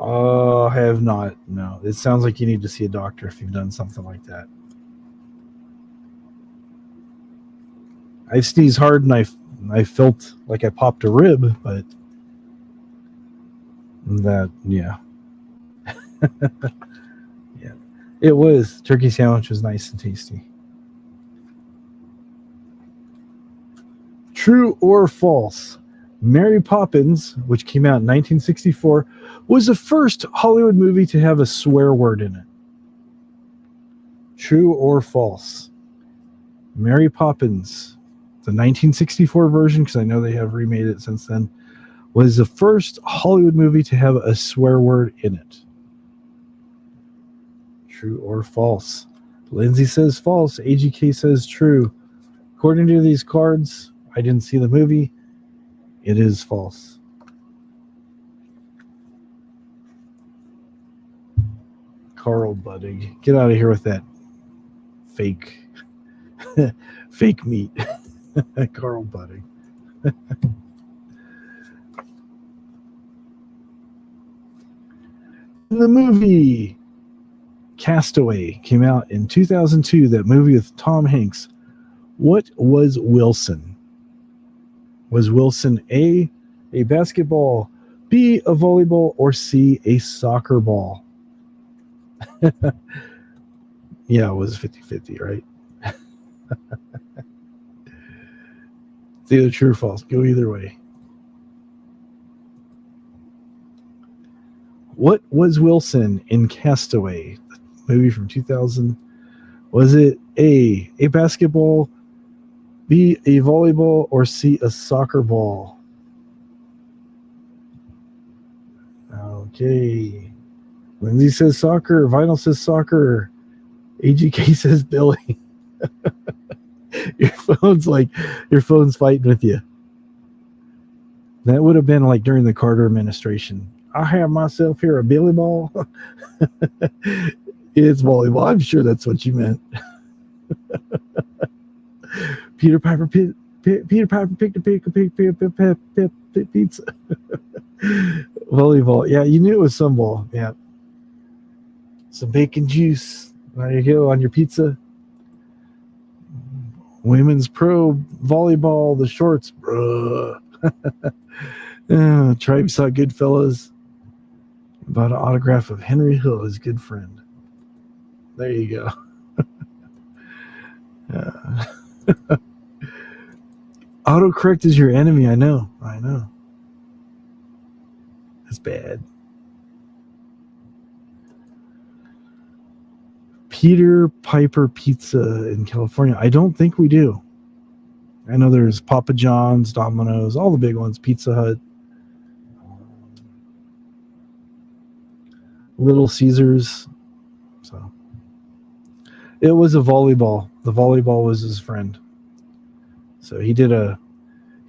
B: Oh, I have not. No, it sounds like you need to see a doctor if you've done something like that. I sneezed hard and I felt like I popped a rib, but that, yeah. Yeah. It was. Turkey sandwich was nice and tasty. True or false? Mary Poppins, which came out in 1964, was the first Hollywood movie to have a swear word in it. True or false? Mary Poppins, the 1964 version, because I know they have remade it since then, was the first Hollywood movie to have a swear word in it. True or false? Lindsay says false. AGK says true. According to these cards, I didn't see the movie. It is false. Carl Buddig. Get out of here with that fake fake meat. Carl Buddig. The movie Castaway came out in 2002, that movie with Tom Hanks. What was Wilson? Was Wilson A basketball, B, a volleyball, or C, a soccer ball? Yeah, it was 50-50, right? It's either true or false. Go either way. What was Wilson in Castaway, the movie from 2000? Was it A basketball, B, a volleyball, or C, a soccer ball? Okay. Lindsay says soccer. Vinyl says soccer. AGK says Billy. Your phone's fighting with you. That would have been like during the Carter administration. I have myself here a Billy ball. It's volleyball. I'm sure that's what you meant. Peter Piper picked a pizza. Volleyball. Yeah, you knew it was some ball. Yeah. Some bacon juice. There you go on your pizza. Women's pro volleyball, the shorts. Tribe saw Goodfellas. Bought an autograph of Henry Hill, his good friend. There you go. Autocorrect is your enemy. I know. That's bad. Peter Piper Pizza in California. I don't think we do. I know there's Papa John's, Domino's, all the big ones, Pizza Hut, Little Caesars. So it was a volleyball. The volleyball was his friend. So he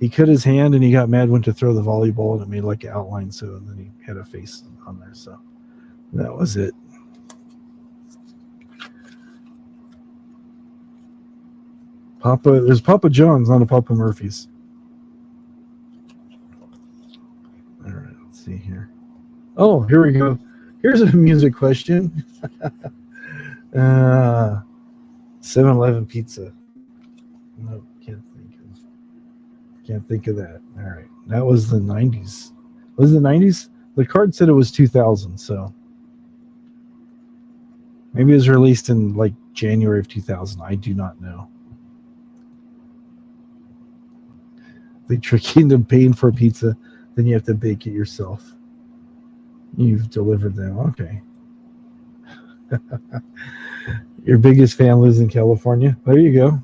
B: cut his hand and he got mad, went to throw the volleyball, and it made like an outline. So and then he had a face on there. So that was it. There's Papa John's, not a Papa Murphy's. All right, let's see here. Oh, here we go. Here's a music question. 7-Eleven pizza. No, can't think of that. All right, that was the 90s. Was it the 90s? The card said it was 2000, so maybe it was released in like January of 2000. I do not know. They trick you into paying for a pizza, then you have to bake it yourself. You've delivered them. Okay. Your biggest fan lives in California. There you go.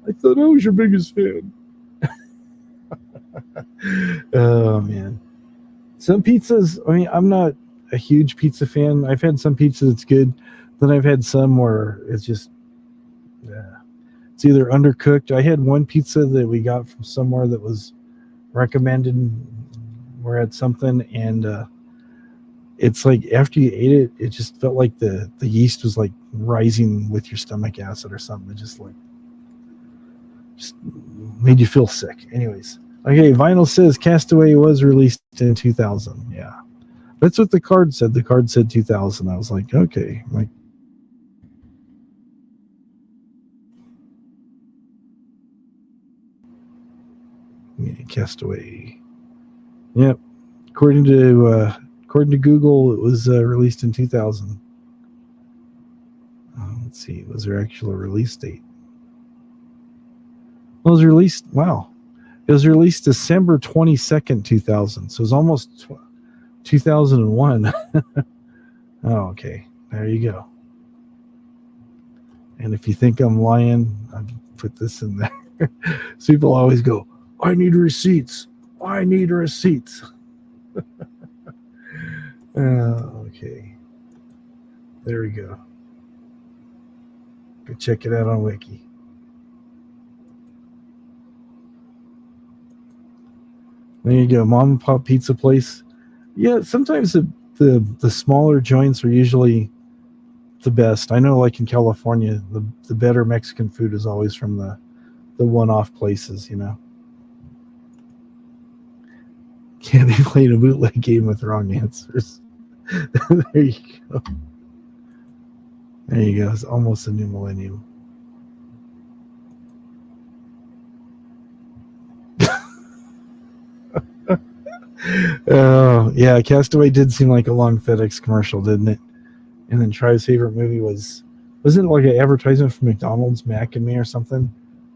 B: I thought I was your biggest fan. Oh, man. Some pizzas, I mean, I'm not a huge pizza fan. I've had some pizza that's good. Then I've had some where it's just, it's either undercooked. I had one pizza that we got from somewhere that was recommended. We're at something, and it's like after you ate it, it just felt like the yeast was like rising with your stomach acid or something. It just made you feel sick. Anyways, okay, Vinyl says Castaway was released in 2000. Yeah, that's what the card said. The card said 2000. I was like, okay, like. Yeah, Castaway. Yep. According to Google, it was released in 2000. Let's see. Was there actual release date? Well, it was released. Wow. It was released December 22nd, 2000. So it was almost 2001. Oh, okay. There you go. And if you think I'm lying, I'll put this in there. So people always go, I need receipts. I need receipts. Okay. There we go. Go check it out on Wiki. There you go. Mom and pop pizza place. Yeah, sometimes the smaller joints are usually the best. I know, like in California, the better Mexican food is always from the one-off places, you know. Can't be playing a bootleg game with wrong answers. There you go. There you go. It's almost a new millennium. Oh, yeah. Castaway did seem like a long FedEx commercial, didn't it? And then Tribe's favorite movie wasn't it like an advertisement for McDonald's, Mac and Me or something?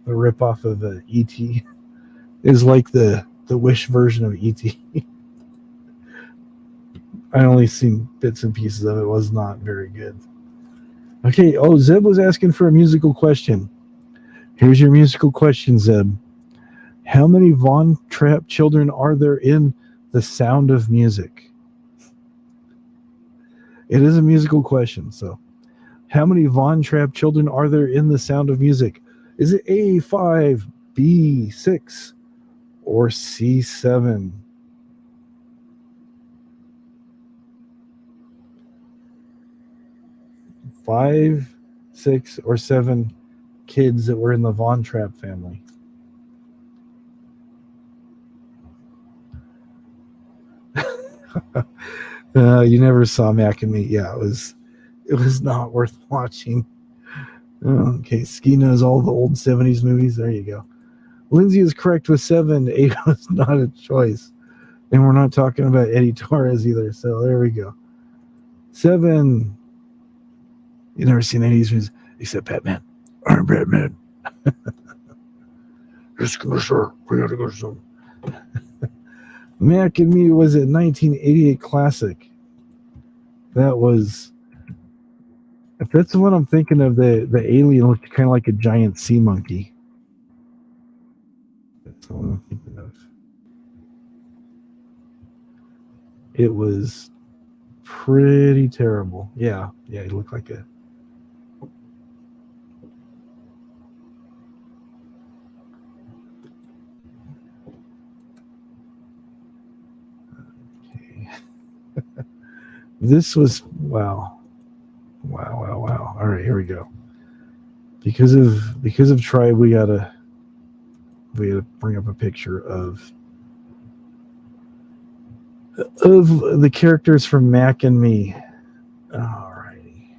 B: A ripoff of E.T. It was like the Wish version of E.T. I only seen bits and pieces of it. It was not very good. Okay, Zeb was asking for a musical question. Here's your musical question, Zeb. How many Von Trapp children are there in The Sound of Music? It is a musical question, so how many Von Trapp children are there in The Sound of Music? Is it A, 5, B, 6, or C, 7? 5, 6, or 7 kids that were in the Von Trapp family. You never saw Mac and Me. Yeah, it was not worth watching. Okay, Ski knows all the old 70s movies. There you go. Lindsay is correct with 7. 8 was not a choice. And we're not talking about Eddie Torres either. So there we go. 7. You've never seen any of these movies except Batman. I'm Batman. Let's go, sir. We gotta go soon. Mac and Me was a 1988 classic. That was, if that's the one I'm thinking of, the alien looked kind of like a giant sea monkey. That's the one I'm thinking of. It was pretty terrible. Yeah, he looked like a. This was wow. All right, here we go. Because of Tribe, we gotta bring up a picture of the characters from Mac and Me. All righty.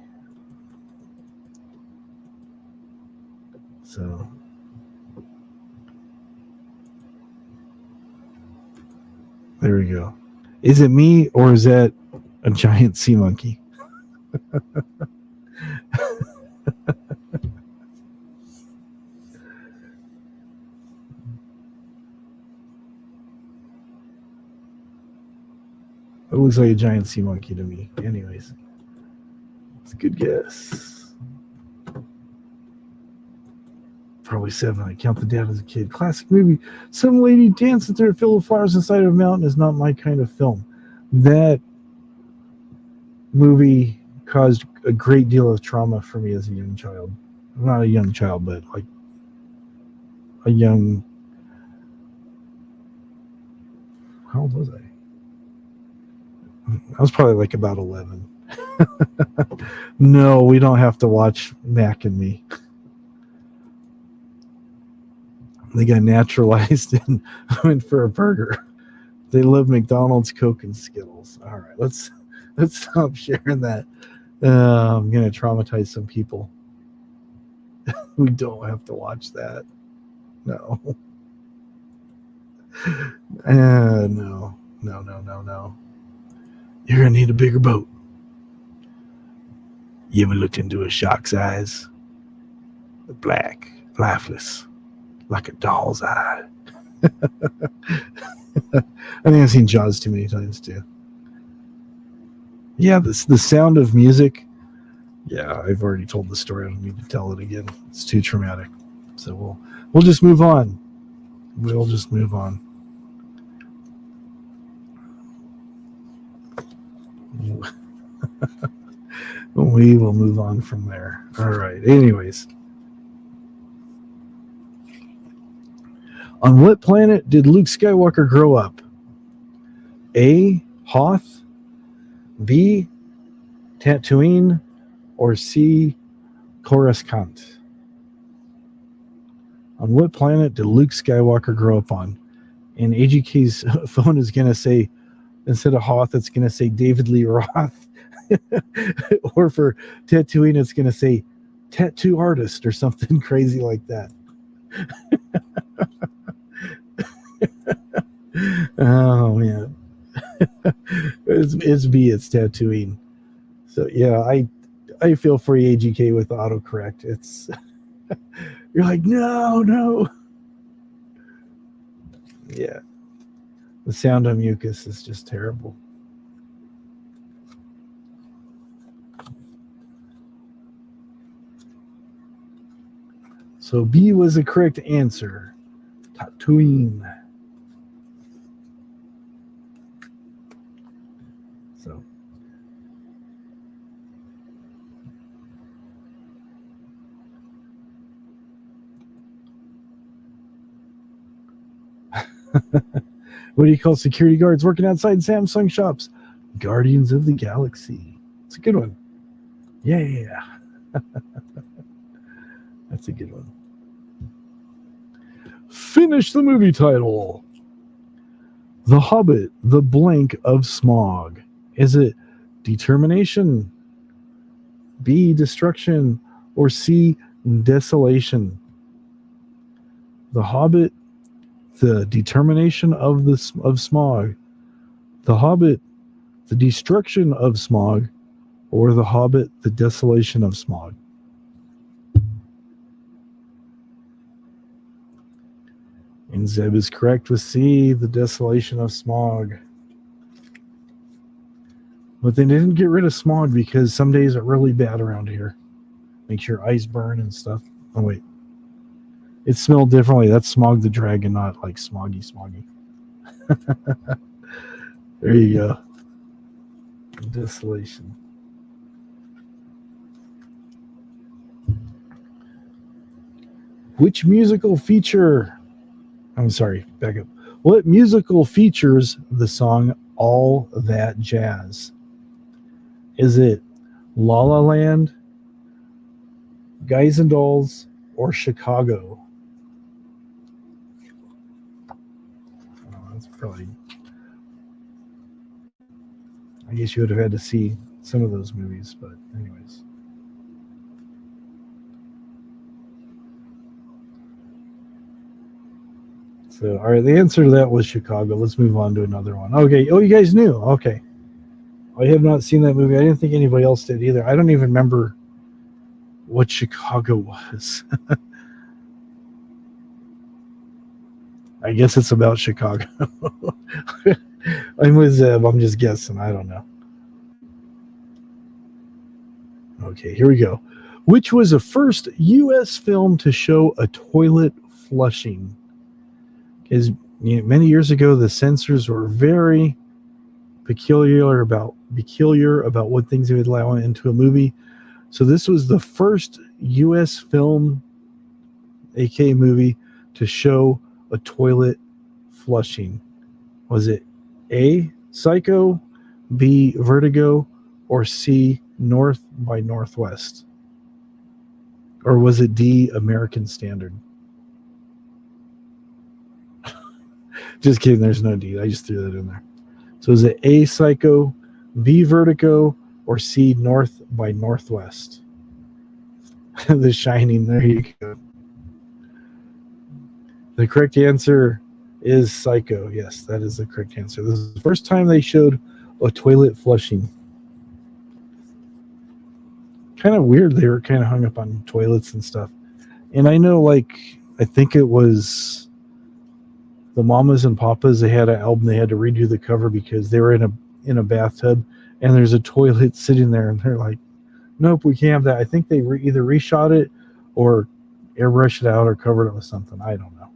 B: So there we go. Is it me or is that a giant sea monkey? It looks like a giant sea monkey to me. Anyways, it's a good guess. Probably 7. I count the dad as a kid. Classic movie. Some lady dances through a field of flowers inside of a mountain is not my kind of film. That movie caused a great deal of trauma for me as a young child. Not a young child, but like a young. How old was I? I was probably like about 11. No, we don't have to watch Mac and Me. They got naturalized and went for a burger. They love McDonald's, Coke, and Skittles. All right, let's stop sharing that. I'm gonna traumatize some people. We don't have to watch that. No. No. You're gonna need a bigger boat. You ever looked into a shark's eyes? They're black, lifeless, like a doll's eye. I think I've seen Jaws too many times too. Yeah, the sound of music. Yeah, I've already told the story. I don't need to tell it again. It's too traumatic. So we'll just move on. We'll just move on. We will move on from there. All right. Anyways. On what planet did Luke Skywalker grow up? A. Hoth, B. Tatooine, or C. Coruscant? On what planet did Luke Skywalker grow up on? And AGK's phone is going to say, instead of Hoth, it's going to say David Lee Roth. Or for Tatooine, it's going to say tattoo artist or something crazy like that. Oh, man. It's B, it's Tatooine. So, yeah, I feel for AGK with autocorrect. It's you're like, no. Yeah. The sound on mucus is just terrible. So B was the correct answer. Tatooine. So. What do you call security guards working outside Samsung shops? Guardians of the Galaxy. It's a good one. Yeah. That's a good one. Finish the movie title. The Hobbit, the blank of Smog. Is it determination, B, destruction, or C, desolation? The Hobbit, the determination of Smog. The Hobbit, the destruction of Smog, or The Hobbit, the desolation of Smog. And Zeb is correct with C, the desolation of Smog. But they didn't get rid of smog because some days are really bad around here. Makes your eyes burn and stuff. Oh, wait. It smelled differently. That's Smog the Dragon, not like smoggy. There you go. Desolation. Which musical feature... I'm sorry, back up. What musical features the song All That Jazz? Is it La La Land, Guys and Dolls, or Chicago? That's probably. I guess you would have had to see some of those movies, but anyways. So, all right, the answer to that was Chicago. Let's move on to another one. Okay. Oh, you guys knew. Okay. I have not seen that movie. I didn't think anybody else did either. I don't even remember what Chicago was. I guess it's about Chicago. I'm with Zeb. I'm just guessing. I don't know. Okay, here we go. Which was the first U.S. film to show a toilet flushing? Because many years ago, the censors were very peculiar about what things they would allow into a movie. So this was the first U.S. film, aka movie, to show a toilet flushing. Was it A, Psycho, B, Vertigo, or C, North by Northwest? Or was it D, American Standard? Just kidding, there's no D. I just threw that in there. So is it A, Psycho, B, Vertigo, or C, North by Northwest? The Shining, there you go. The correct answer is Psycho. Yes, that is the correct answer. This is the first time they showed a toilet flushing. Kind of weird. They were kind of hung up on toilets and stuff. And I know, I think it was the Mamas and Papas. They had an album. They had to redo the cover because they were in a bathtub and there's a toilet sitting there, and they're like, "Nope, we can't have that." I think they either reshot it or airbrushed it out or covered it with something. I don't know.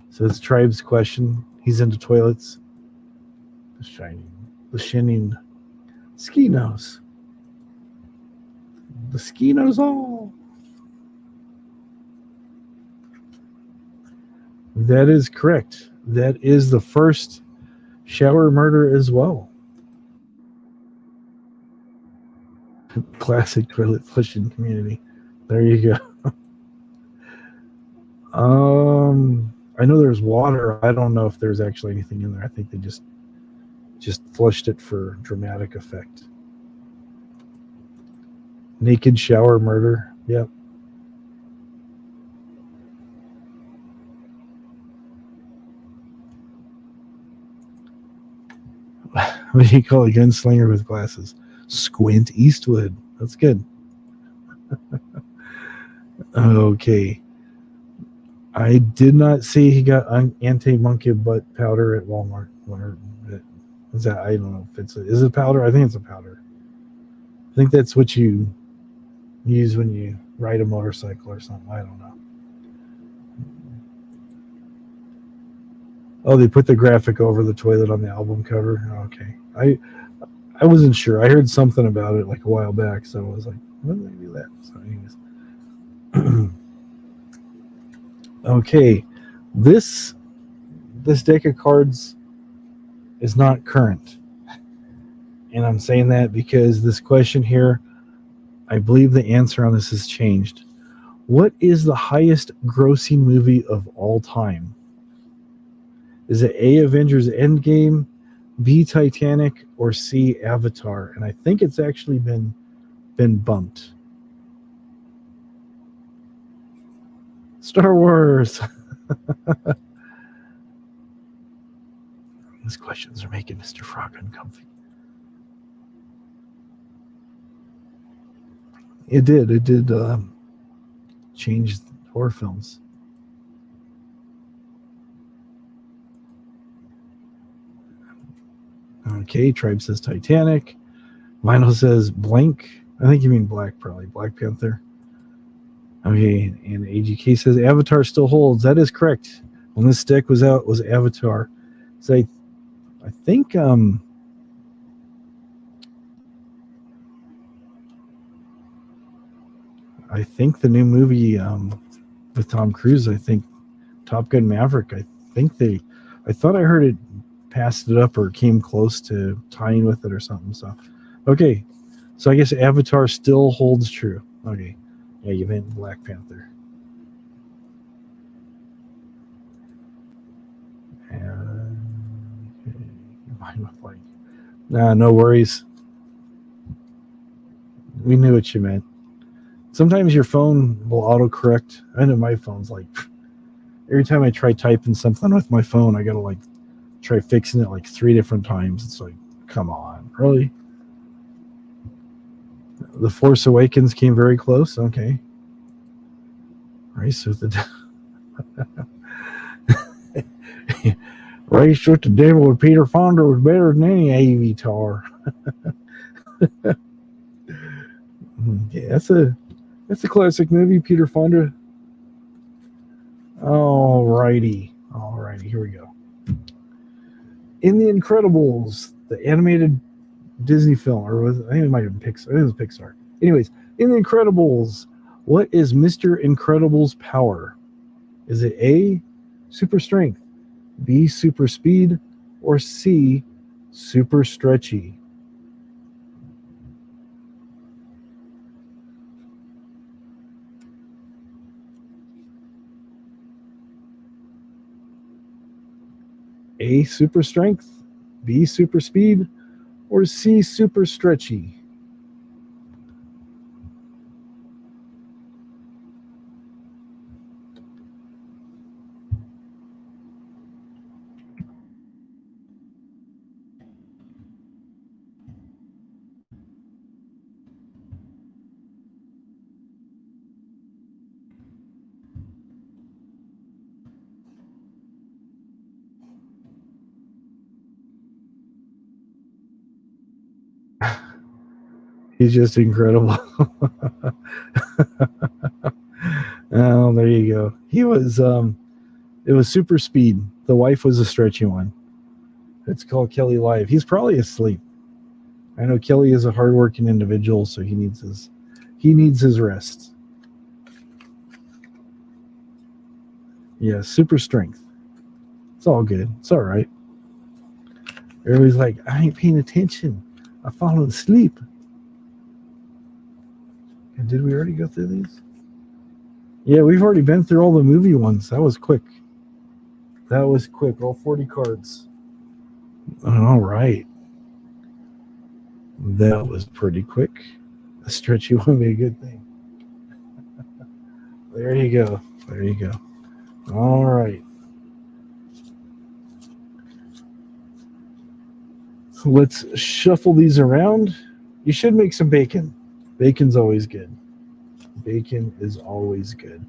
B: So it's Tribe's question. He's into toilets. The shining ski nose. The ski knows all. That is correct. That is the first shower murder as well. Classic toilet flushing community. There you go. I know there's water. I don't know if there's actually anything in there. I think they just flushed it for dramatic effect. Naked shower murder. Yep. What do you call a gunslinger with glasses? Squint Eastwood. That's good. Okay. I did not see he got anti-monkey butt powder at Walmart. Is that? I don't know if is it powder? I think it's a powder. I think that's what you use when you ride a motorcycle or something. I don't know. Oh, they put the graphic over the toilet on the album cover. Okay. I wasn't sure. I heard something about it a while back, so I was like, when did they do that? So anyways. Okay. This deck of cards is not current. And I'm saying that because this question here, I believe the answer on this has changed. What is the highest grossing movie of all time? Is it A, Avengers Endgame, B, Titanic, or C, Avatar? And I think it's actually been bumped. Star Wars. These questions are making Mr. Frog uncomfy. It did change horror films. Okay, Tribe says Titanic. Vinyl says blank. I think you mean black, probably. Black Panther. Okay, and AGK says Avatar still holds. That is correct. When this deck was out, it was Avatar. So I think the new movie with Tom Cruise, I think Top Gun Maverick, I thought I heard it passed it up or came close to tying with it or something. So, okay. So I guess Avatar still holds true. Okay. Yeah, you meant Black Panther. Nah, no worries. We knew what you meant. Sometimes your phone will autocorrect. I know my phone's like, every time I try typing something with my phone, I gotta like try fixing it like 3 different times. It's like, come on, really? The Force Awakens came very close. Okay. Race with the Race with the Devil with Peter Fonda was better than any Avatar. Yeah, that's a classic movie, Peter Fonda. Alrighty, here we go. In The Incredibles, the animated Disney film, or was I think it might have been Pixar. It was Pixar. Anyways, in The Incredibles, what is Mr. Incredible's power? Is it A, super strength, B, super speed, or C, super stretchy? A, super strength, B, super speed, or C, super stretchy? He's just incredible. Oh, there you go. He was it was super speed. The wife was a stretchy one. It's called Kelly Live. He's probably asleep. I know Kelly is a hardworking individual, so he needs his rest. Yeah, super strength. It's all good. It's all right. Everybody's like, I ain't paying attention. I've fallen asleep. And did we already go through these? Yeah, we've already been through all the movie ones. That was quick. All 40 cards. All right. That was pretty quick. A stretchy one would be a good thing. There you go. All right. So let's shuffle these around. You should make some bacon. Bacon's always good. Bacon is always good.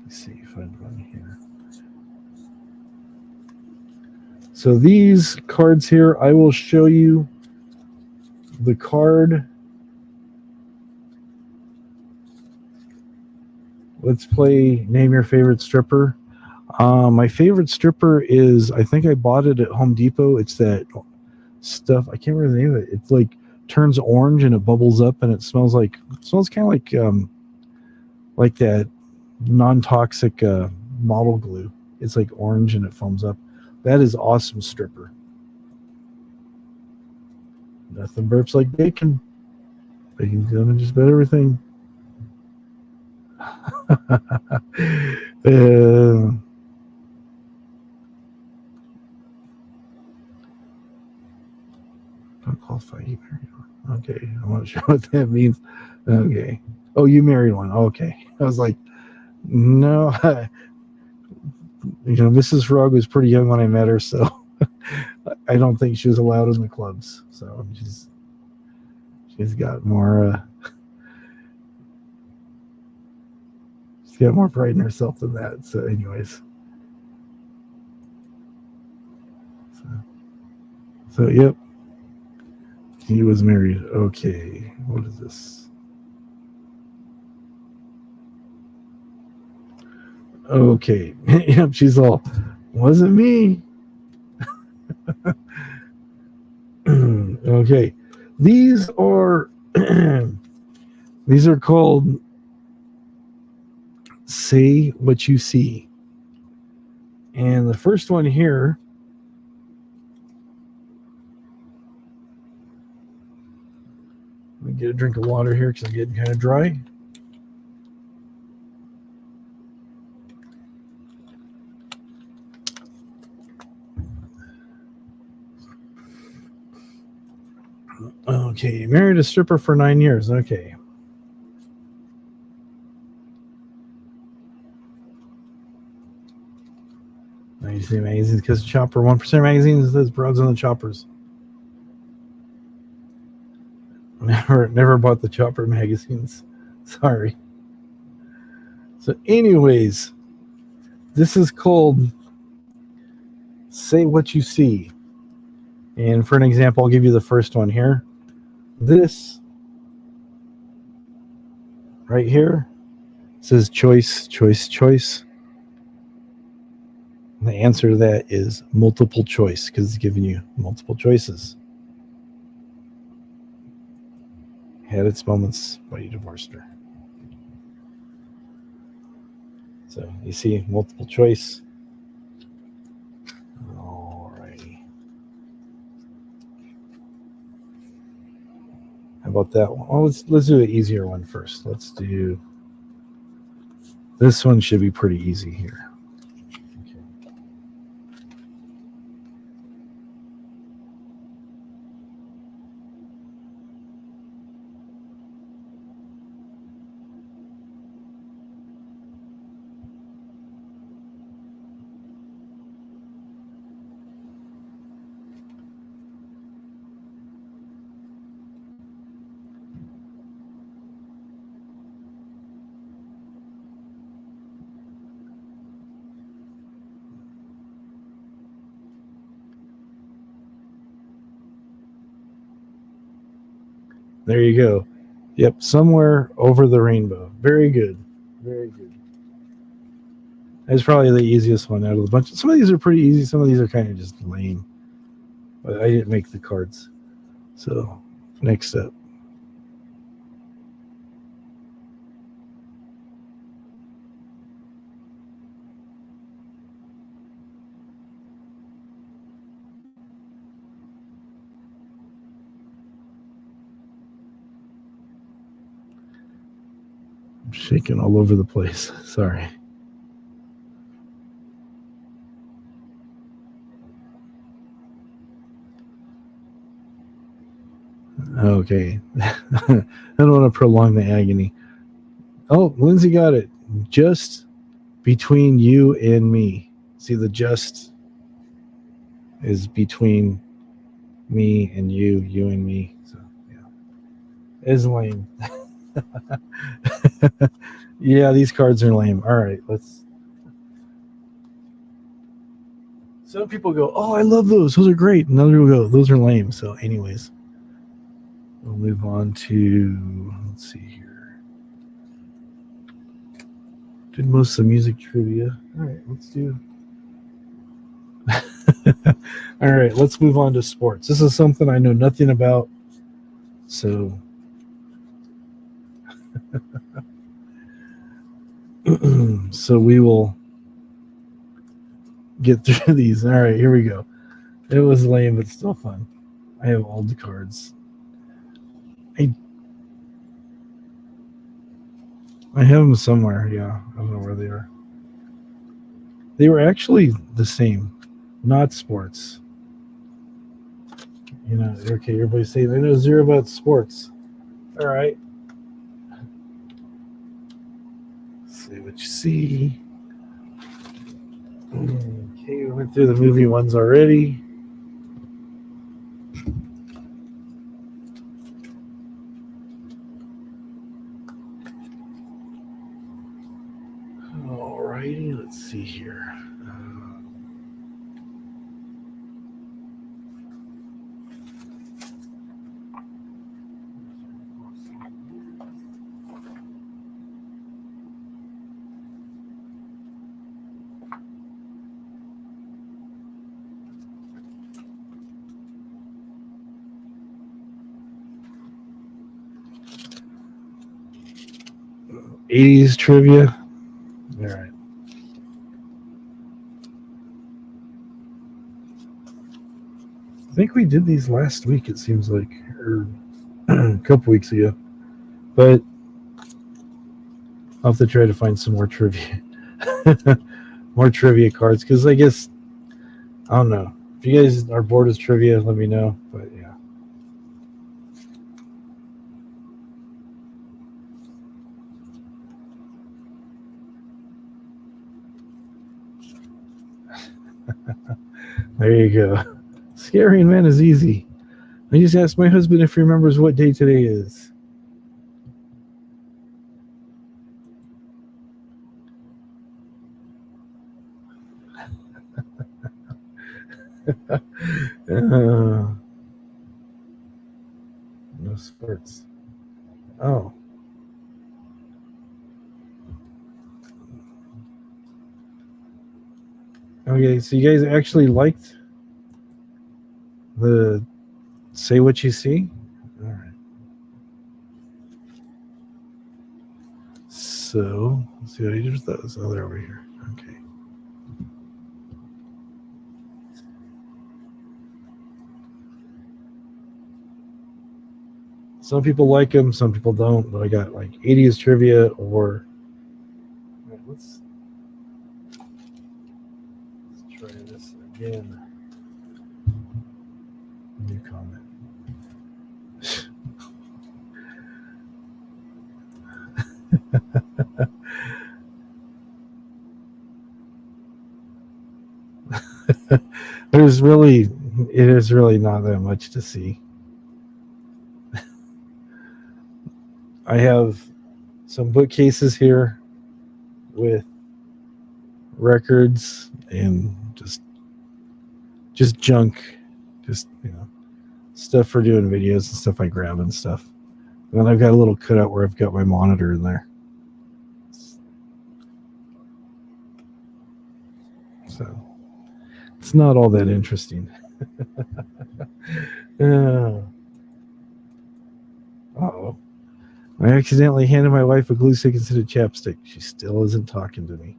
B: Let's see if I find one here. So these cards here, I will show you the card. Let's play Name Your Favorite Stripper. My favorite stripper is, I think I bought it at Home Depot. It's that stuff. I can't remember the name of it. It's like turns orange and it bubbles up and it smells kind of like that non-toxic model glue. It's like orange and it foams up. That is awesome stripper. Nothing burps like bacon. Bacon's gonna just about everything. Don't qualify. You married one. Okay, I'm not sure what that means. Okay. Oh, you married one. Okay. I was like, no. Mrs. Frog was pretty young when I met her, so I don't think she was allowed in the clubs. So she's got more she's got more pride in herself than that. So anyways. So yep. He was married. Okay. What is this? Okay. Yep, she's all, wasn't me. Okay. These are called Say What You See. And the first one here Get a drink of water here because I'm getting kind of dry. Okay, married a stripper for 9 years. Okay. Now you see magazines because Chopper 1% magazines says broads on the choppers. Never bought the Chopper magazines. Sorry. So, anyways, this is called Say What You See. And for an example, I'll give you the first one here. This right here says choice, choice, choice. And the answer to that is multiple choice because it's giving you multiple choices. Had its moments, but he divorced her. So you see multiple choice. Alrighty. How about that one? Oh, let's do the easier one first. Let's do this one. Should be pretty easy here. Okay. There you go. Yep, somewhere over the rainbow. Very good. Very good. That's probably the easiest one out of the bunch. Some of these are pretty easy. Some of these are kind of just lame. But I didn't make the cards. So, next up. I'm shaking all over the place. Sorry. Okay. I don't want to prolong the agony. Oh, Lindsay got it. Just between you and me. See, the just is between me and you and me. So, yeah. It's lame. Yeah, these cards are lame. All right, let's. Some people go, "Oh, I love those. Those are great." And other people go, "Those are lame." So, anyways, we'll move on to. Let's see here. Did most of the music trivia. All right, let's do. All right, let's move on to sports. This is something I know nothing about. So, so we will get through these. All right, here we go. It was lame, but still fun. I have all the cards. I have them somewhere. Yeah, I don't know where they are. They were actually the same, not sports. You know, okay, everybody's saying I know zero about sports. All right. Let's see what you see. Okay, we went through the movie ones already. Alrighty, let's see here. '80s trivia. All right. I think we did these last week. It seems like, or a couple weeks ago. But I'll have to try to find some more trivia, more trivia cards. Because I guess I don't know if you guys are bored of trivia. Let me know. But yeah. There you go. Scaring man is easy. I just asked my husband if he remembers what day today is. No sports. Oh. Okay, so you guys actually liked the Say What You See? All right. So, let's see what he did with those. Oh, they're over here. Okay. Some people like them, some people don't, but I got like 80s trivia or. All right, let's try this again. New comment. It is really not that much to see. I have some bookcases here with records and just junk, just stuff for doing videos and stuff I grab and stuff. And then I've got a little cutout where I've got my monitor in there. So it's not all that interesting. Uh-oh. I accidentally handed my wife a glue stick instead of chapstick. She still isn't talking to me.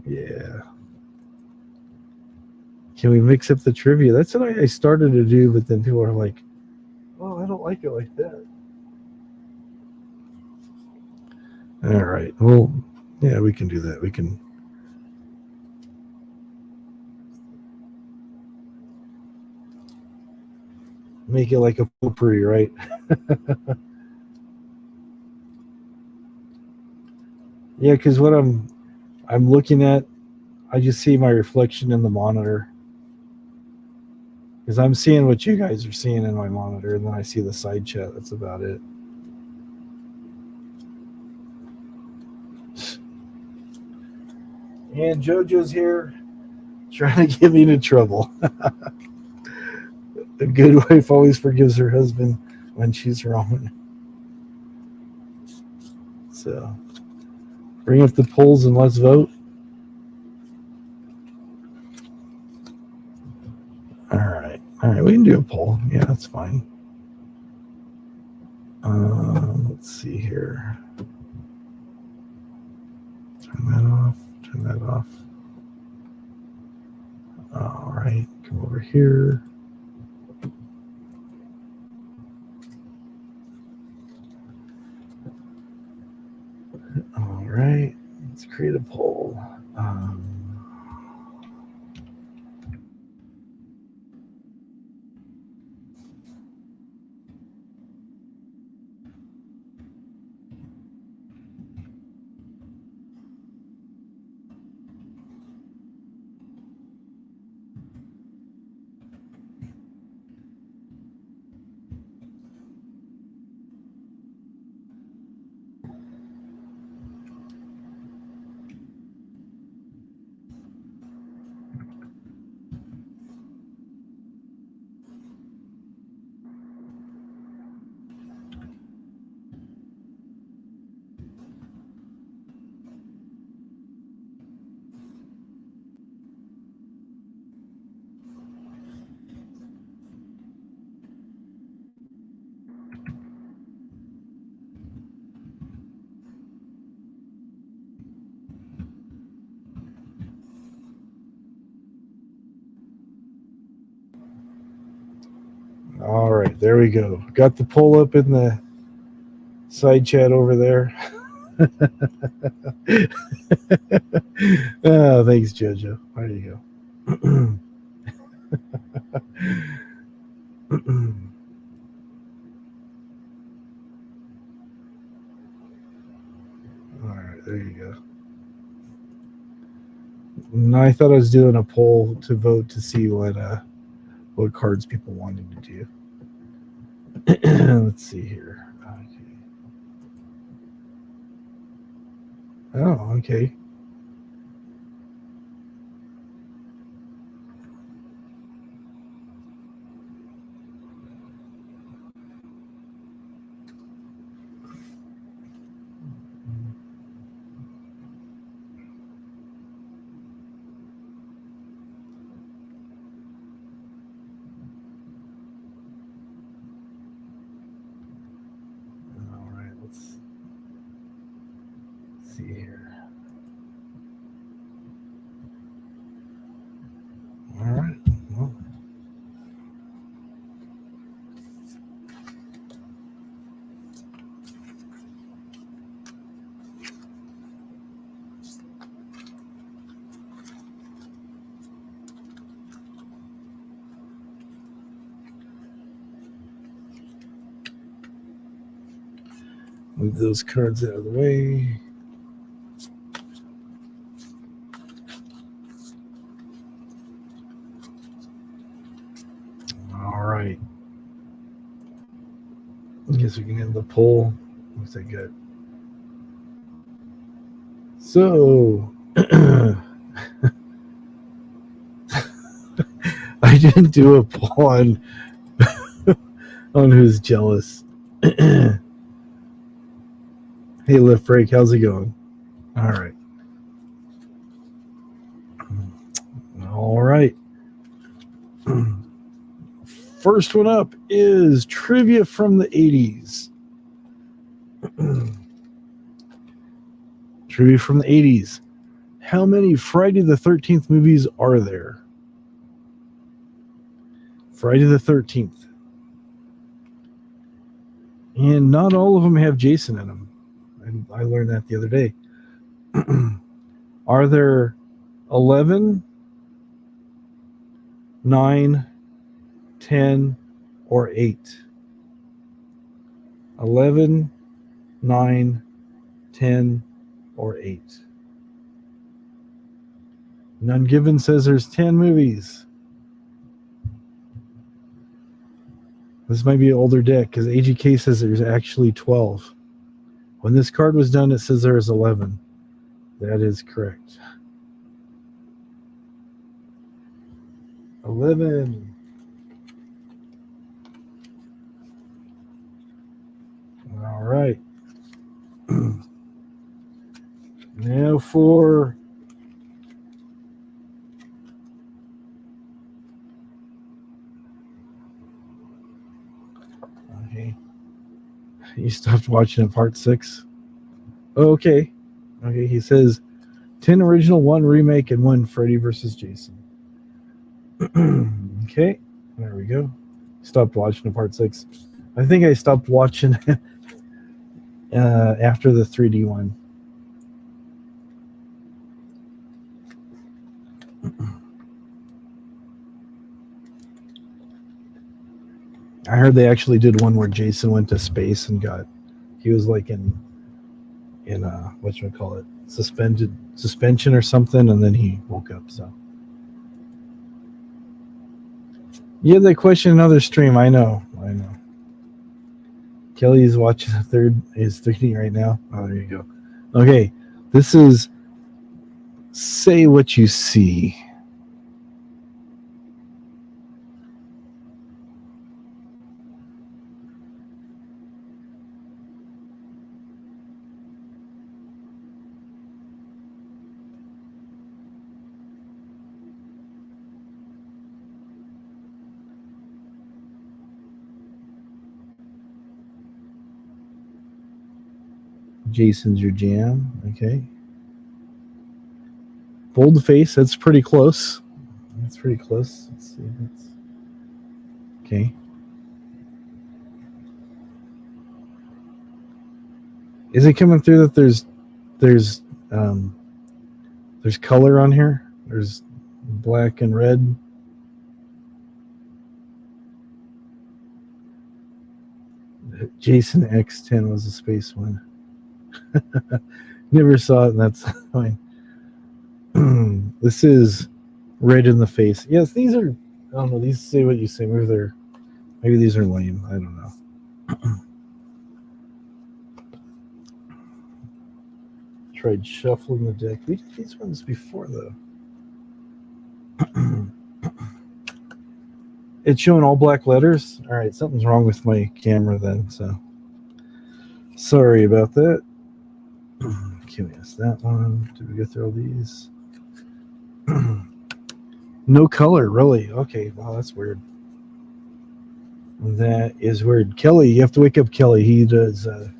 B: Yeah. Can we mix up the trivia? That's what I started to do, but then people are like, oh, I don't like it like that. All right. Well, yeah, we can do that. We can. Make it like a potpourri, right? Yeah, because what I'm looking at, I just see my reflection in the monitor. Because I'm seeing what you guys are seeing in my monitor, and then I see the side chat. That's about it. And JoJo's here, trying to get me into trouble. A good wife always forgives her husband when she's wrong. So, bring up the polls and let's vote. All right, we can do a poll. Yeah, that's fine. Let's see here. Turn that off. Turn that off. All right, come over here. All right, let's create a poll. right, there we go. Got the poll up in the side chat over there. Oh, thanks, Jojo. There you go. All right, there you go. No, I thought I was doing a poll to vote to see what cards people wanted to do. Let's see here. Okay. Oh, okay. All right, let's see here. All right. Well, move those cards out of the way. All right. I guess we can end the poll. Looks like good. So, I didn't do a poll on who's jealous. Hey, Lift Break, how's it going? All right. All right. First one up is trivia from the 80s. Trivia from the 80s. How many Friday the 13th movies are there? Friday the 13th. And not all of them have Jason in them. And I learned that the other day. Are there 11, 9, 10, or 8? 11, 9, 10, or 8? None Given says there's 10 movies. This might be an older deck because AGK says there's actually 12. When this card was done, it says there's 11. That is correct. 11. All right. Now for okay. You stopped watching at part 6. Oh, okay. Okay, he says 10 original, 1 remake, and 1 Freddy versus Jason. Okay, there we go. Stopped watching at part 6. I think I stopped watching after the 3D one. I heard they actually did one where Jason went to space and he was like in whatchamacallit, suspension or something, and then he woke up. So yeah, they question another stream. I know. Kelly's watching his 3D right now. Oh, there you go. Okay, this is Say What You See. Jason's your jam. Okay. Boldface, that's pretty close. Let's see. Okay. Is it coming through that there's color on here? There's black and red. Jason X10 was a space one. Never saw it, and that's fine. This is red in the face. Yes, these are. I don't know. These say what you say. Maybe these are lame. I don't know. Tried shuffling the deck. We did these ones before though. It's showing all black letters. All right, something's wrong with my camera then. So sorry about that. Okay, we asked that one. Did we go through all these? No color, really. Okay, wow, that's weird. That is weird. Kelly, you have to wake up Kelly. He does the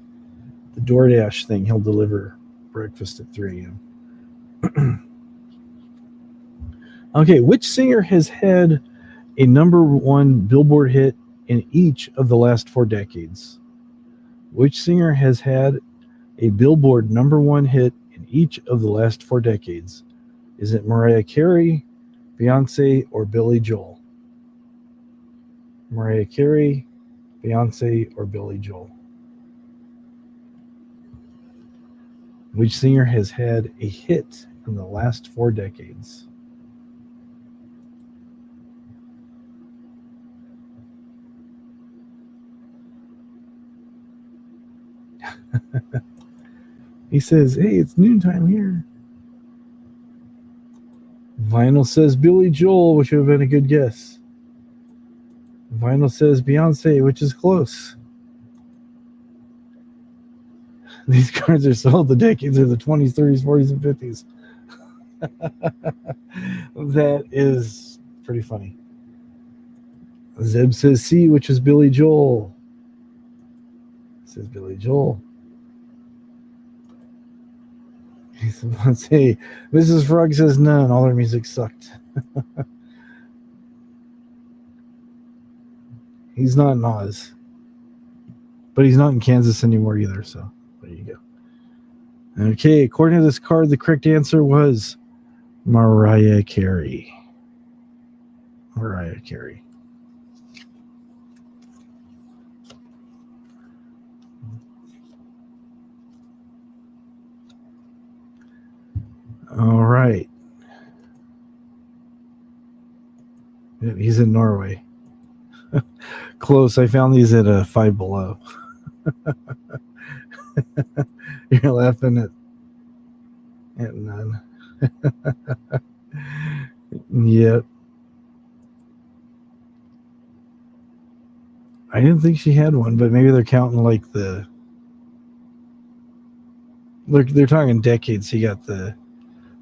B: DoorDash thing. He'll deliver breakfast at 3 a.m. Okay, which singer has had a #1 Billboard hit in each of the last 4 decades? Which singer has had a Billboard #1 hit in each of the last 4 decades? Is it Mariah Carey, Beyonce, or Billy Joel? Mariah Carey, Beyonce, or Billy Joel? Which singer has had a hit in the last 4 decades? He says, hey, it's noontime here. Vinyl says Billy Joel, which would have been a good guess. Vinyl says Beyonce, which is close. These cards are sold. The decades are the 20s, 30s, 40s, and 50s. That is pretty funny. Zeb says C, which is Billy Joel. Says Billy Joel. He says, hey, Mrs. Frog says none. All their music sucked. He's not in Oz. But he's not in Kansas anymore either, so there you go. Okay, according to this card, the correct answer was Mariah Carey. Mariah Carey. All right. He's in Norway. Close. I found these at a Five Below. You're laughing at none. Yep. I didn't think she had one, but maybe they're counting like the. They're talking decades. So you got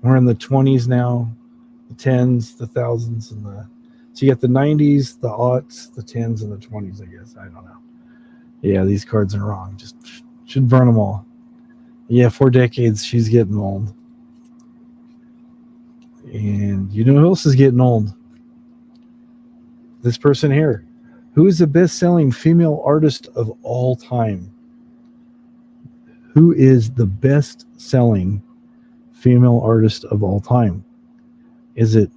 B: we're in the 20s now, the 10s, the thousands, and so you got the 90s, the aughts, the 10s, and the 20s, I guess. I don't know. Yeah, these cards are wrong. Just should burn them all. Yeah, 4 decades. She's getting old. And you know who else is getting old? This person here. Who is the best-selling female artist of all time? Who is the best-selling female artist of all time? Is it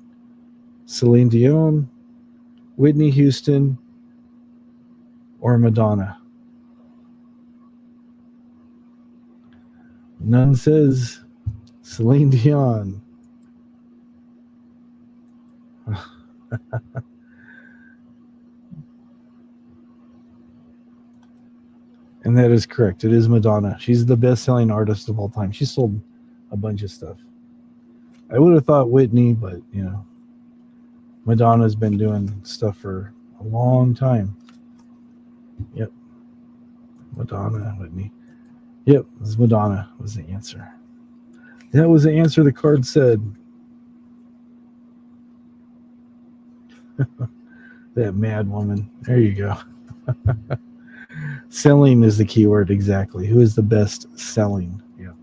B: Celine Dion, Whitney Houston, or Madonna? None says Celine Dion. And that is correct. It is Madonna. She's the best-selling artist of all time. She sold a bunch of stuff. I would have thought Whitney, but, Madonna's been doing stuff for a long time. Yep. Madonna, Whitney. Yep, it was Madonna was the answer. That was the answer the card said. That mad woman. There you go. Selling is the key word, exactly. Who is the best selling? Yeah.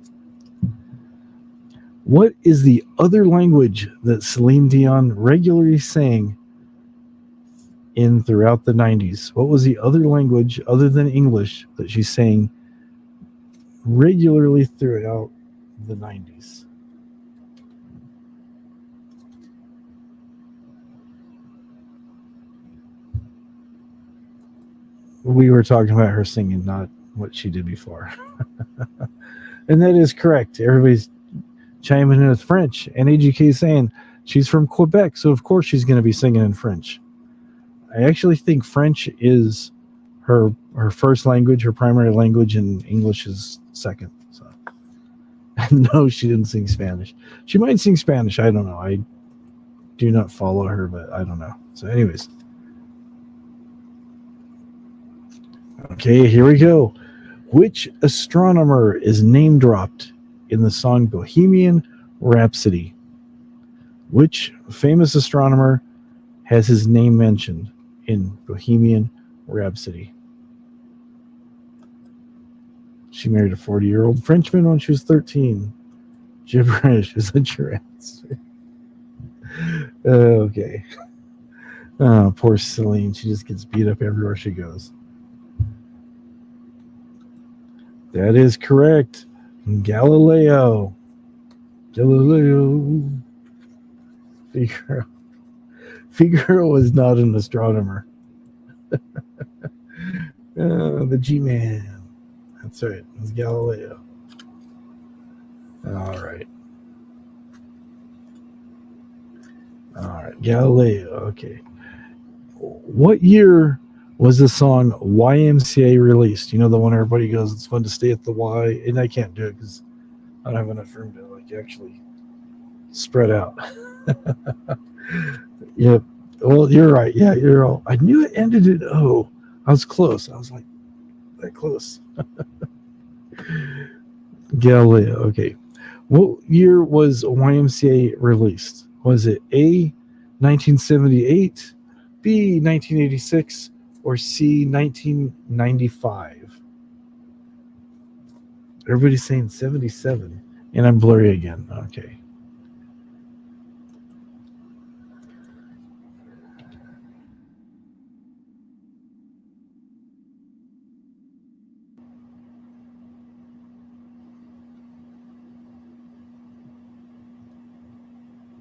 B: What is the other language that Celine Dion regularly sang in throughout the 90s? What was the other language other than English that she sang regularly throughout the 90s. We were talking about her singing, not what she did before. And that is correct. Everybody's chiming in with French. And AGK is saying she's from Quebec, so of course she's going to be singing in French. I actually think French is her first language, her primary language, and English is second. So no, she didn't sing Spanish. She might sing Spanish. I don't know. I do not follow her, but I don't know. So, anyways. Okay, here we go. Which astronomer is name dropped in the song Bohemian Rhapsody? Which famous astronomer has his name mentioned in Bohemian Rhapsody? She married a 40-year-old Frenchman when she was 13. Gibberish is a your answer. Okay. Oh, poor Celine. She just gets beat up everywhere she goes. That is correct. Galileo. Figaro was not an astronomer. The G-Man. That's right. It was Galileo. All right. Galileo. Okay. What year was the song YMCA released? You know, the one everybody goes, it's fun to stay at the Y. And I can't do it because I don't have enough room to actually spread out. Yep. Well, you're right. Yeah, you're all. I knew it ended in O. I was close. I was like that close. Galileo. Okay. What year was YMCA released? Was it A, 1978, B, 1986, or C, 1995? Everybody's saying 77. And I'm blurry again. Okay.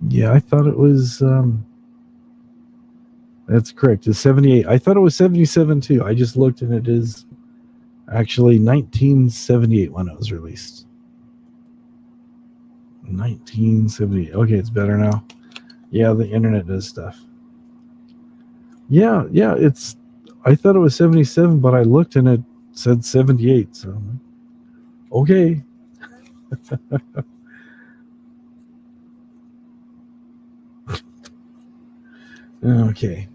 B: Yeah, I thought it was. That's correct. It's 78. I thought it was 77 too. I just looked and it is actually 1978 when it was released. 1978. Okay, it's better now. Yeah, the internet does stuff. Yeah, it's. I thought it was 77, but I looked and it said 78. So, okay. Okay.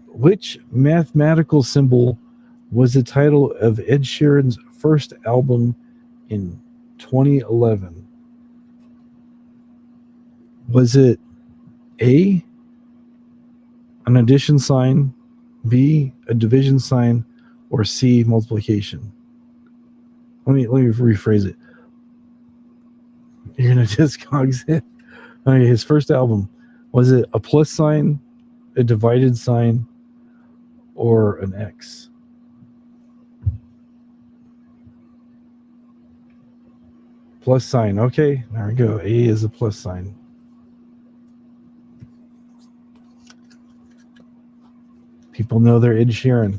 B: Which mathematical symbol was the title of Ed Sheeran's first album in 2011? Was it A, an addition sign, B, a division sign, or C, multiplication? Let me rephrase it. You're gonna Discogs it. Okay, his first album, was it a plus sign, a divided sign, or an X? Plus sign. Okay, there we go. A is a plus sign. People know they're Ed Sheeran.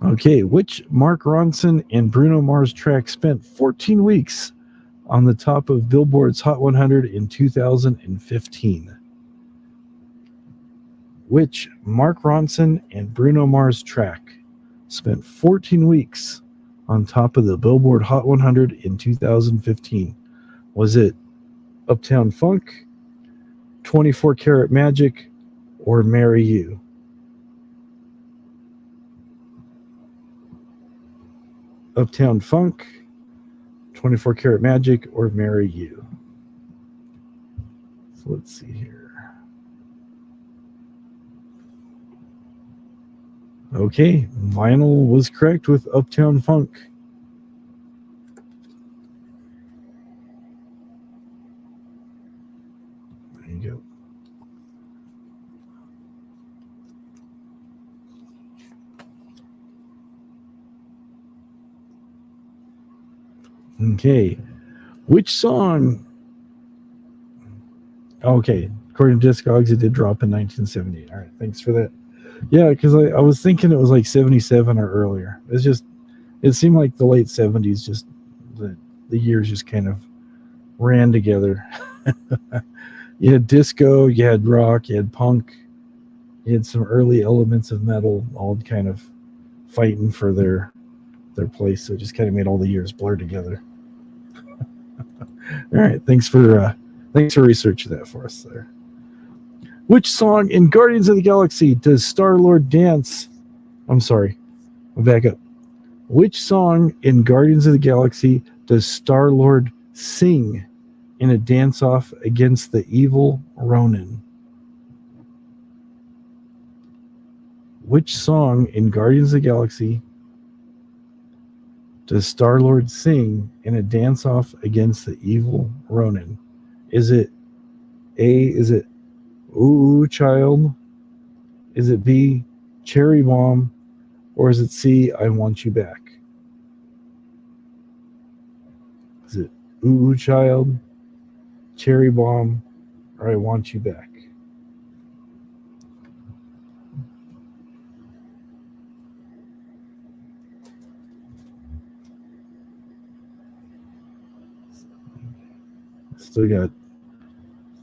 B: Okay, which Mark Ronson and Bruno Mars track spent 14 weeks on the top of Billboard's Hot 100 in 2015? Which Mark Ronson and Bruno Mars track spent 14 weeks on top of the Billboard Hot 100 in 2015? Was it Uptown Funk, 24 Karat Magic, or Marry You? Uptown Funk, 24 Karat Magic, or Marry You? So let's see here. Okay, Vinyl was correct with Uptown Funk. There you go. Okay. Which song? Okay. According to Discogs, it did drop in 1978. All right. Thanks for that. Yeah, because I was thinking it was like 77 or earlier. It seemed like the late 70s, just the years just kind of ran together. You had disco, you had rock, you had punk, you had some early elements of metal, all kind of fighting for their place. So it just kind of made all the years blur together. All right, thanks for researching that for us there. Which song in Guardians of the Galaxy does Star-Lord dance? I'm sorry, I'll back up. Which song in Guardians of the Galaxy does Star-Lord sing in a dance-off against the evil Ronin? Which song in Guardians of the Galaxy does Star-Lord sing in a dance-off against the evil Ronin? Is it Ooh Child? Is it B, Cherry Bomb? Or is it C, I Want You Back? Is it Ooh Child, Cherry Bomb, or I Want You Back? Still got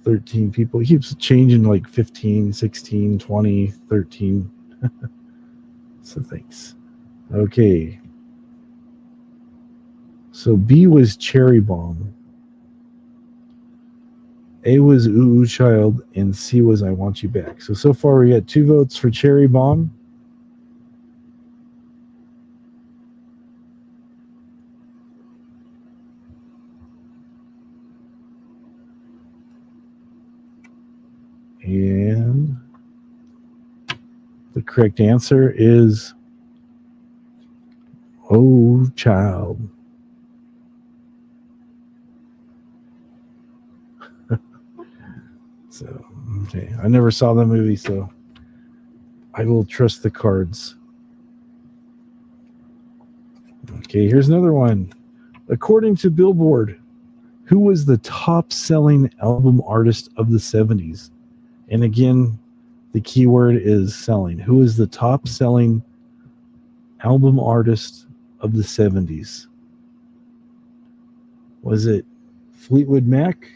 B: 13 people. It keeps changing, like 15, 16, 20, 13. So thanks. Okay. So B was Cherry Bomb. A was Ooh Child, and C was I Want You Back. So far we got 2 votes for Cherry Bomb. And the correct answer is Oh Child. So, okay. I never saw the movie, so I will trust the cards. Okay, here's another one. According to Billboard, who was the top-selling album artist of the 70s? And again, the keyword is selling. Who is the top-selling album artist of the 70s? Was it Fleetwood Mac,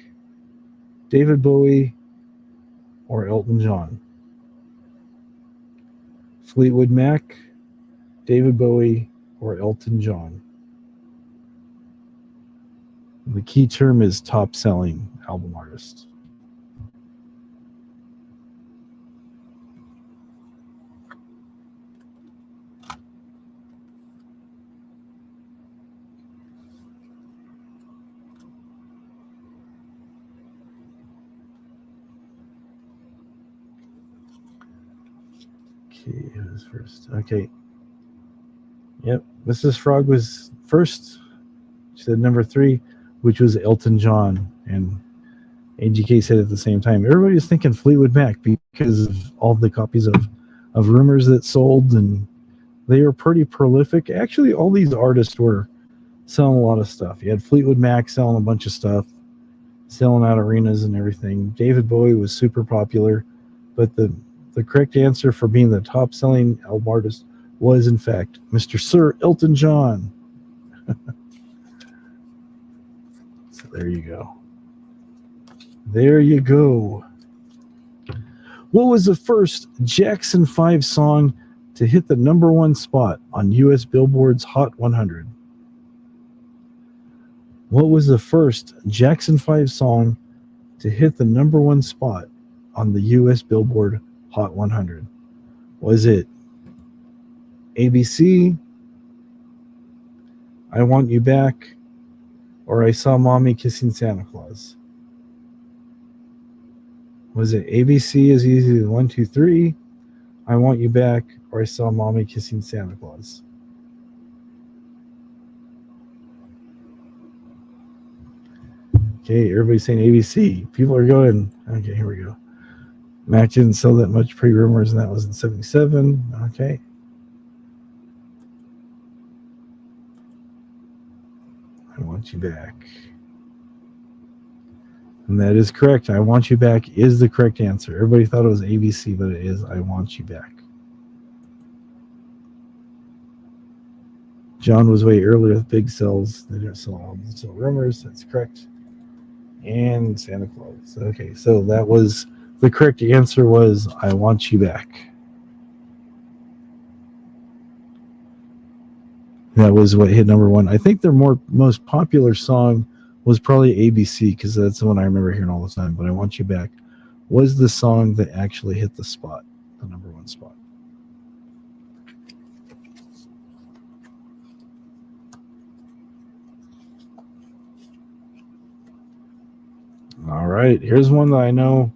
B: David Bowie, or Elton John? Fleetwood Mac, David Bowie, or Elton John? The key term is top-selling album artist. Okay, who's first? Okay. Yep, Mrs. Frog was first. She said number 3, which was Elton John, and AGK said at the same time. Everybody was thinking Fleetwood Mac because of all the copies of Rumors that sold, and they were pretty prolific. Actually, all these artists were selling a lot of stuff. You had Fleetwood Mac selling a bunch of stuff, selling out arenas and everything. David Bowie was super popular, but the correct answer for being the top-selling album artist was, in fact, Mr. Sir Elton John. So there you go. There you go. What was the first Jackson 5 song to hit the number 1 spot on U.S. Billboard's Hot 100? What was the first Jackson 5 song to hit the number 1 spot on the U.S. Billboard Hot 100? Was it ABC, I Want You Back, or I Saw Mommy Kissing Santa Claus? Was it ABC as easy as 1, 2, 3, I Want You Back, or I Saw Mommy Kissing Santa Claus? Okay, everybody's saying ABC. People are going. Okay, here we go. Mac didn't sell that much pre-rumors, and that was in 77. Okay. I Want You Back. And that is correct. I Want You Back is the correct answer. Everybody thought it was ABC, but it is I Want You Back. John was way earlier with Big Cells. They didn't sell albums, they sell rumors. That's correct. And Santa Claus. Okay, so that was the correct answer was I Want You Back. That was what hit number one. I think their most popular song was probably ABC because that's the one I remember hearing all the time. But I Want You Back was the song that actually hit the spot, the number one spot. All right, here's one that I know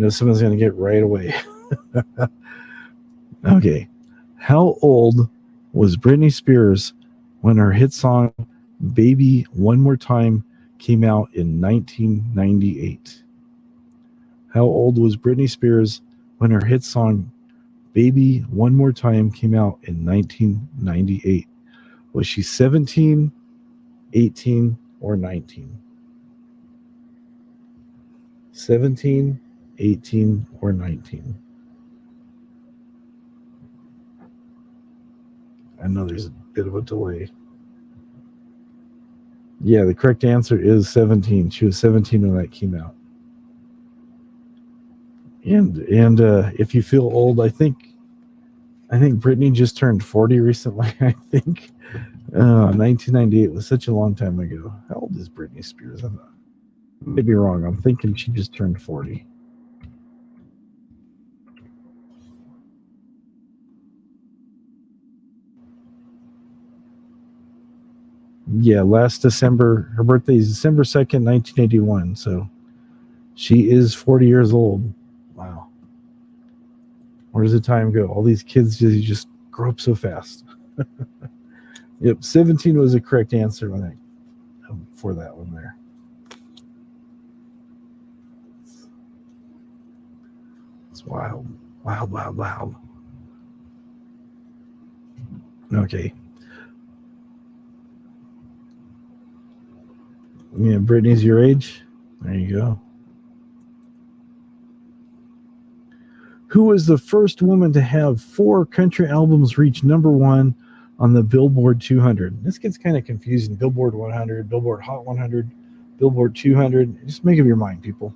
B: someone's going to get right away. Okay. How old was Britney Spears when her hit song Baby One More Time came out in 1998? How old was Britney Spears when her hit song Baby One More Time came out in 1998? Was she 17, 18, or 19? 17, 18, or 19? I know there's a bit of a delay. Yeah, the correct answer is 17. She was 17 when that came out. And if you feel old, I think Britney just turned 40 recently. I think 1998 was such a long time ago. How old is Britney Spears? I may be wrong. I'm thinking she just turned 40. Yeah, last December. Her birthday is December 2nd, 1981. So she is 40 years old. Wow. Where does the time go? All these kids just grow up so fast. Yep, 17 was the correct answer for that one there. It's wild. Wild, wild, wild. Okay. Yeah, Britney's your age. There you go. Who was the first woman to have 4 country albums reach number one on the Billboard 200? This gets kind of confusing. Billboard 100, Billboard Hot 100, Billboard 200. Just make up your mind, people.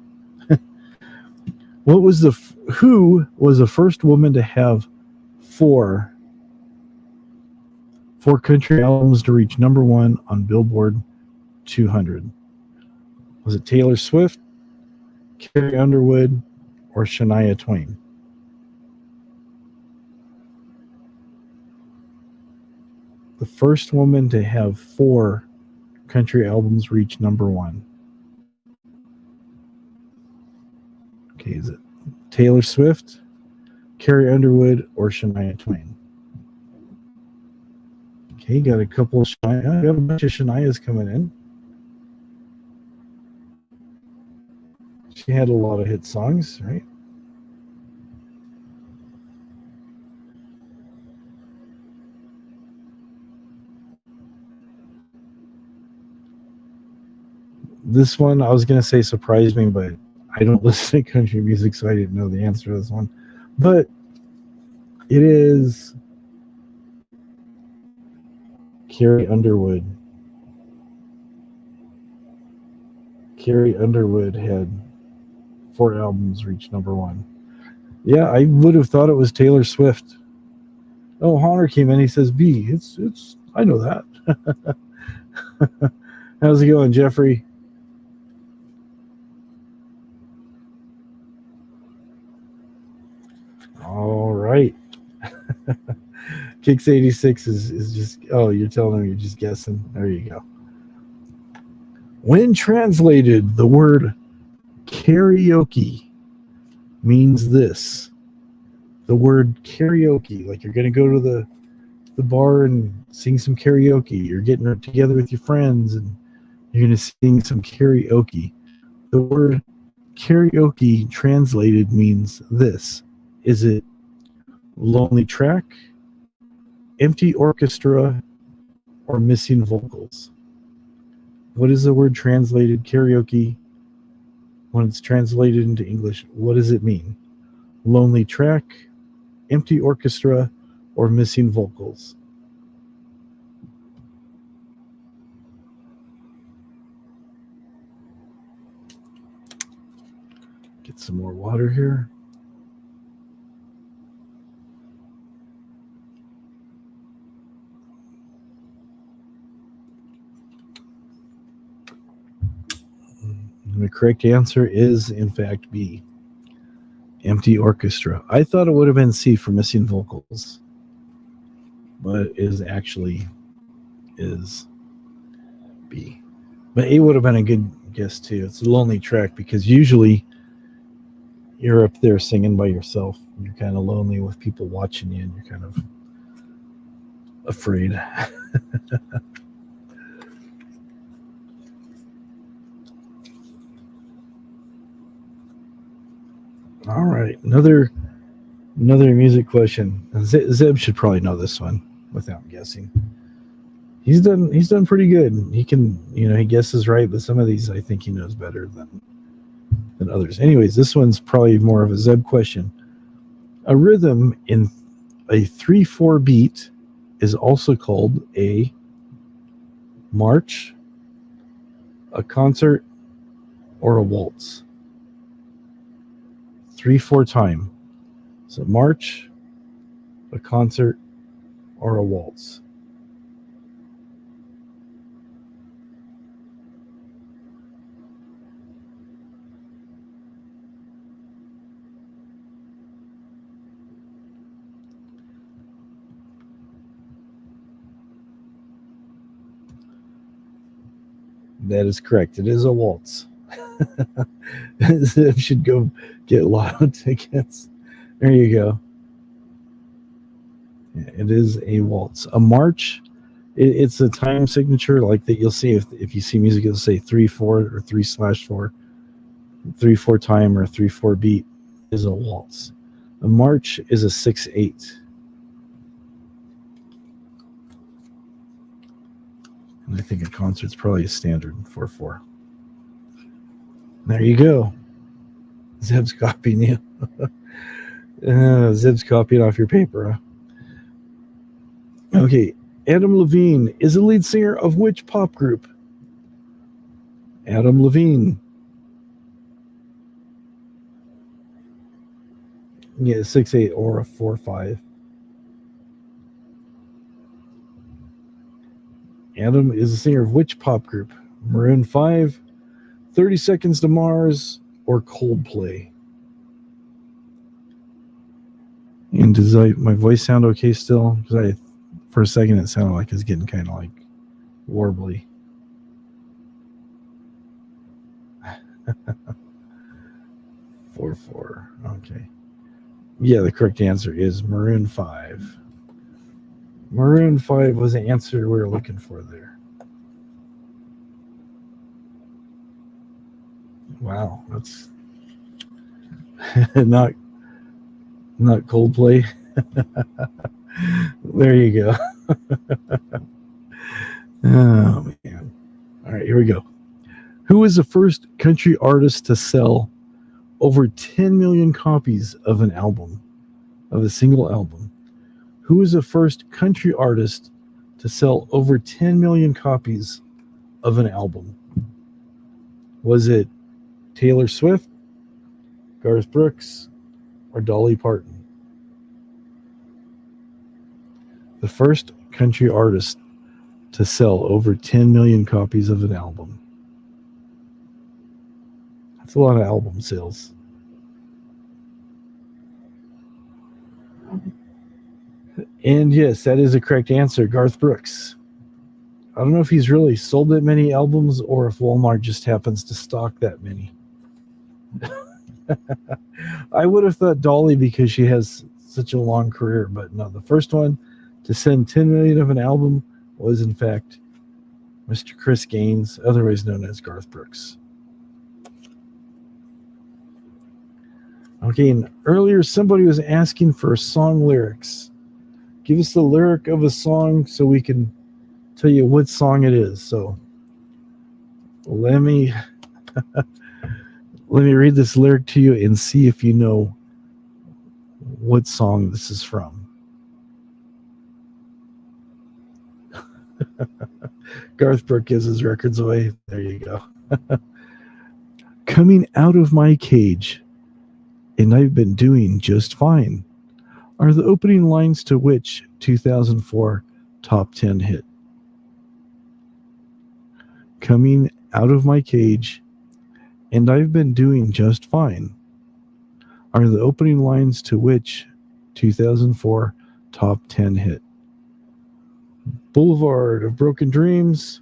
B: Who was the first woman to have 4 country albums to reach number one on Billboard 200? Was it Taylor Swift, Carrie Underwood, or Shania Twain? The first woman to have 4 country albums reach number one. Okay, is it Taylor Swift, Carrie Underwood, or Shania Twain? Okay, got a couple of Shania. Got a bunch of Shanias coming in. She had a lot of hit songs, right? This one, I was going to say surprised me, but I don't listen to country music, so I didn't know the answer to this one. But it is Carrie Underwood. Carrie Underwood had 4 albums reach number one. Yeah, I would have thought it was Taylor Swift. Oh, Honor came in. He says B. It's. I know that. How's it going, Jeffrey? All right. Kicks 86 is just. Oh, you're telling me you're just guessing. There you go. When translated, the word karaoke means this. The word karaoke, like you're going to go to the bar and sing some karaoke. You're getting together with your friends and you're going to sing some karaoke. The word karaoke translated means this. Is it lonely track, empty orchestra, or missing vocals? What is the word translated karaoke when it's translated into English? What does it mean? Lonely track, empty orchestra, or missing vocals? Get some more water here. The correct answer is, in fact, B. Empty orchestra. I thought it would have been C for missing vocals, but it is actually is B. But A would have been a good guess too. It's a lonely track because usually you're up there singing by yourself. And you're kind of lonely with people watching you, and you're kind of afraid. All right, another music question. Zeb should probably know this one without guessing. He's done pretty good. He can, he guesses right, but some of these I think he knows better than others. Anyways, this one's probably more of a Zeb question. A rhythm in a 3/4 beat is also called a march, a concert, or a waltz. 3/4 time. So march, a concert, or a waltz. That is correct. It is a waltz. It should go get lotto tickets. There you go. It is a waltz. A march, it's a time signature like that you'll see if you see music, it'll say 3/4 or 3/4. 3/4 time or 3/4 beat is a waltz. A march is a 6/8. And I think a concert's probably a standard 4/4. There you go. Zeb's copying you. Zeb's copying off your paper, huh? Okay. Adam Levine is the lead singer of which pop group? Adam Levine. Yeah, 6/8 or a 4/5. Adam is the singer of which pop group? Maroon 5, 30 Seconds to Mars, or Coldplay? And does my voice sound okay still? Because for a second it sounded like it's getting kind of like warbly. Four. Okay. Yeah, the correct answer is Maroon 5. Maroon 5 was the answer we were looking for there. Wow, that's not Coldplay. There you go. Oh man. All right, here we go. Who was the first country artist to sell over 10 million copies of an album, of a single album? Who was the first country artist to sell over 10 million copies of an album? Was it Taylor Swift, Garth Brooks, or Dolly Parton? The first country artist to sell over 10 million copies of an album. That's a lot of album sales. And yes, that is the correct answer, Garth Brooks. I don't know if he's really sold that many albums or if Walmart just happens to stock that many. I would have thought Dolly because she has such a long career, but no, the first one to send 10 million of an album was in fact Mr. Chris Gaines, otherwise known as Garth Brooks. Okay, and earlier somebody was asking for song lyrics. Give us the lyric of a song so we can tell you what song it is. So Let me let me read this lyric to you and see if you know what song this is from. Garth Brooks gives his records away. There you go. Coming out of my cage, and I've been doing just fine, are the opening lines to which 2004 top 10 hit? Coming out of my cage, and I've been doing just fine, are the opening lines to which 2004 top 10 hit? Boulevard of Broken Dreams,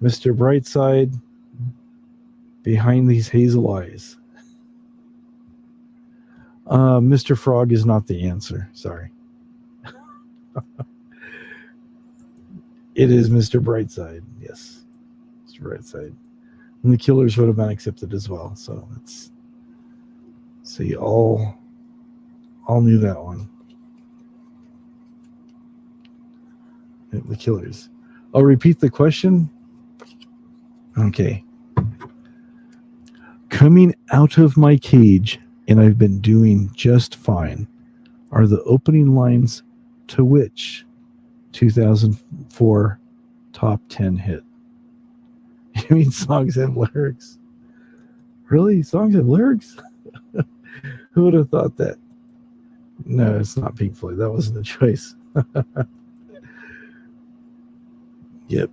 B: Mr. Brightside, Behind These Hazel Eyes. Mr. Frog is not the answer. Sorry. It is Mr. Brightside. Yes. Mr. Brightside. And the Killers would have been accepted as well. So you all knew that one. The Killers. I'll repeat the question. Okay. Coming out of my cage, and I've been doing just fine, are the opening lines to which 2004 top 10 hit? You mean songs have lyrics? Really? Songs have lyrics? Who would have thought that? No, it's not Pink Floyd. That wasn't a choice. Yep.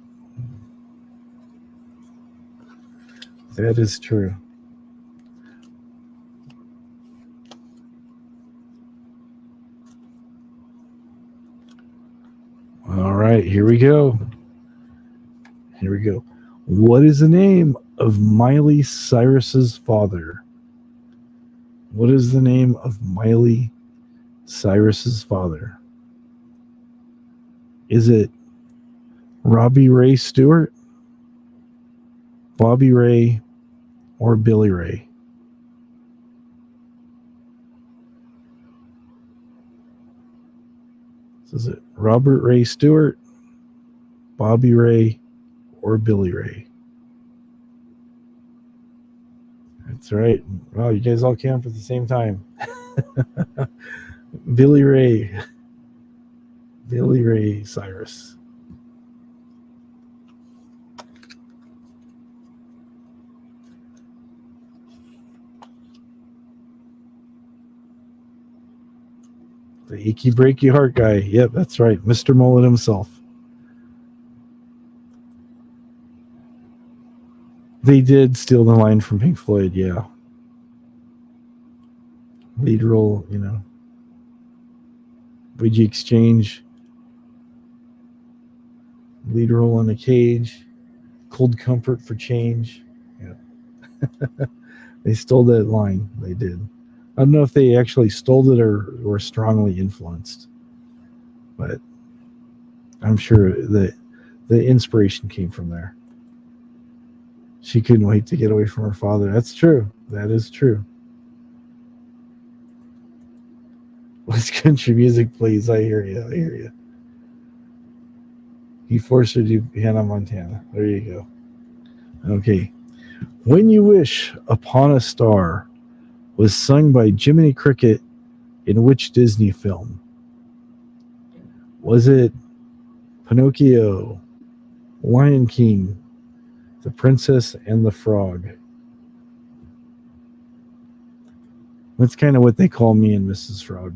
B: That is true. All right, here we go. What is the name of Miley Cyrus's father? What is the name of Miley Cyrus's father? Is it Robbie Ray Stewart, Bobby Ray, or Billy Ray? So is it Robert Ray Stewart, Bobby Ray, or Billy Ray? That's right. Wow, you guys all came up at the same time. Billy Ray. Billy Ray Cyrus. The achy breaky heart guy. Yep, that's right. Mr. Mullet himself. They did steal the line from Pink Floyd, yeah. Lead role, Would you exchange lead role in a cage? Cold comfort for change? Yeah. They stole that line. They did. I don't know if they actually stole it or were strongly influenced, but I'm sure the inspiration came from there. She couldn't wait to get away from her father. That's true. That is true. What's country music, please? I hear you. He forced her to Hannah Montana. There you go. Okay. When You Wish Upon a Star was sung by Jiminy Cricket in which Disney film? Was it Pinocchio, Lion King, The Princess and the Frog? That's kind of what they call me and Mrs. Frog.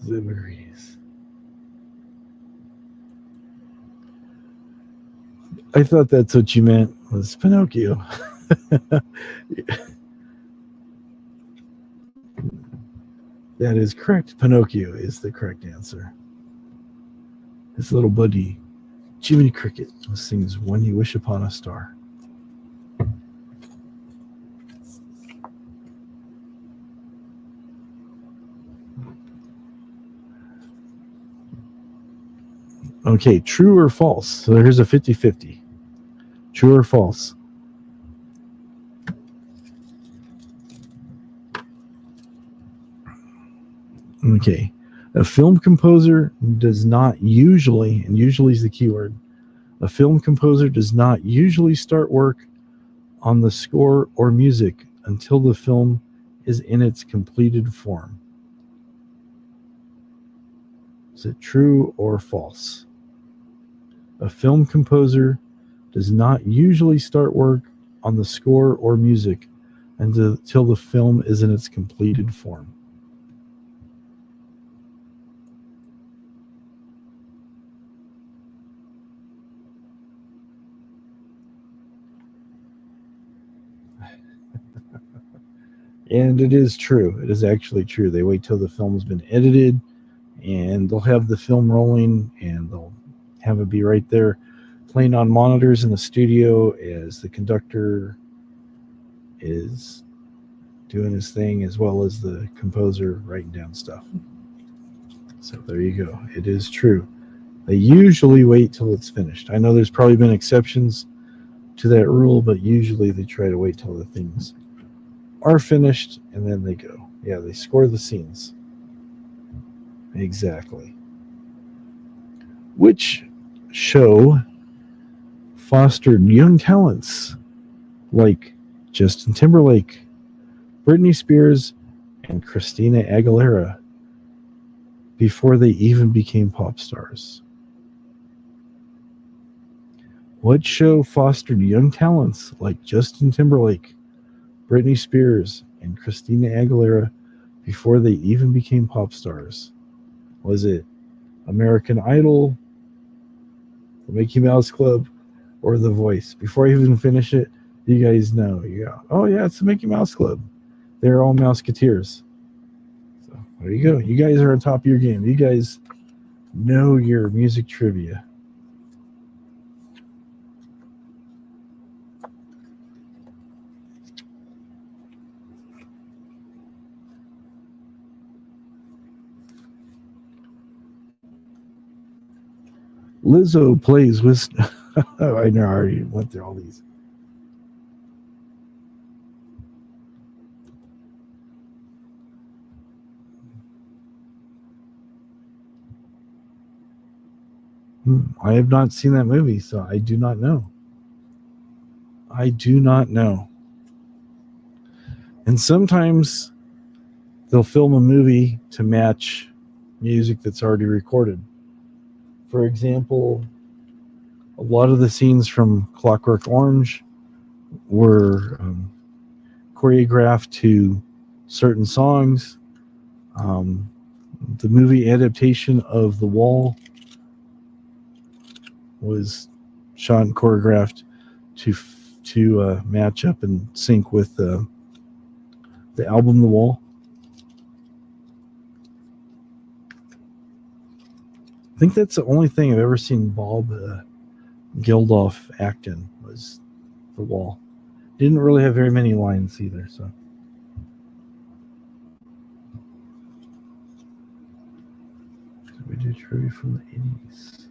B: Zimmeries. I thought that's what you meant was Pinocchio. That is correct. Pinocchio is the correct answer. His little buddy, Jiminy Cricket, sings When You Wish Upon a Star. Okay, true or false? So here's a 50-50. True or false? Okay. A film composer does not usually, and usually is the keyword, a film composer does not usually start work on the score or music until the film is in its completed form. Is it true or false? A film composer does not usually start work on the score or music until the film is in its completed form. And it is true. It is actually true. They wait till the film's been edited, and they'll have the film rolling, and they'll have it be right there playing on monitors in the studio as the conductor is doing his thing, as well as the composer writing down stuff. So there you go. It is true. They usually wait till it's finished. I know there's probably been exceptions to that rule, but usually they try to wait till the things are finished and then they go. Yeah, they score the scenes. Exactly. Which show fostered young talents like Justin Timberlake, Britney Spears, and Christina Aguilera before they even became pop stars? What show fostered young talents like Justin Timberlake, Britney Spears, and Christina Aguilera before they even became pop stars? Was it American Idol, the Mickey Mouse Club, or The Voice? Before I even finish it, you guys know. You go, oh yeah, it's the Mickey Mouse Club. They're all Mouseketeers. So there you go. You guys are on top of your game. You guys know your music trivia. Lizzo plays with. I know I already went through all these. I have not seen that movie, so I do not know. I do not know. And sometimes they'll film a movie to match music that's already recorded. For example, a lot of the scenes from Clockwork Orange were choreographed to certain songs. The movie adaptation of The Wall was shot and choreographed to match up and sync with the album The Wall. I think that's the only thing I've ever seen Bob Geldof act in was The Wall. Didn't really have very many lines either, so. We do trivia from the 80s.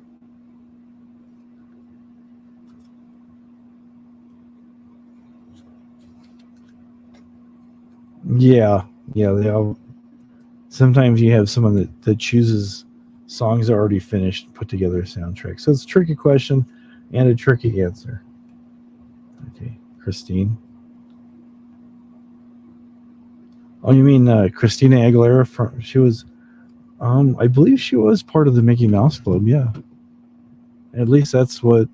B: Yeah, they all. Sometimes you have someone that chooses songs already finished, put together a soundtrack. So it's a tricky question and a tricky answer. Okay, Christine. Oh, you mean Christina Aguilera? She was, I believe she was part of the Mickey Mouse Club. Yeah, at least that's what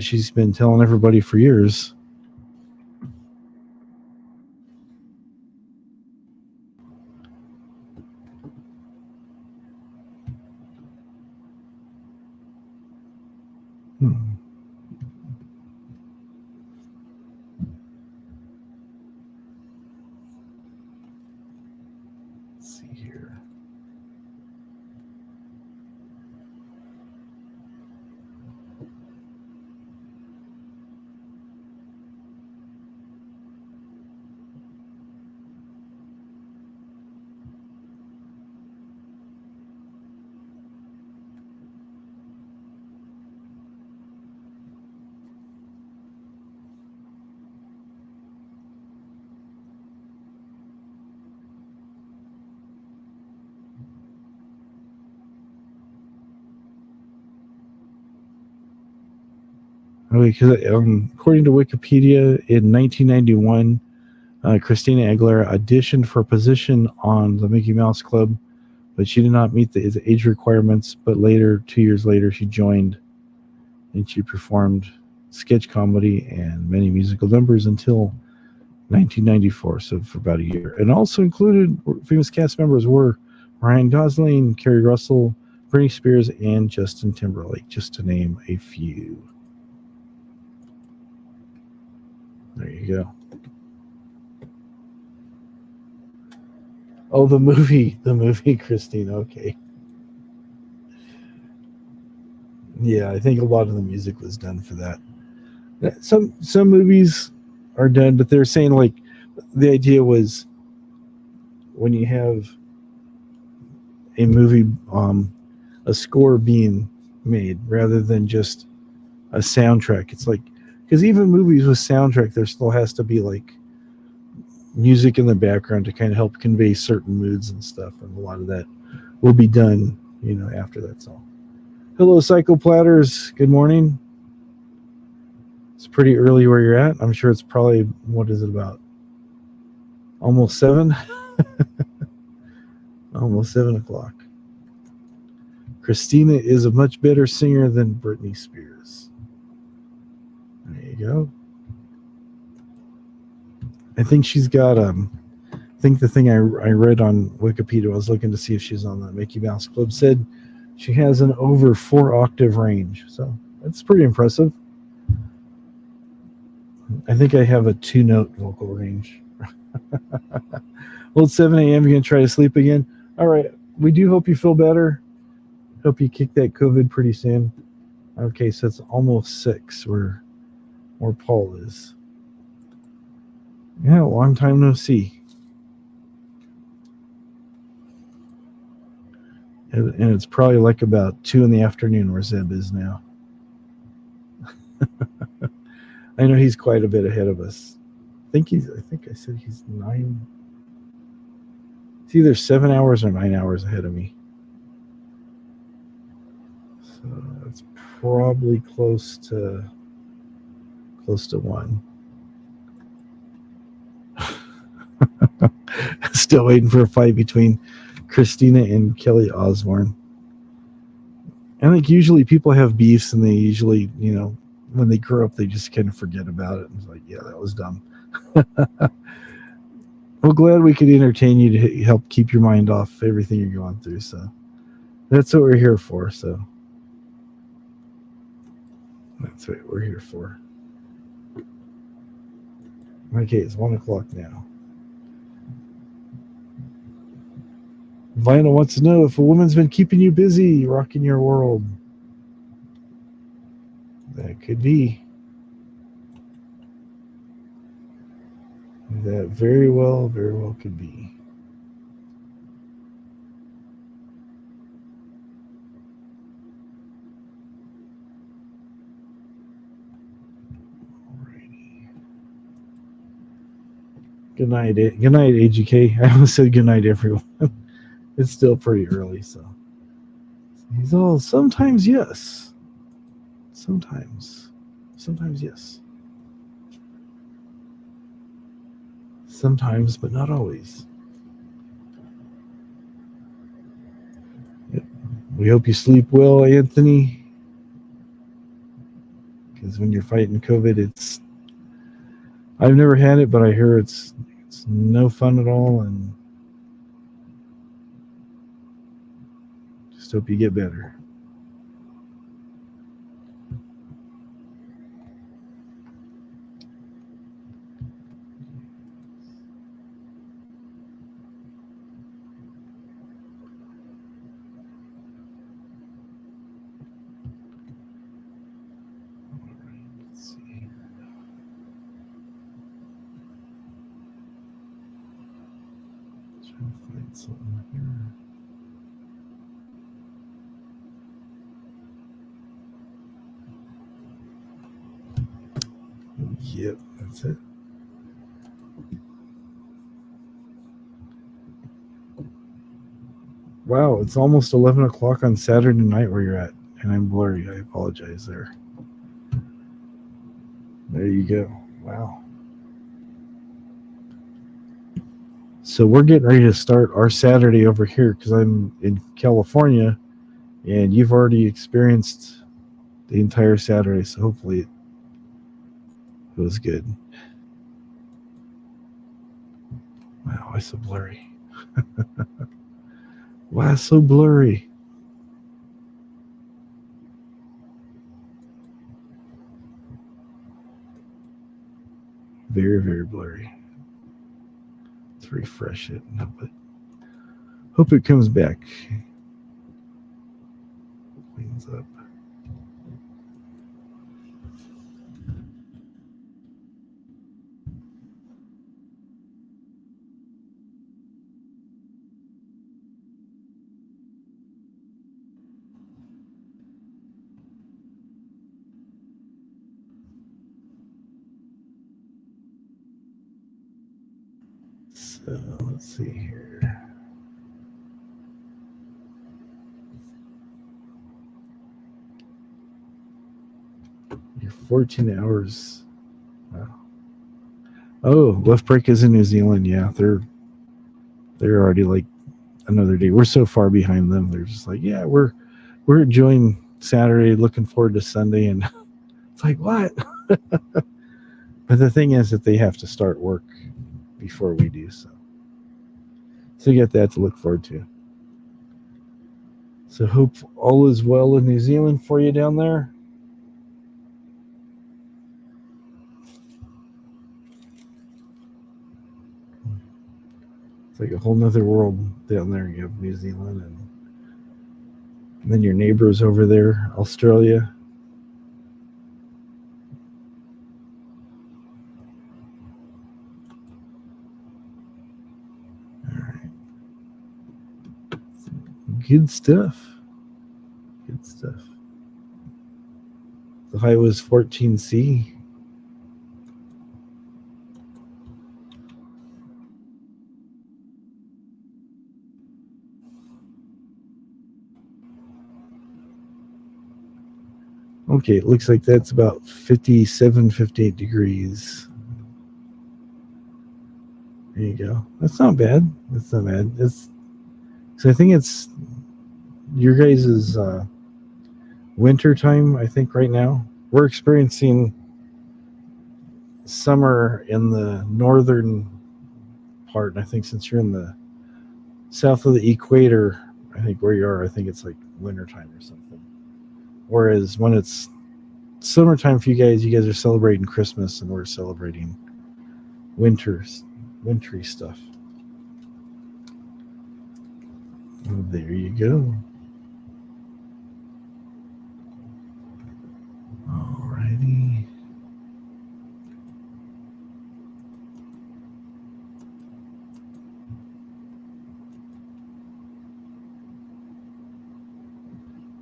B: she's been telling everybody for years. Hmm. Let's see here. Because according to Wikipedia, in 1991, Christina Aguilera auditioned for a position on the Mickey Mouse Club, but she did not meet the age requirements. But later, 2 years later, she joined, and she performed sketch comedy and many musical numbers until 1994, so for about a year. And also included famous cast members were Ryan Gosling, Kerry Russell, Britney Spears, and Justin Timberlake, just to name a few. There you go. Oh, the movie, Christine. Okay. Yeah, I think a lot of the music was done for that. Some movies are done, but they're saying like the idea was when you have a movie, a score being made rather than just a soundtrack. It's like, because even movies with soundtrack, there still has to be like music in the background to kind of help convey certain moods and stuff, and a lot of that will be done, after that's all. Hello, Psycho Platters. Good morning. It's pretty early where you're at. I'm sure it's probably, what is it, about almost 7? Almost 7 o'clock. Christina is a much better singer than Britney Spears. There you go. I think she's got I think the thing I read on Wikipedia, I was looking to see if she's on the Mickey Mouse Club, said she has an over 4-octave range. So that's pretty impressive. I think I have a 2-note vocal range. Well, it's 7 a.m. You're going to try to sleep again? All right. We do hope you feel better. Hope you kick that COVID pretty soon. Okay, so it's almost 6 where Paul is. Yeah, long time no see. And it's probably like about 2 in the afternoon where Zeb is now. I know he's quite a bit ahead of us. I think I said he's 9. It's either 7 hours or 9 hours ahead of me. So it's probably close to 1. Still waiting for a fight between Christina and Kelly Osbourne. I think usually people have beefs and they usually, when they grow up, they just kind of forget about it. And it's like, yeah, that was dumb. Well, glad we could entertain you to help keep your mind off everything you're going through. So that's what we're here for. So that's what we're here for. Okay, it's 1 o'clock now. Vinyl wants to know if a woman's been keeping you busy, rocking your world. That could be. That very well could be. Alrighty. Good night, AGK. I almost said good night, everyone. It's still pretty early, so he's all sometimes yes, sometimes yes, sometimes but not always. Yep. We hope you sleep well, Anthony, because when you're fighting COVID, I've never had it, but I hear it's no fun at all, and just hope you get better. Something here. Yep, that's it. Wow, it's almost 11 o'clock on Saturday night where you're at, and I'm blurry. I apologize there. There you go. Wow. So we're getting ready to start our Saturday over here because I'm in California, and you've already experienced the entire Saturday. So hopefully it was good. Wow, why so blurry? Why so blurry? Very, very blurry. Let's refresh it. Hope it comes back. Cleans up. So let's see here. You're 14 hours. Wow. Oh, left break is in New Zealand. Yeah, they're already like another day. We're so far behind them. They're just like, yeah, we're enjoying Saturday, looking forward to Sunday, and it's like what? But the thing is that they have to start work before we do, so you get that to look forward to. So hope all is well in New Zealand for you down there. It's like a whole nother world down there. You have New Zealand and then your neighbors over there, Australia. All right. Good stuff. Good stuff. The high was 14C. Okay, it looks like that's about 57, 58 degrees. There you go. That's not bad. That's not bad. So I think it's your guys' winter time, I think, right now. We're experiencing summer in the northern part, and I think since you're in the south of the equator, I think where you are, I think it's like wintertime or something. Whereas when it's summertime for you guys are celebrating Christmas and we're celebrating wintry stuff. And there you go. Alrighty.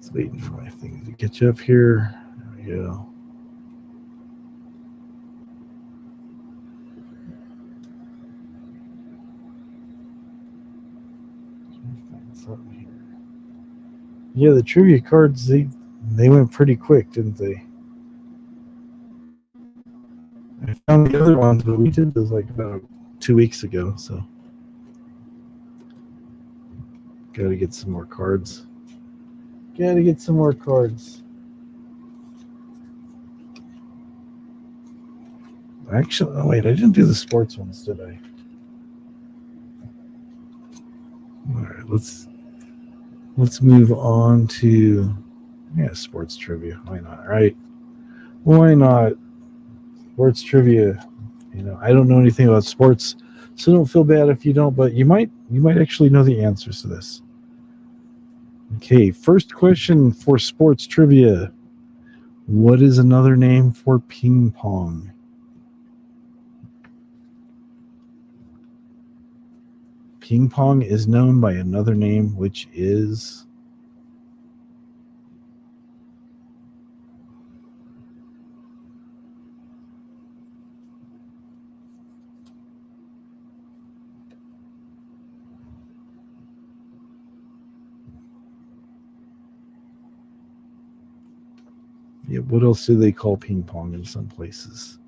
B: Just waiting for my thing to catch up here. There we go. Something here. Yeah, the trivia cards they went pretty quick, didn't they? I found the other ones, but we did those like about 2 weeks ago, so gotta get some more cards. Actually, oh wait, I didn't do the sports ones, did I? All right, let's move on to sports trivia. Why not, right? Why not? Sports trivia. I don't know anything about sports, so don't feel bad if you don't, but you might actually know the answers to this. Okay, first question for sports trivia. What is another name for ping pong? Ping pong is known by another name, which is... Yeah, what else do they call ping pong in some places?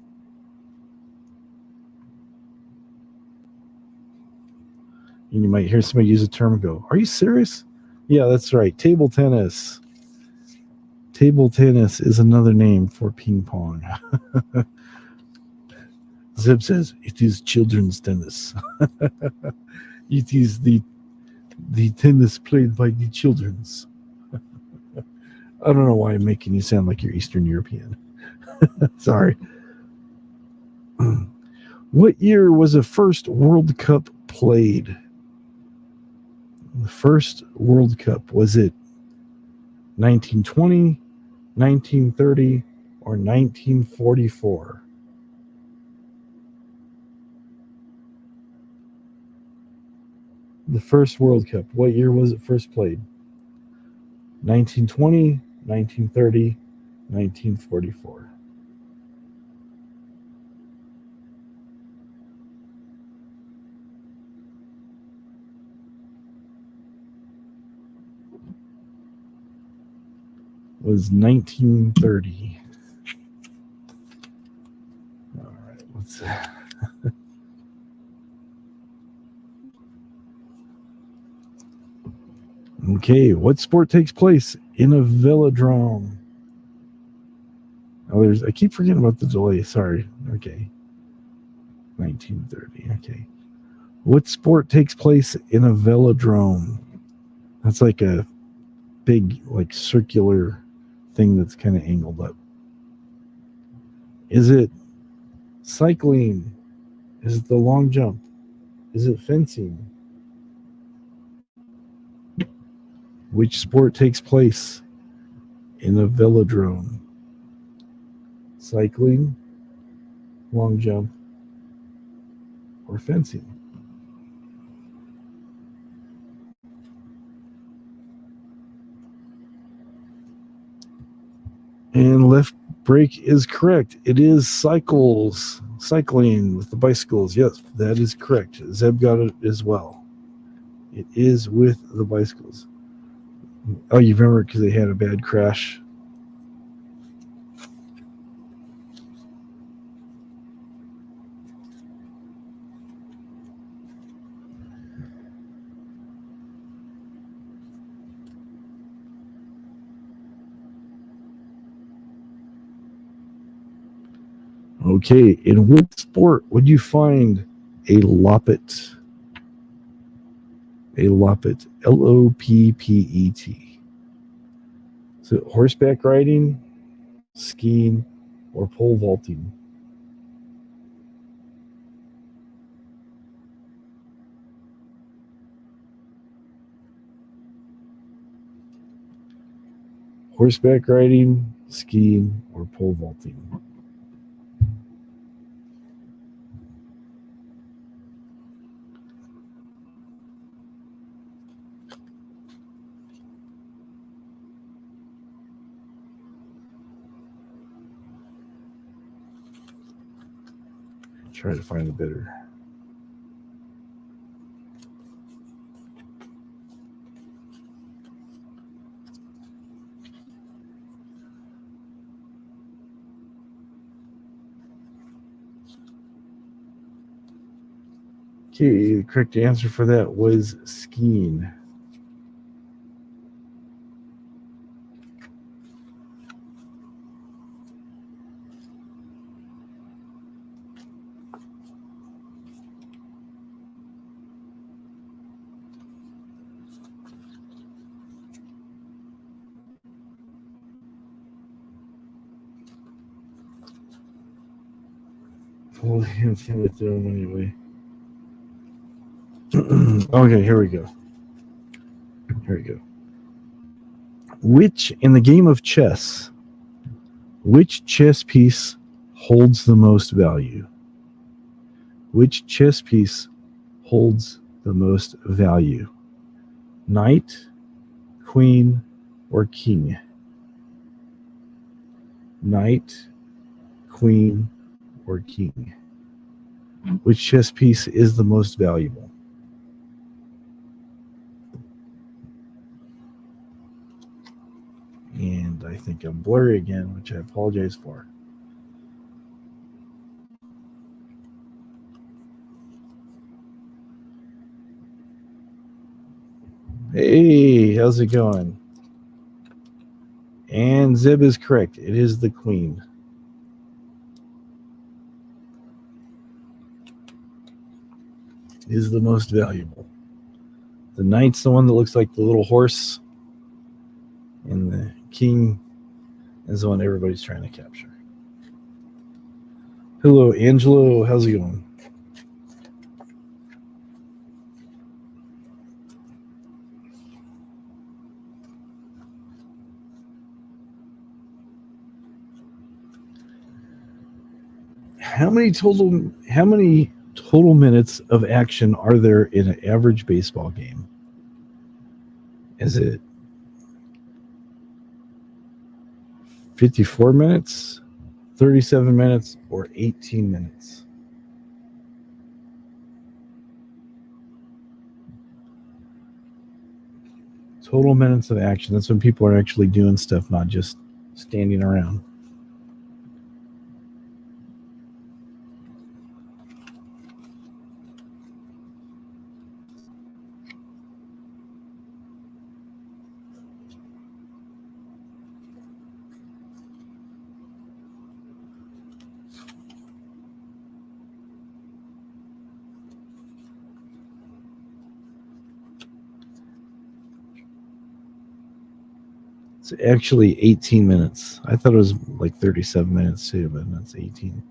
B: And you might hear somebody use a term and go, "Are you serious?" Yeah, that's right. Table tennis. Table tennis is another name for ping pong. Zeb says it is children's tennis. It is the tennis played by the children's. I don't know why I'm making you sound like you're Eastern European. Sorry. What year was the first World Cup played? The first World Cup, was it 1920, 1930, or 1944? The first World Cup, what year was it first played? 1920, 1930, 1944. Was 1930. All right, let's see. Okay, what sport takes place in a velodrome? Oh, I keep forgetting about the delay. Sorry. Okay. 1930. Okay. What sport takes place in a velodrome? That's like a big, like circular thing that's kind of angled up. Is it cycling? Is it the long jump? Is it fencing? Which sport takes place in a velodrome? Cycling, long jump, or fencing? And left brake is correct. It is cycling with the bicycles. Yes, that is correct. Zeb got it as well. It is with the bicycles. Oh, you remember because they had a bad crash. Okay, in what sport would you find a loppet? A loppet, Loppet. So horseback riding, skiing, or pole vaulting? Horseback riding, skiing, or pole vaulting? Try to find a better. Okay, the correct answer for that was skiing. Well, anyway. Okay, here we go. In the game of chess, which chess piece holds the most value? Which chess piece holds the most value? Knight, queen, or king? Knight, queen, or king? Which chess piece is the most valuable? And I think I'm blurry again, which I apologize for. Hey, how's it going? And Zeb is correct. It is the queen. It is the most valuable. The knight's the one that looks like the little horse, and the king is the one everybody's trying to capture. Hello, Angelo. How's it going? How many total minutes of action are there in an average baseball game? Is it 54 minutes, 37 minutes, or 18 minutes? Total minutes of action. That's when people are actually doing stuff, not just standing around. It's actually 18 minutes. I thought it was like 37 minutes too, but that's 18.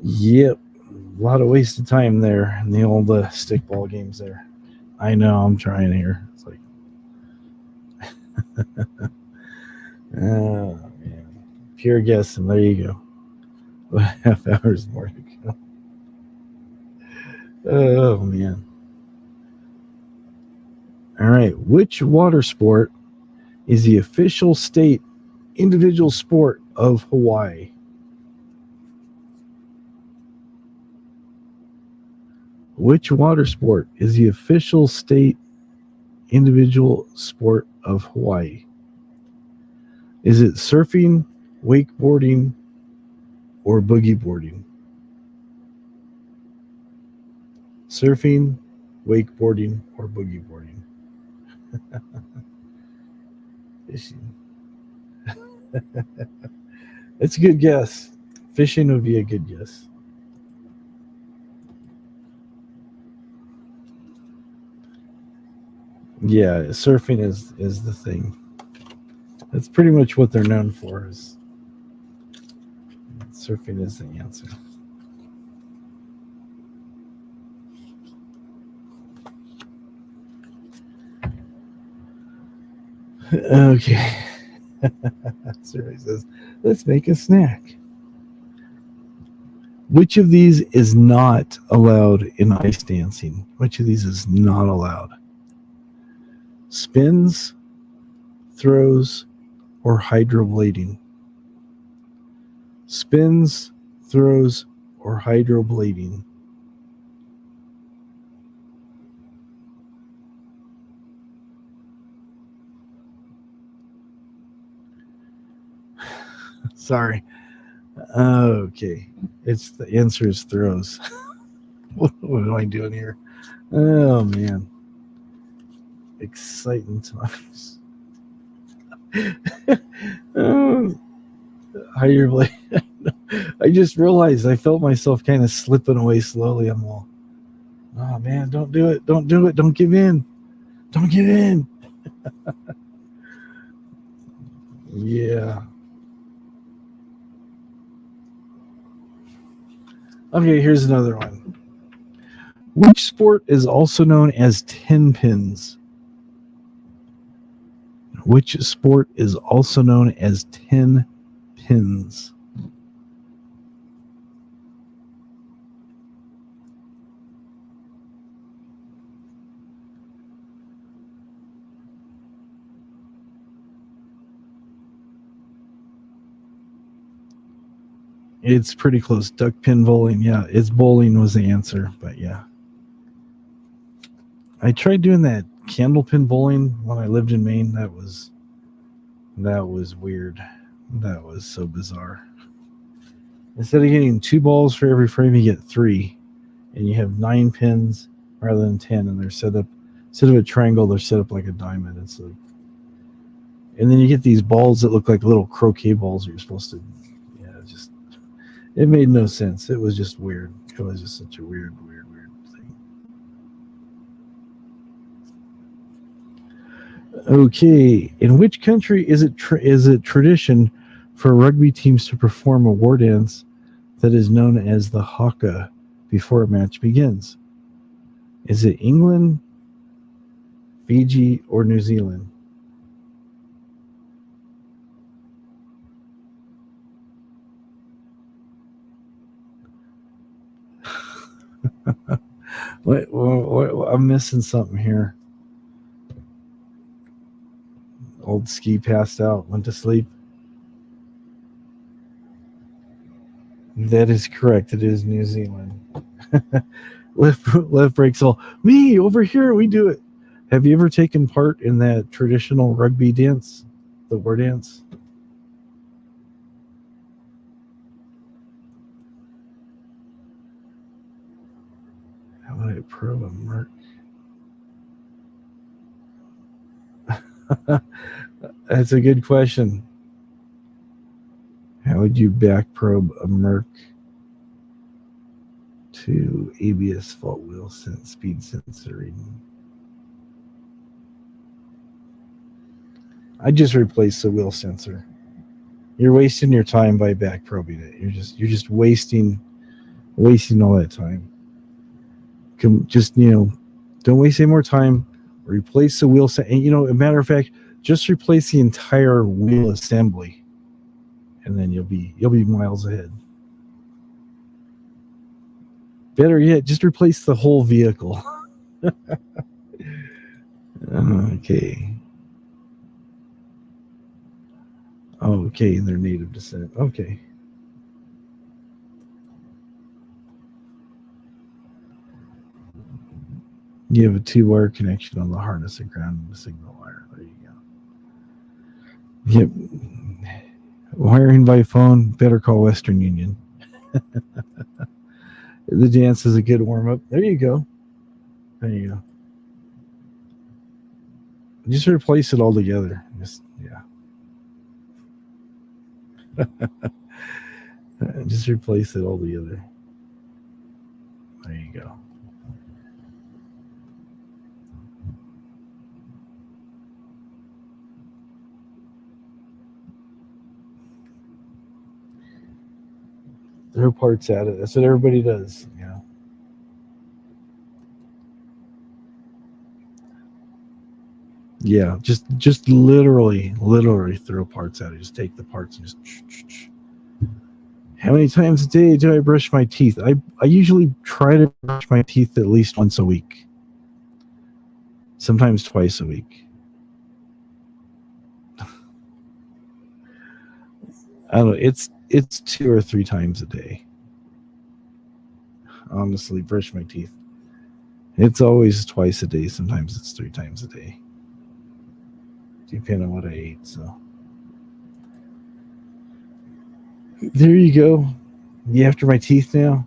B: Yep. A lot of wasted time there in the old stickball games there. I know, I'm trying here. It's like, oh, man. Pure guessing. There you go. Half hours more to go. Oh, man. All right. Which water sport is the official state individual sport of Hawaii? Which water sport is the official state individual sport of Hawaii? Is it surfing, wakeboarding, or boogie boarding? Surfing, wakeboarding, or boogie boarding? Fishing. It's a good guess. Fishing would be a good guess. Yeah, surfing is the thing. That's pretty much what they're known for. Is surfing is the answer. Okay. Survey says, let's make a snack. Which of these is not allowed in ice dancing? Which of these is not allowed? Spins, throws, or hydroblading? Spins, throws, or hydroblading? Sorry. Okay. It's the answer is throws. What am I doing here? Oh man. Exciting times. Hydroblade. I just realized I felt myself kind of slipping away slowly. I'm all, oh man, don't do it. Don't do it. Don't give in. Don't give in. Yeah. Okay, here's another one. Which sport is also known as 10 pins? Which sport is also known as 10 pins? It's pretty close. Duck pin bowling. Yeah, it's bowling was the answer, but yeah. I tried doing that candle pin bowling when I lived in Maine. That was weird. That was so bizarre. Instead of getting 2 balls for every frame, you get 3. And you have 9 pins rather than 10, and they're set up instead of a triangle, they're set up like a diamond. It's like, and then you get these balls that look like little croquet balls. You're supposed to, yeah, it made no sense. It was just weird. It was just such a weird thing. Okay, in which country is it tradition for rugby teams to perform a war dance that is known as the haka before a match begins? Is it England, Fiji, or New Zealand? What, I'm missing something here. Old Ski passed out, went to sleep. That is correct. It is New Zealand. left breaks all. Me over here. We do it. Have you ever taken part in that traditional rugby dance, the war dance? How would I probe a merc? That's a good question. How would you back probe a merc to ABS fault wheel speed sensor reading? I just replaced the wheel sensor. You're wasting your time by back probing it. You're just wasting all that time. Just don't waste any more time. Replace the wheel set. And a matter of fact, just replace the entire wheel assembly, and then you'll be miles ahead. Better yet, just replace the whole vehicle. Okay. Okay, and they're native descent. Okay. You have a 2-wire connection on the harness and ground and the signal wire. There you go. Yep. Wiring by phone, better call Western Union. The dance is a good warm-up. There you go. Just replace it all together. Just replace it all together. There you go. Throw parts at it. That's what everybody does. Yeah. Yeah. Just literally throw parts at it. Just take the parts and just. How many times a day do I brush my teeth? I usually try to brush my teeth at least once a week. Sometimes twice a week. I don't know. It's 2 or 3 times a day. Honestly, brush my teeth. It's always twice a day. Sometimes it's 3 times a day. Depending on what I ate. So there you go. You after my teeth now?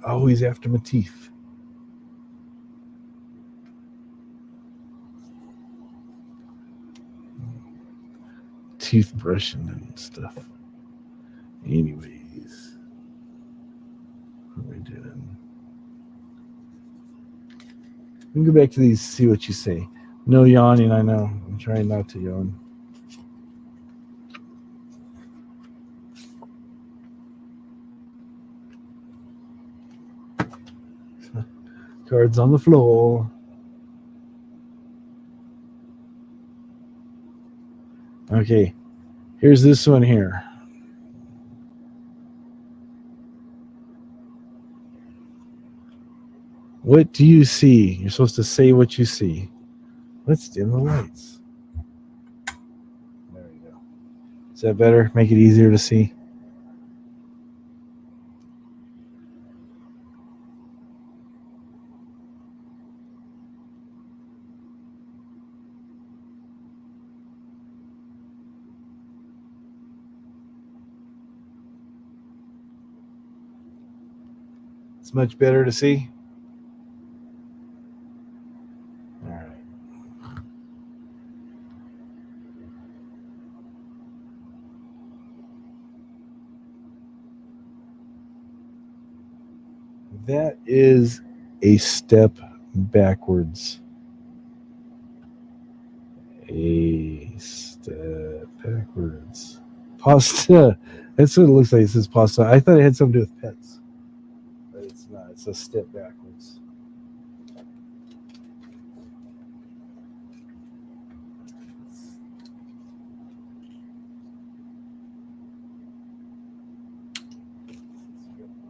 B: Always after my teeth. Toothbrushing and stuff. Anyways, what are we doing? We can go back to these, see what you say. No yawning, I know. I'm trying not to yawn. Cards on the floor. Okay, here's this one here. What do you see? You're supposed to say what you see. Let's dim the lights. There we go. Is that better? Make it easier to see? It's much better to see. All right. That is a step backwards. A step backwards. Pasta. That's what it looks like. It says pasta. I thought it had something to do with pets, but it's not. It's a step backwards.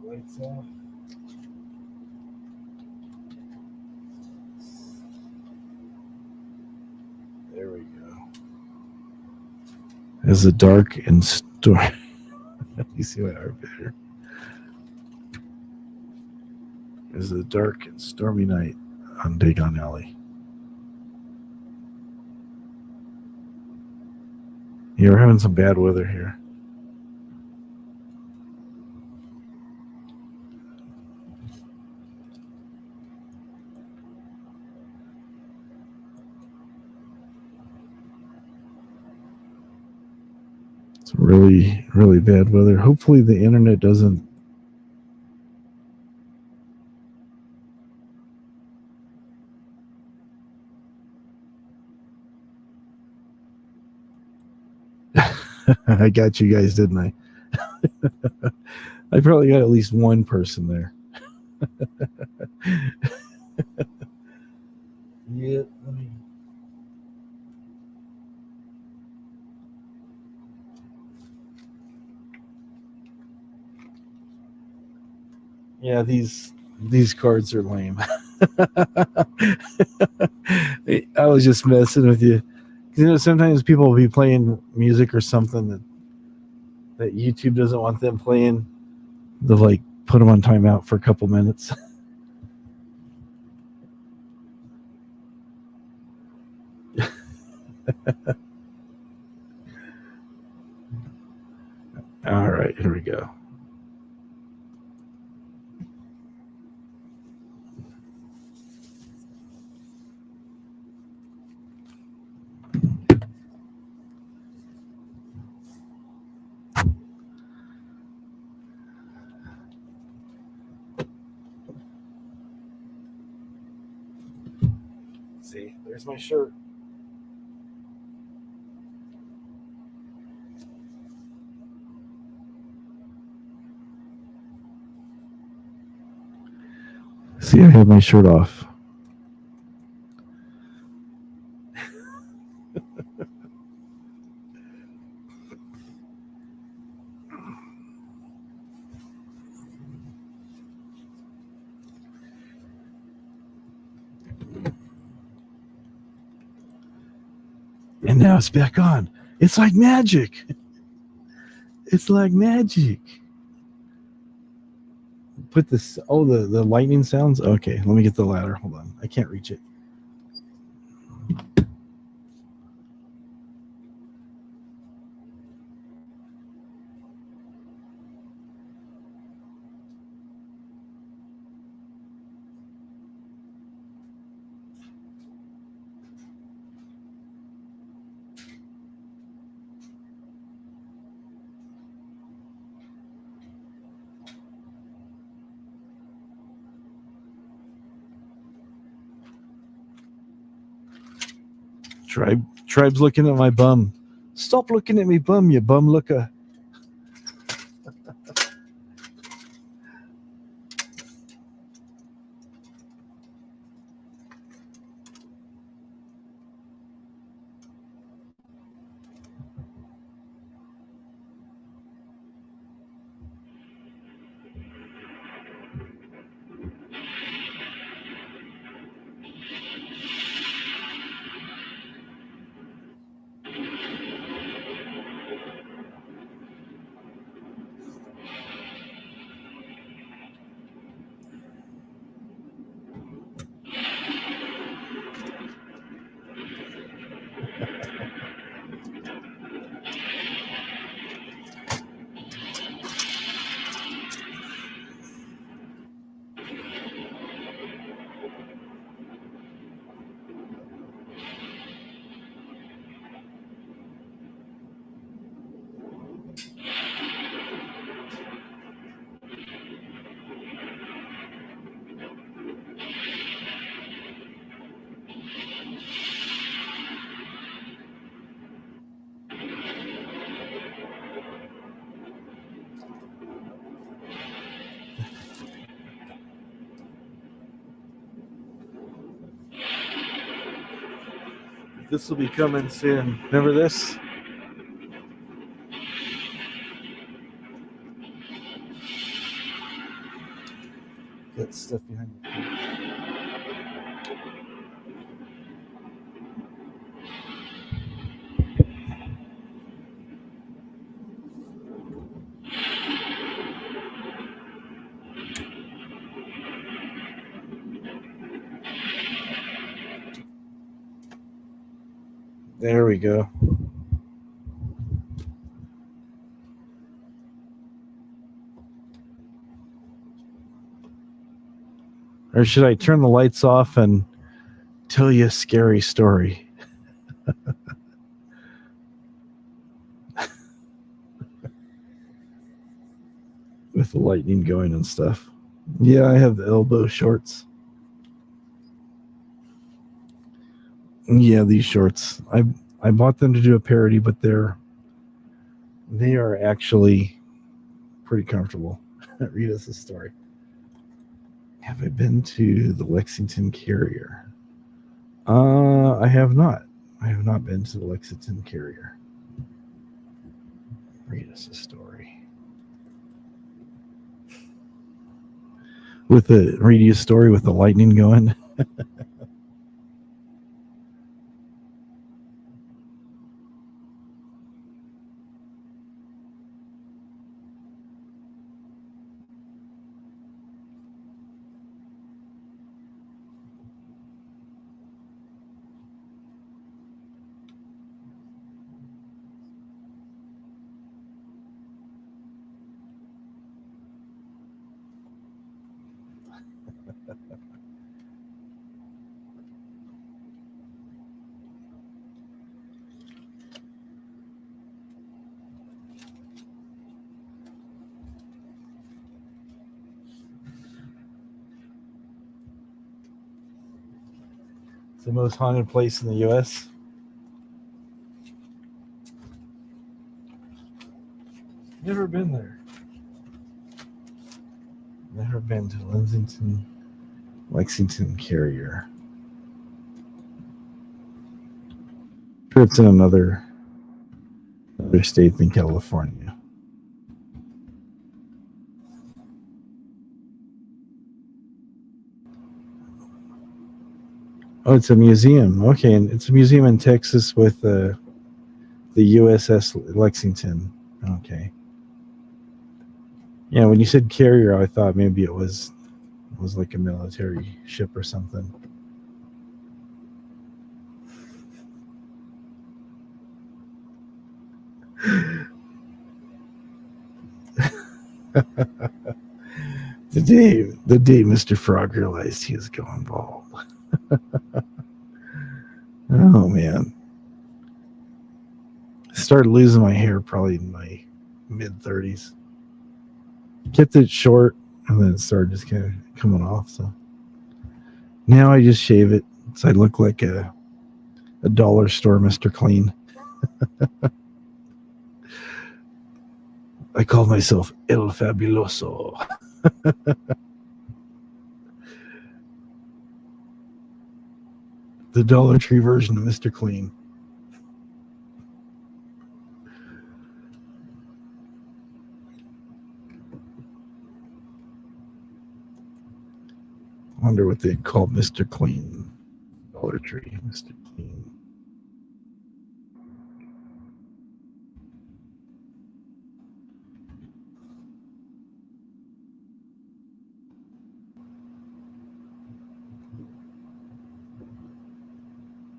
B: Lights off. There we go. As a dark and stormy. You see my armpit here. As a dark and stormy night on Dagon Alley. Yeah, we're having some bad weather here. It's really, really bad weather. Hopefully the internet doesn't. I got you guys, didn't I? I probably got at least one person there. Yeah, let me. Yeah, these cards are lame. I was just messing with you. You know, sometimes people will be playing music or something that YouTube doesn't want them playing. They'll like put them on timeout for a couple minutes. All right, here we go. See, there's my shirt. See, I have my shirt off. And now it's back on. It's like magic. It's like magic. Put this. Oh, the lightning sounds. Okay, let me get the ladder. Hold on. I can't reach it. Tribe's looking at my bum. Stop looking at me bum, you bum looker.
A: This will be coming soon. Remember this?
B: Got stuff behind you. There we go. Or should I turn the lights off and tell you a scary story? With the lightning going and stuff. Yeah, I have the elbow shorts. Yeah, these shorts. I bought them to do a parody, but they are actually pretty comfortable. Read us a story. Have I been to the Lexington Carrier? I have not. I have not been to the Lexington Carrier. Read us a story. Read you a story with the lightning going. It's the most haunted place in the U.S. Never been there. Never been to Lexington Carrier. Sure, it's in another state than California. Oh, it's a museum. Okay, and it's a museum in Texas with the USS Lexington. Okay. Yeah, when you said carrier, I thought maybe it was like a military ship or something. The day Mr. Frog realized he was going bald. Oh man. I started losing my hair probably in my mid-30s. Kept it short and then it started just kind of coming off. So now I just shave it so I look like a dollar store Mr. Clean. I call myself El Fabuloso. The Dollar Tree version of Mr. Clean. I wonder what they call Mr. Clean. Dollar Tree, Mr. Clean.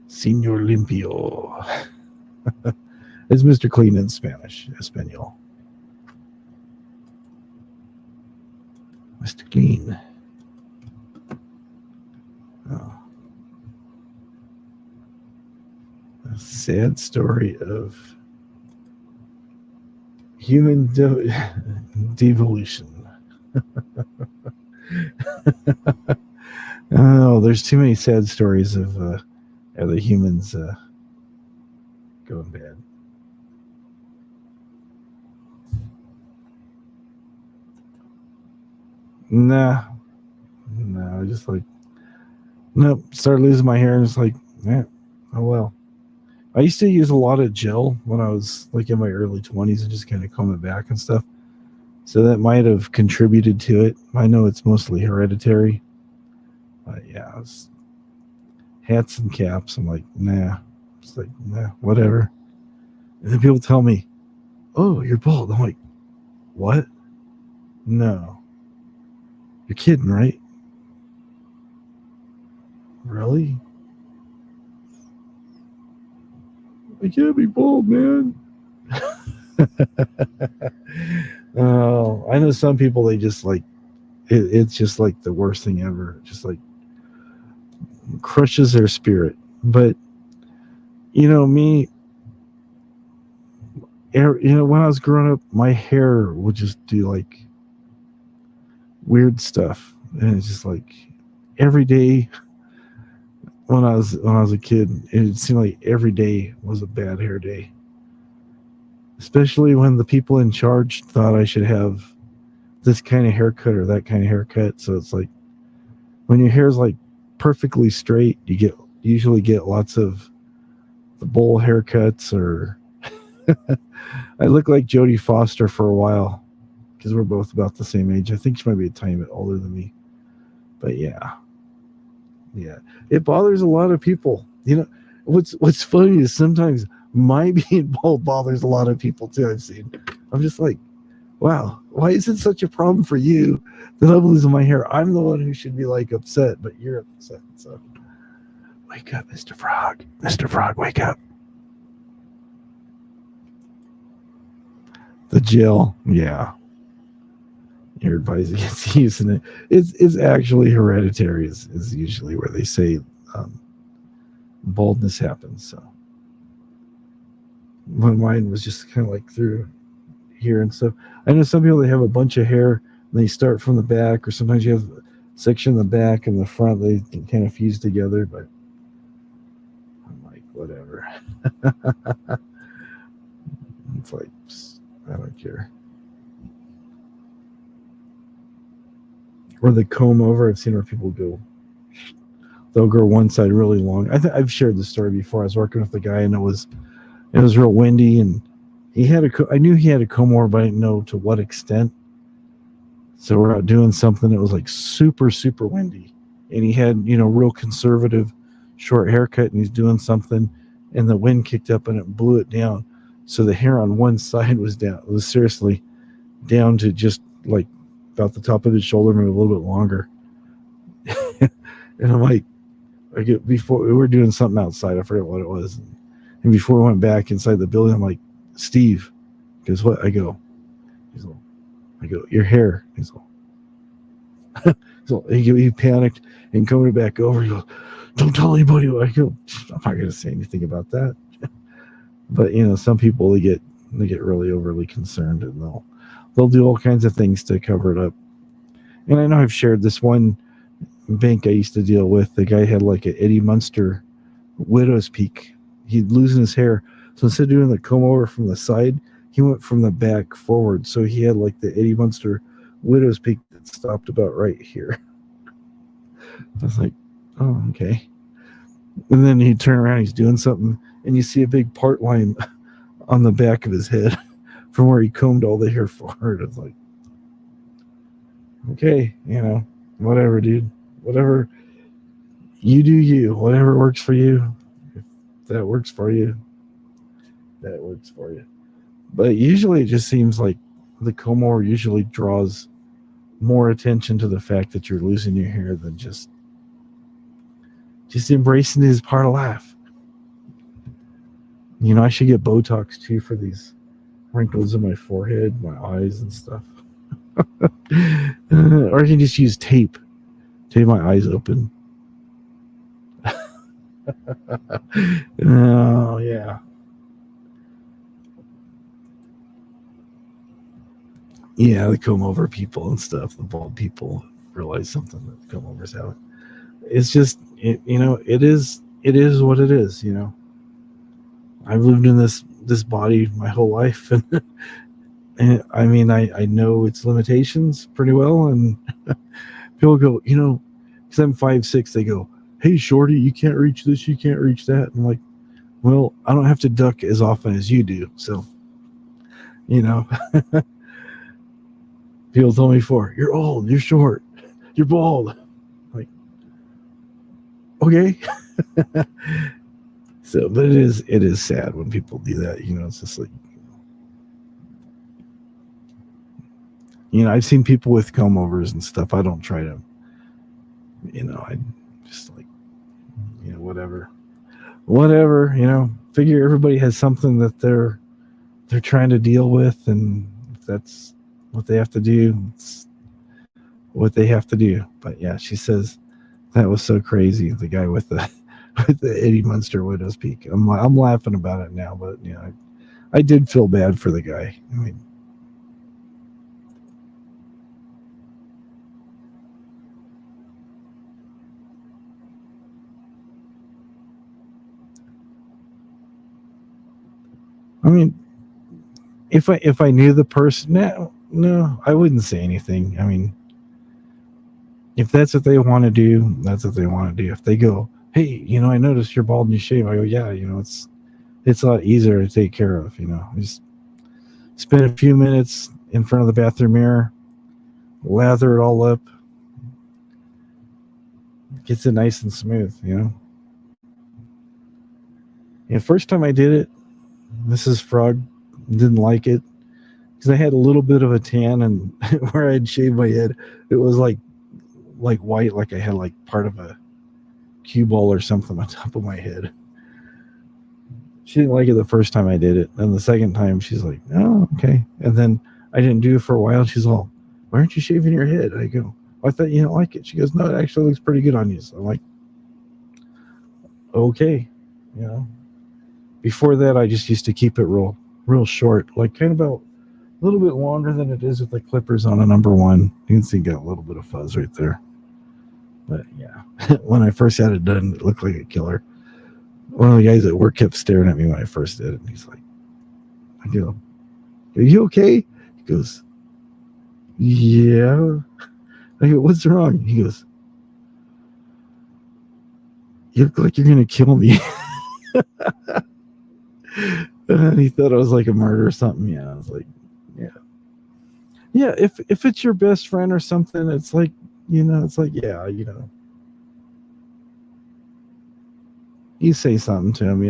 B: Señor Limpio. It's Mr. Clean in Spanish, Espanol. Mr. Clean. Oh. A sad story of human devolution. Oh, there's too many sad stories of the humans going bad. No, just like, nope. Started losing my hair and it's like, yeah, oh well. I used to use a lot of gel when I was like in my early 20s and just kind of comb it back and stuff. So that might have contributed to it. I know it's mostly hereditary. But yeah, hats and caps. I'm like, nah. It's like, nah, whatever. And then people tell me, oh, you're bald. I'm like, what? No. You're kidding, right? Really? I can't be bald, man. Oh, I know some people, they just like, it's just like the worst thing ever. Just like crushes their spirit. But, me, when I was growing up, my hair would just do like weird stuff. And it's just like every day when I was a kid, it seemed like every day was a bad hair day. Especially when the people in charge thought I should have this kind of haircut or that kind of haircut. So it's like when your hair's like perfectly straight, you usually get lots of the bowl haircuts, or I look like Jodie Foster for a while because we're both about the same age. I think she might be a tiny bit older than me. But yeah. It bothers a lot of people. What's funny is sometimes my being bald bothers a lot of people too. I've seen. I'm just like, wow, why is it such a problem for you that I'm losing my hair? I'm the one who should be like upset, but you're upset. So wake up, Mr. Frog. Mr. Frog, wake up. The gel, yeah. You're advised against using it. It's actually hereditary is usually where they say baldness happens. So mine was just kind of like through here and stuff. I know some people, they have a bunch of hair and they start from the back, or sometimes you have a section in the back and the front, they can kind of fuse together, but I'm like, whatever. It's like, I don't care. Or the comb over. I've seen where people they'll grow one side really long. I've shared this story before. I was working with a guy and it was real windy, and I knew he had a comb over, but I didn't know to what extent. So we're out doing something. It was like super, super windy, and he had, real conservative short haircut, and he's doing something, and the wind kicked up and it blew it down. So the hair on one side was down. It was seriously down to just like about the top of his shoulder, maybe a little bit longer. And I'm like, before we were doing something outside, I forget what it was. And before we went back inside the building, I'm like, Steve, guess what? I go, your hair. He's all, so he panicked and coming back over. He goes, don't tell anybody. I go, I'm not going to say anything about that. But some people, they get really overly concerned, and they'll do all kinds of things to cover it up. And I know I've shared this one bank I used to deal with. The guy had like an Eddie Munster widow's peak. He'd losing his hair. So instead of doing the comb over from the side, he went from the back forward. So he had like the Eddie Munster widow's peak that stopped about right here. I was like, oh, okay. And then he'd turn around, he's doing something, and you see a big part line on the back of his head from where he combed all the hair forward. It's like, okay, whatever, dude. Whatever. You do you. Whatever works for you. If that works for you, that works for you. But usually it just seems like the comb over usually draws more attention to the fact that you're losing your hair than just embracing it as part of life. I should get Botox too for these wrinkles in my forehead, my eyes and stuff. Or I can just use tape my eyes open. Oh, yeah. Yeah, the comb over people and stuff, the bald people realize something that comb overs have. It's just, it is what it is, I've lived in this body my whole life, and I mean, I know its limitations pretty well, and people go, because I'm 5'6", they go, hey, shorty, you can't reach this, you can't reach that. I'm like, Well, I don't have to duck as often as you do. So, you know, people told me before, you're old, you're short, you're bald. Like, okay. So, but it is sad when people do that. You know, it's just like, I've seen people with comb overs and stuff. I don't try to, I just like, whatever, figure everybody has something that they're trying to deal with, and if that's what they have to do, it's what they have to do. But yeah, she says that was so crazy. The guy with the with the Eddie Munster Widow's Peak. I'm laughing about it now, but I did feel bad for the guy. I mean, if I knew the person, no, I wouldn't say anything. I mean, if that's what they want to do, that's what they want to do. If they go, hey, I noticed you're bald and you shave, I go, yeah, it's a lot easier to take care of. Just spend a few minutes in front of the bathroom mirror, lather it all up, gets it nice and smooth. First time I did it, Mrs. Frog didn't like it because I had a little bit of a tan, and where I'd shaved my head, it was like white, like I had like part of a cue ball or something on top of my head. She didn't like it the first time I did it, and the second time she's like, "Oh, okay." And then I didn't do it for a while. She's all, "Why aren't you shaving your head?" I go, "I thought you didn't like it." She goes, "No, it actually looks pretty good on you." So I'm like, "Okay," Before that, I just used to keep it real short, like kind of about a little bit longer than it is with the clippers on a number one. You can see got a little bit of fuzz right there. But yeah, when I first had it done, it looked like a killer. One of the guys at work kept staring at me when I first did it. And he's like, I go, "Are you okay?" He goes, "Yeah." I go, "What's wrong?" He goes, "You look like you're going to kill me." And he thought I was like a murderer or something. Yeah, I was like, yeah. Yeah, if it's your best friend or something, it's like, it's like, yeah, you say something to him,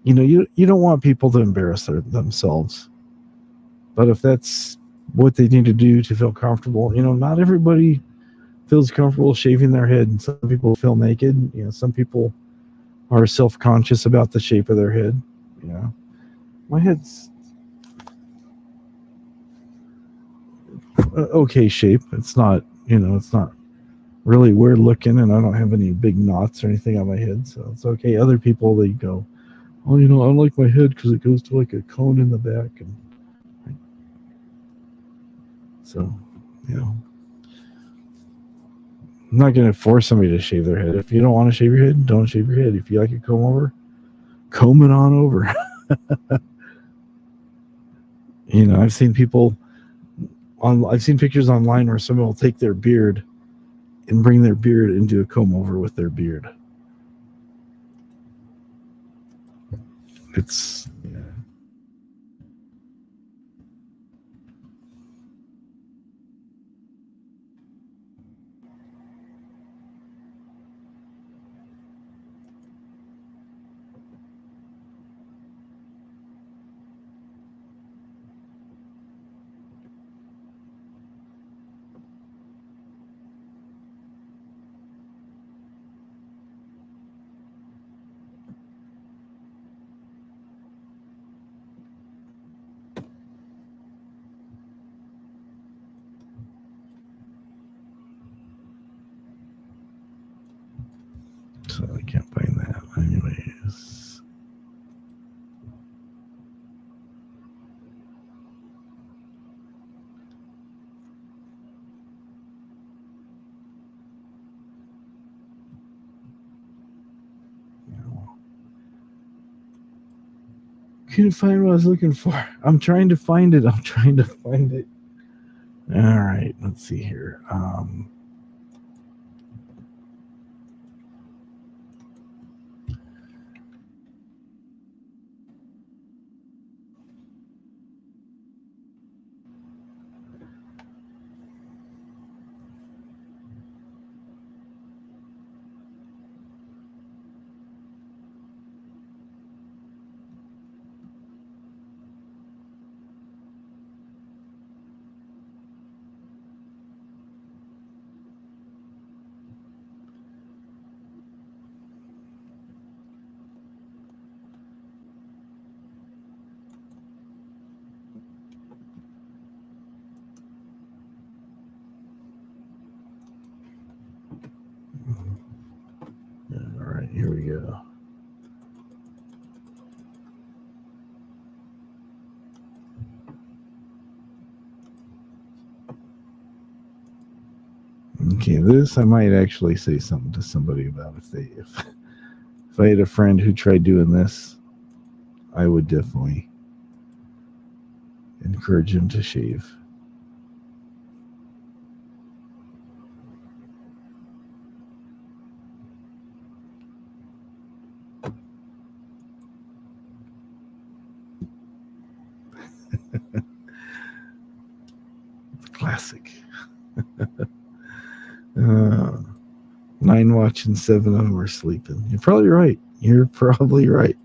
B: you don't want people to embarrass themselves. But if that's what they need to do to feel comfortable, not everybody feels comfortable shaving their head. Some people feel naked. Some people are self-conscious about the shape of their head. My head's okay shape. It's not, it's not really weird looking, and I don't have any big knots or anything on my head, so it's okay. Other people, they go, "Oh, I like my head because it goes to like a cone in the back," and so, I'm not going to force somebody to shave their head. If you don't want to shave your head, don't shave your head. If you like it comb it on over. I've seen I've seen pictures online where someone will take their beard and bring their beard into a comb over with their beard. It's so I can't find that. Anyways. Couldn't find what I was looking for. I'm trying to find it. All right, let's see here. All right, here we go. Okay, this I might actually say something to somebody about if I had a friend who tried doing this, I would definitely encourage him to shave. Classic. 9 watching, 7 of them are sleeping. You're probably right. You're probably right.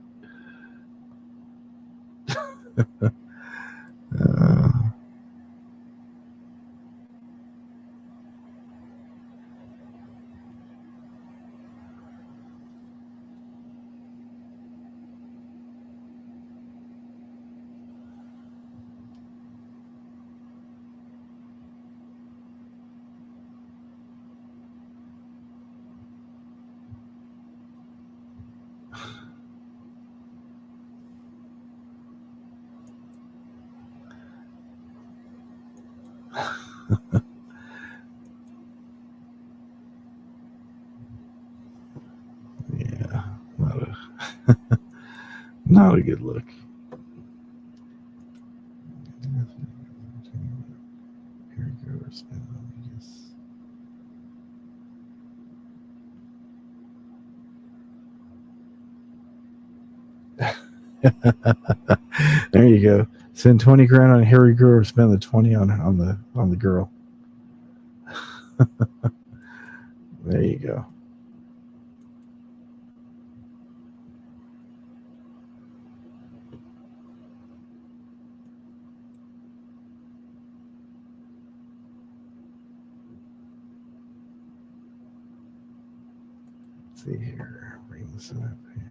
B: Yeah, not a good look. Here goes. There you go. Spend 20 grand on Harry Grover, spend the 20 on the girl. There you go. Let's see here. Bring this up here.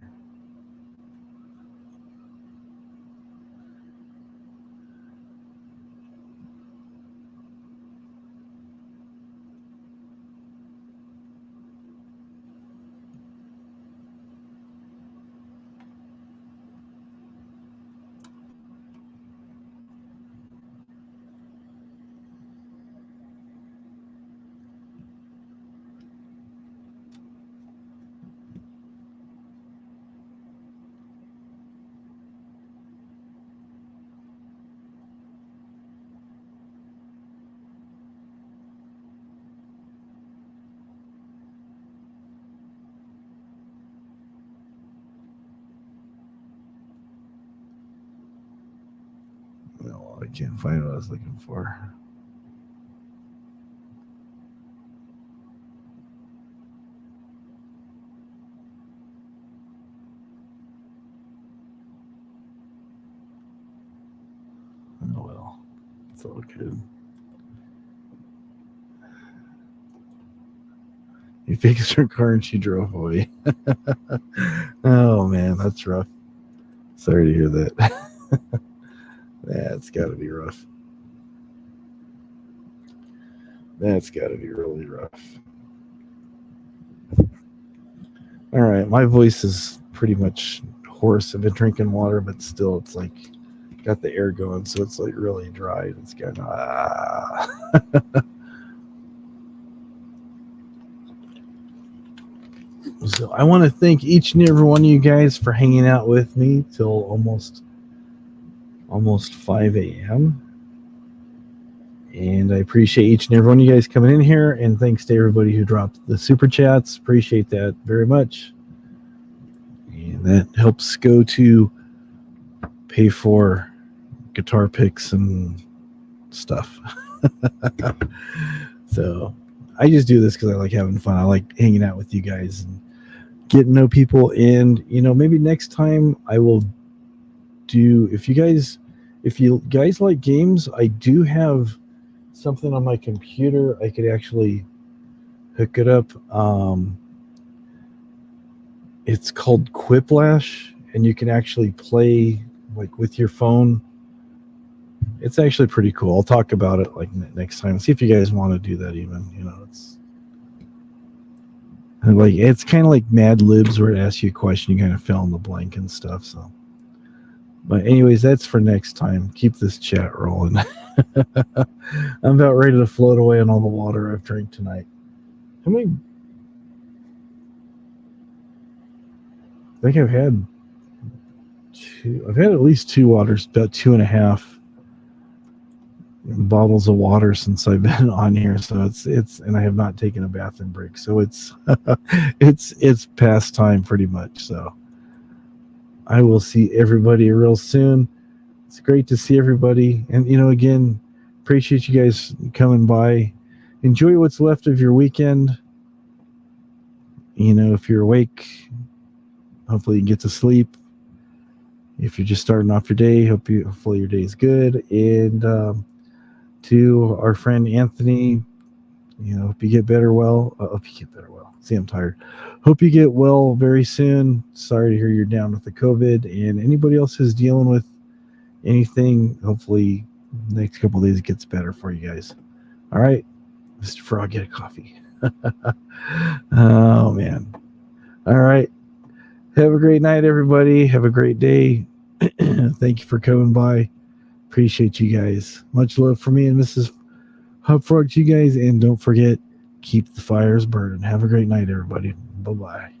B: Well, I can't find what I was looking for. Oh well, it's all good. He fixed her car and she drove away. Oh man, that's rough. Sorry to hear that. That's got to be rough. That's got to be really rough. All right, my voice is pretty much hoarse. I've been drinking water, but still, it's like got the air going, so it's like really dry. It's kind of So I want to thank each and every one of you guys for hanging out with me till almost 5 a.m. And I appreciate each and every one of you guys coming in here. And thanks to everybody who dropped the super chats. Appreciate that very much. And that helps go to pay for guitar picks and stuff. So I just do this because I like having fun. I like hanging out with you guys and getting to know people. And, maybe next time I will do, if you guys like games, I do have something on my computer. I could actually hook it up. It's called Quiplash, and you can actually play like with your phone. It's actually pretty cool. I'll talk about it like next time. See if you guys want to do that even. And like it's kind of like Mad Libs where it asks you a question, you kind of fill in the blank and stuff. So, but anyways, that's for next time. Keep this chat rolling. I'm about ready to float away on all the water I've drank tonight. How many? I think I've had two. I've had at least two waters, about 2.5 bottles of water since I've been on here. So it's, and I have not taken a bathroom break. So it's it's past time pretty much. So I will see everybody real soon. It's great to see everybody, and again, appreciate you guys coming by. Enjoy what's left of your weekend. If you're awake, hopefully you can get to sleep. If you're just starting off your day, hopefully your day is good. And to our friend Anthony, hope you get better well. Hope you get better well. See, I'm tired. Hope you get well very soon. Sorry to hear you're down with the COVID. And anybody else who's dealing with anything, hopefully the next couple of days it gets better for you guys. All right, Mr. Frog, get a coffee. Oh, man. All right. Have a great night, everybody. Have a great day. Thank you for coming by. Appreciate you guys. Much love for me and Mrs. Hubfrog to you guys. And don't forget, keep the fires burning. Have a great night, everybody. Bye-bye.